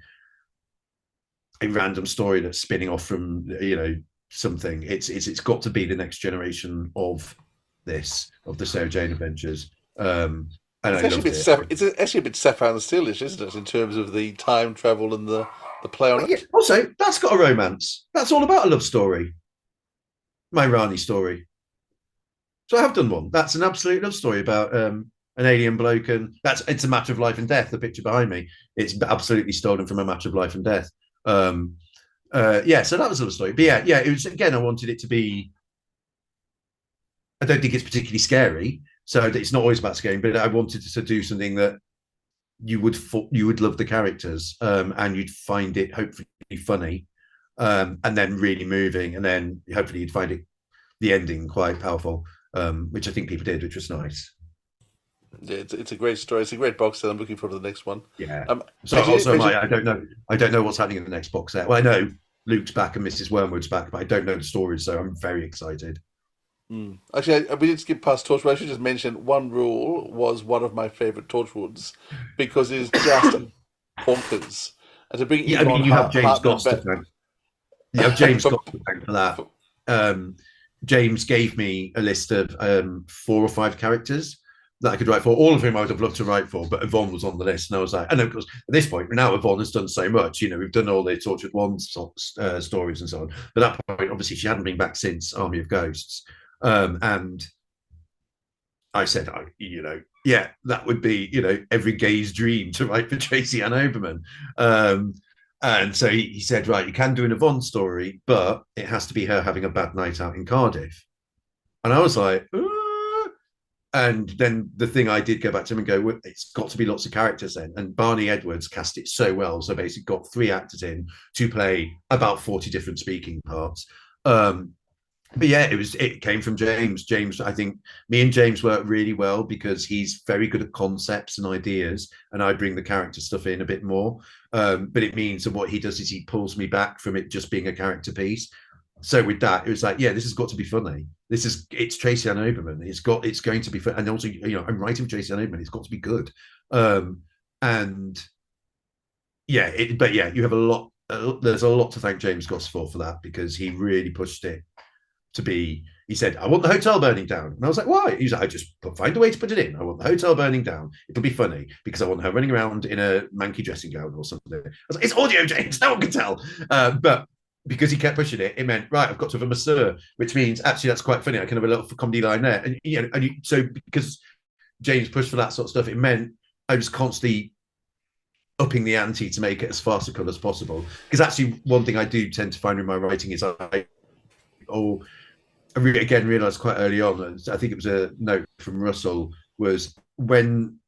a random story that's spinning off from, something. It's got to be the next generation of the Sarah Jane Adventures. And it's actually a bit Sapphire and Steelish, isn't it, in terms of the time travel and the play on it? Yeah, also, that's got a romance. That's all about a love story. My Rani story. So I have done one. That's an absolute love story about an alien bloke, and it's a matter of life and death. The picture behind me, it's absolutely stolen from A Matter of Life and Death. So that was a love story. But yeah, it was, again, I wanted it to be, I don't think it's particularly scary, so it's not always about scaring, but I wanted to do something that you would love the characters, and you'd find it hopefully funny, and then really moving, and then hopefully you'd find the ending quite powerful, which I think people did, which was nice. Yeah, it's a great story. It's a great box set. I'm looking forward to the next one. Yeah. I don't know what's happening in the next box set. Well, I know Luke's back and Mrs. Wormwood's back, but I don't know the stories, so I'm very excited. Actually, we did skip past Torchwood. I should just mention One Rule was one of my favourite Torchwoods because it is just bonkers. And to bring you have James Goss to thank. You have James Goss to thank for that. James gave me a list of 4 or 5 characters that I could write for. All of whom I would have loved to write for, but Yvonne was on the list, and I was like, and of course, at this point, now Yvonne has done so much. We've done all the Tortured One stories and so on. But at that point, obviously, she hadn't been back since Army of Ghosts. And I said, yeah, that would be, every gay's dream to write for Tracy Ann Oberman. And so he said, right, you can do an Yvonne story, but it has to be her having a bad night out in Cardiff. And I was like, and then the thing I did go back to him and go, well, it's got to be lots of characters then. And Barney Edwards cast it so well. So basically got 3 actors in to play about 40 different speaking parts. But yeah, it came from James. James, I think me and James work really well because he's very good at concepts and ideas, and I bring the character stuff in a bit more. But it means that what he does is he pulls me back from it just being a character piece. So with that, it was like, yeah, this has got to be funny. It's Tracy Ann Oberman. It's going to be fun, and also, I'm writing for Tracy Ann Oberman. It's got to be good. And yeah, but yeah, you have a lot. There's a lot to thank James Goss for that, because he really pushed it to be. He said, I want the hotel burning down. And I was like, why? He said, find a way to put it in. I want the hotel burning down. It'll be funny because I want her running around in a manky dressing gown or something. I was like, it's audio, James. No one can tell. But because he kept pushing it, it meant, right, I've got to have a masseur, which means actually that's quite funny. I can have a little comedy line there. And so because James pushed for that sort of stuff, it meant I was constantly upping the ante to make it as farcical as possible. Because actually, one thing I do tend to find in my writing is I realized quite early on, I think it was a note from Russell, was when,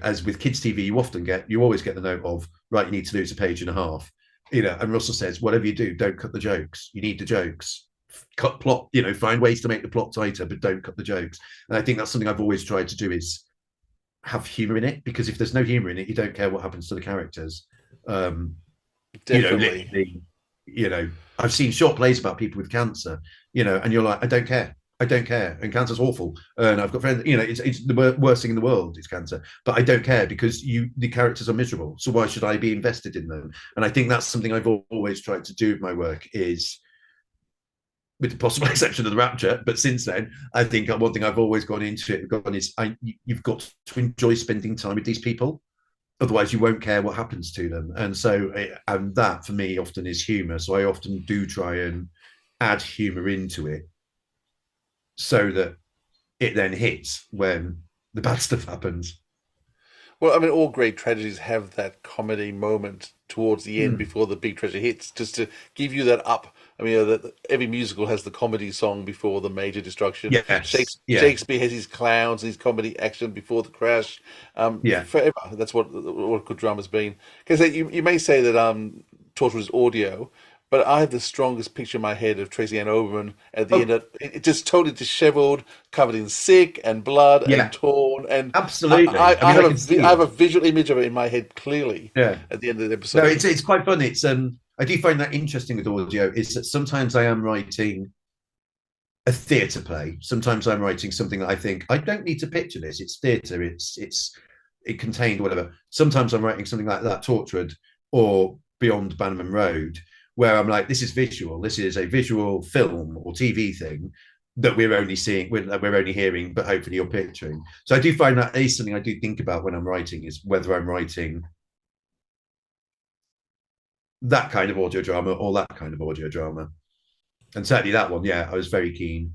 as with kids TV, you always get the note of, right, you need to lose a page and a half. And Russell says, whatever you do, don't cut the jokes. You need the jokes. Cut plot, find ways to make the plot tighter, but don't cut the jokes. And I think that's something I've always tried to do, is have humor in it, because if there's no humor in it, you don't care what happens to the characters. Definitely. I've seen short plays about people with cancer, and you're like, I don't care. And cancer's awful. And I've got friends, it's the worst thing in the world is cancer, but I don't care because the characters are miserable. So why should I be invested in them? And I think that's something I've always tried to do with my work, is, with the possible exception of the Rapture, but since then, I think one thing I've always gone into it is you've got to enjoy spending time with these people. Otherwise, you won't care what happens to them. And so, and that for me often is humor. So I often do try and add humor into it, so that it then hits when the bad stuff happens. Well, I mean, all great tragedies have that comedy moment towards the end before the big tragedy hits, just to give you that up. I mean, every musical has the comedy song before the major destruction. Yes. Shakespeare has his clowns, his comedy action before the crash. Forever. That's what good drama's been. Because you may say that Torture is audio, but I have the strongest picture in my head of Tracy Ann Oberman at the end. It just totally disheveled, covered in sick and blood and torn. And absolutely, I have a visual image of it in my head clearly. Yeah. At the end of the episode. No, it's quite fun. It's I do find that interesting with audio, is that sometimes I am writing a theatre play. Sometimes I'm writing something that I think I don't need to picture this. It's theatre. It contained whatever. Sometimes I'm writing something like that, Tortured or Beyond Bannerman Road, where I'm like, this is visual. This is a visual film or TV thing that we're only seeing, we're only hearing, but hopefully you're picturing. So I do find that is something I do think about when I'm writing, is whether I'm writing that kind of audio drama or that kind of audio drama. And certainly that one, I was very keen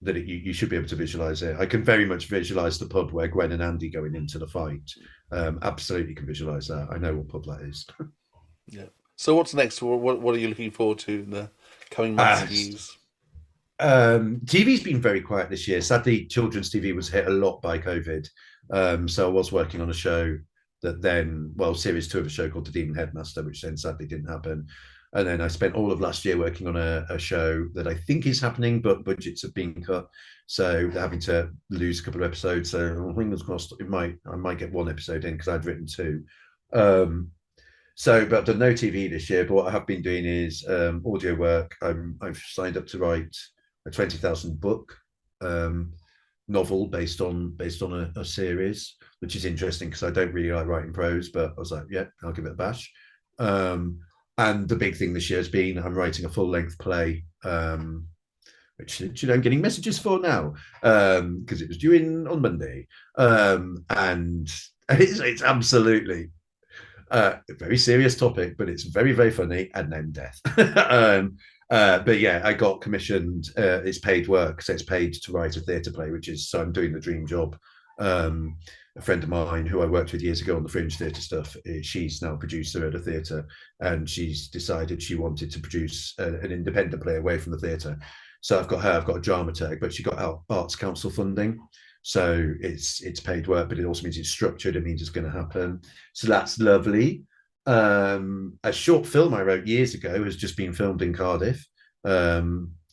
that you should be able to visualize it. I can very much visualize the pub where Gwen and Andy going into the fight. Absolutely can visualize that. I know what pub that is. Yeah. So what's next? What are you looking forward to in the coming months and years? TV's been very quiet this year. Sadly, children's TV was hit a lot by COVID. So I was working on a show that then, series 2 of a show called The Demon Headmaster, which then sadly didn't happen. And then I spent all of last year working on a show that I think is happening, but budgets have been cut. So they're having to lose a couple of episodes. So fingers crossed, I might get 1 episode in, because I'd written 2. But I've done no TV this year, but what I have been doing is audio work. I've signed up to write a 20,000 book novel based on a series, which is interesting because I don't really like writing prose, but I was like, yeah, I'll give it a bash. And the big thing this year has been I'm writing a full-length play, which I'm getting messages for now, because it was due on Monday. And it's absolutely a very serious topic, but it's very, very funny, and then death. But yeah, I got commissioned. It's paid work, so it's paid to write a theatre play, so I'm doing the dream job. A friend of mine who I worked with years ago on the Fringe Theatre stuff, she's now a producer at a theatre, and she's decided she wanted to produce an independent play away from the theatre. So I've got a dramaturg, but she got Arts Council funding. So it's paid work, but it also means it's structured. It means it's going to happen. So that's lovely. A short film I wrote years ago has just been filmed in Cardiff. A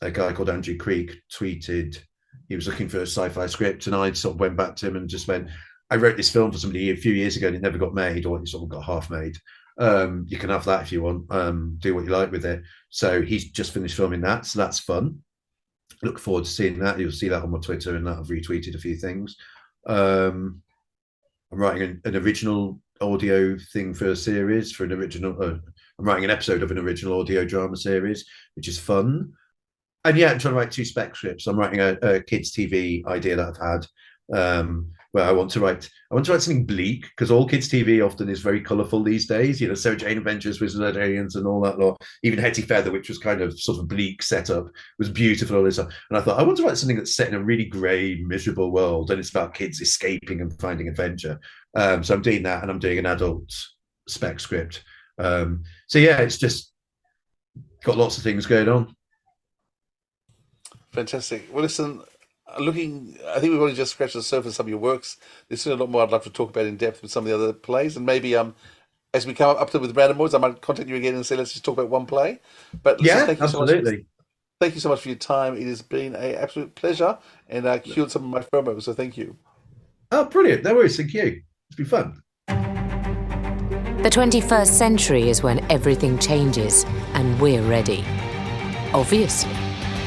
guy called Andrew Creek tweeted he was looking for a sci-fi script, and I sort of went back to him and just went, I wrote this film for somebody a few years ago and it never got made, or it sort of got half made. You can have that if you want. Do what you like with it. So he's just finished filming that, so that's fun. Look forward to seeing that. You'll see that on my Twitter, and that I've retweeted a few things. I'm writing an original audio thing for a series, for an original. I'm writing an episode of an original audio drama series, which is fun. And yeah, I'm trying to write 2 spec scripts. I'm writing a kids' TV idea that I've had, where I want to write something bleak, because all kids' TV often is very colourful these days. You know, Sarah Jane Adventures, Wizards and Aliens, and all that lot. Even Hetty Feather, which was kind of sort of bleak setup, was beautiful. All this stuff. And I thought, I want to write something that's set in a really grey, miserable world, and it's about kids escaping and finding adventure. So I'm doing that, and I'm doing an adult spec script. So yeah, it's just got lots of things going on. Fantastic. Well, listen, I think we've only just scratched the surface of some of your works. There's still a lot more I'd love to talk about in depth with some of the other plays, and maybe as we come up to with Random Awards, I might contact you again and say, let's just talk about one play. But listen, yeah, thank you absolutely. So much. Thank you so much for your time. It has been an absolute pleasure, and cured some of my FOMO, so thank you. Oh, brilliant. No worries. Thank you. It's been fun. The 21st century is when everything changes, and we're ready. Obviously.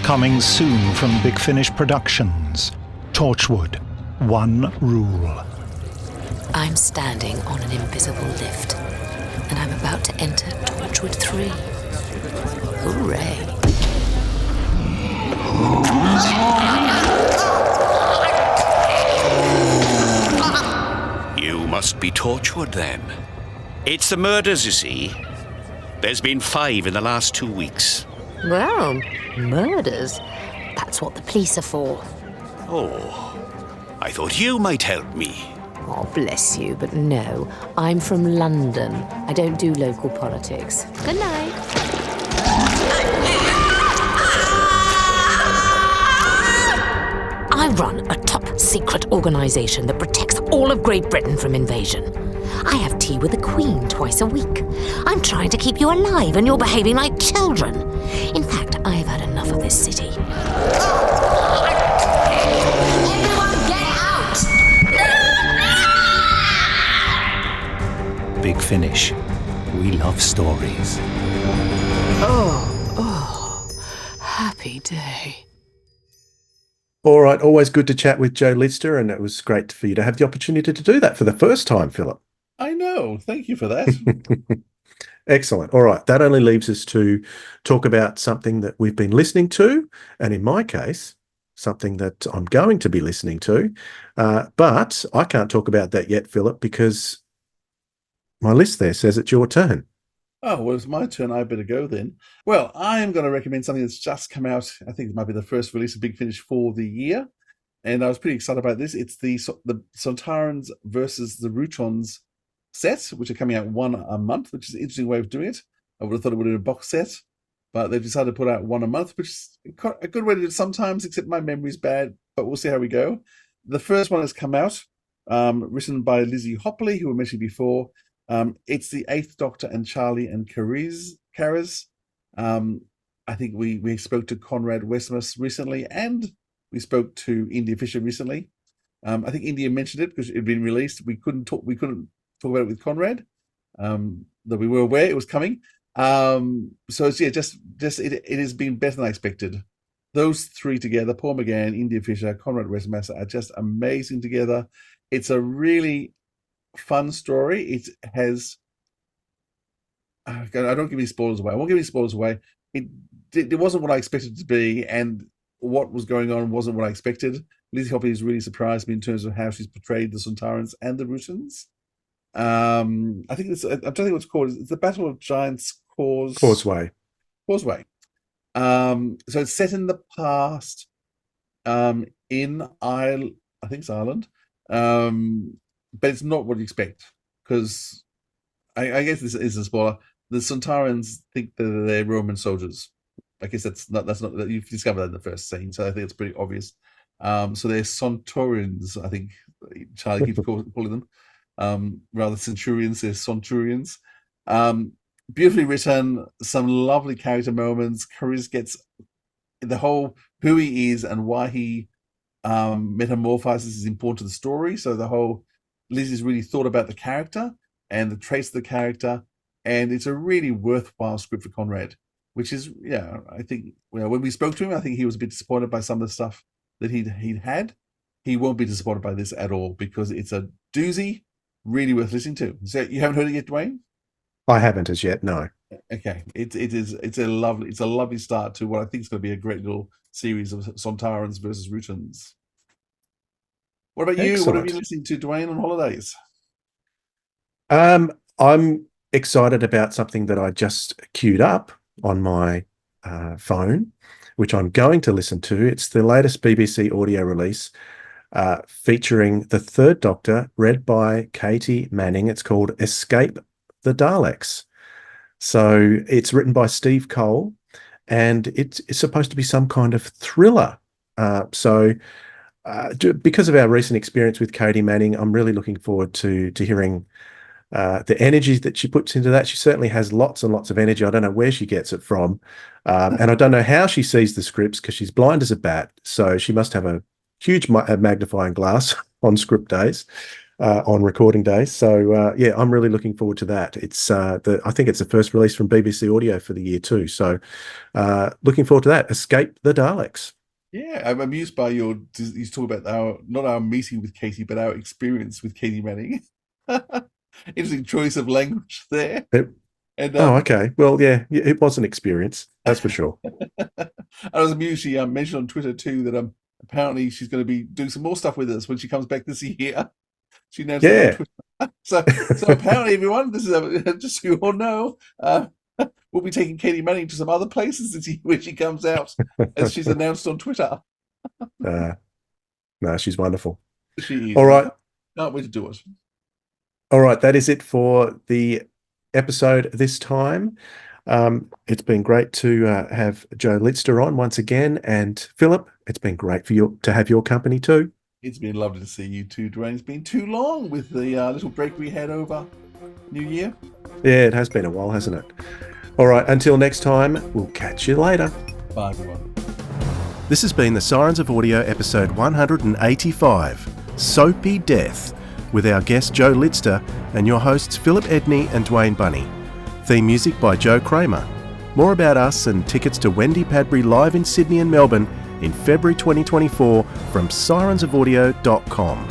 Coming soon from Big Finish Productions. Torchwood, One Rule. I'm standing on an invisible lift, and I'm about to enter Torchwood 3. Hooray. You must be Torchwood, then. It's the murders, you see. There's been 5 in the last 2 weeks. Well, murders? That's what the police are for. Oh, I thought you might help me. Oh, bless you, but no. I'm from London. I don't do local politics. Good night. I run a top-secret organisation that protects all of Great Britain from invasion. I have tea with the Queen twice a week. I'm trying to keep you alive, and you're behaving like children. In fact, I've had enough of this city. Everyone get out! Big Finish. We love stories. Oh, happy day. All right, always good to chat with Joe Lidster, and it was great for you to have the opportunity to do that for the first time, Philip. I know. Thank you for that. Excellent. All right, that only leaves us to talk about something that we've been listening to, and in my case, something that I'm going to be listening to. But I can't talk about that yet, Philip, because my list there says it's your turn. Oh, well, it's my turn. I better go then. Well, I am going to recommend something that's just come out. I think it might be the first release of Big Finish for the year. And I was pretty excited about this. It's the Sontarans versus the Routons set, which are coming out one a month, which is an interesting way of doing it. I would have thought it would have been a box set, but they've decided to put out one a month, which is a good way to do it sometimes, except my memory's bad, but we'll see how we go. The first one has come out, written by Lizzie Hopley, who we mentioned before. It's the Eighth Doctor and Charlie and Karis. I think we spoke to Conrad Westmus recently, and we spoke to India Fisher recently. I think India mentioned it because it had been released. We couldn't talk about it with Conrad, though we were aware it was coming. So it's it has been better than I expected. Those three together, Paul McGann, India Fisher, Conrad Westmus, are just amazing together. It's a really fun story. It has. I don't give any spoilers away. I won't give any spoilers away. It wasn't what I expected it to be, and what was going on wasn't what I expected. Lizzie Hopley has really surprised me in terms of how she's portrayed the Sontarans and the Routons. I think I'm trying to think what it's called. It's the Battle of Giants Causeway. So it's set in the past, in Ireland. I think it's Ireland, but it's not what you expect, because I guess this is a spoiler. The Sontarans think that they're Roman soldiers. I guess that's not you've discovered that in the first scene, so I think it's pretty obvious. So they're Centurions, I think Charlie keeps calling them. Rather centurions, they're Centurions. Beautifully written, some lovely character moments. Cariz gets the whole who he is and why he metamorphizes is important to the story. So the whole Lizzie's really thought about the character and the traits of the character, and it's a really worthwhile script for Conrad. Which is, I think, when we spoke to him, I think he was a bit disappointed by some of the stuff that he'd had. He won't be disappointed by this at all, because it's a doozy, really worth listening to. So you haven't heard it yet, Dwayne? I haven't as yet, no. Okay, it's a lovely start to what I think is going to be a great little series of Sontarans versus Rutans. What about you? Excellent. What have you been listening to, Dwayne, on holidays? I'm excited about something that I just queued up on my phone, which I'm going to listen to. It's the latest BBC audio release featuring the Third Doctor, read by Katie Manning. It's called Escape the Daleks. So it's written by Steve Cole, and it's supposed to be some kind of thriller. Because of our recent experience with Katie Manning, I'm really looking forward to hearing the energy that she puts into that. She certainly has lots and lots of energy. I don't know where she gets it from. And I don't know how she sees the scripts, because she's blind as a bat. So she must have a huge magnifying glass on script days, on recording days. So I'm really looking forward to that. It's I think it's the first release from BBC Audio for the year too. So looking forward to that. Escape the Daleks. Yeah, I'm amused by you talk about not our meeting with Katie, but our experience with Katie Manning. Interesting choice of language there. Okay. Well, yeah, it was an experience, that's for sure. I was amused. She mentioned on Twitter too that apparently she's going to be doing some more stuff with us when she comes back this year. She announced that on Twitter. So apparently, everyone, this is just so you all know, we'll be taking Katie Manning to some other places this year when she comes out, as she's announced on Twitter. No, she's wonderful. She is. All right. Can't wait to do it. All right, that is it for the episode this time. It's been great to have Joe Lidster on once again, and Philip, it's been great for you to have your company too. It's been lovely to see you too, Dwayne. It's been too long with the little break we had over New Year. Yeah, it has been a while, hasn't it? All right, until next time, we'll catch you later. Bye, everyone. This has been the Sirens of Audio episode 185, Soapy Death, with our guest Joe Lidster and your hosts Philip Edney and Dwayne Bunny. Theme music by Joe Kramer. More about us and tickets to Wendy Padbury live in Sydney and Melbourne in February 2024 from sirensofaudio.com.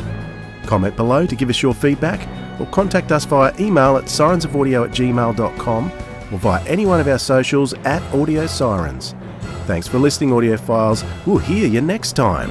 Comment below to give us your feedback, or contact us via email at sirensofaudio@gmail.com or via any one of our socials @Audio Sirens. Thanks for listening, audiophiles. We'll hear you next time.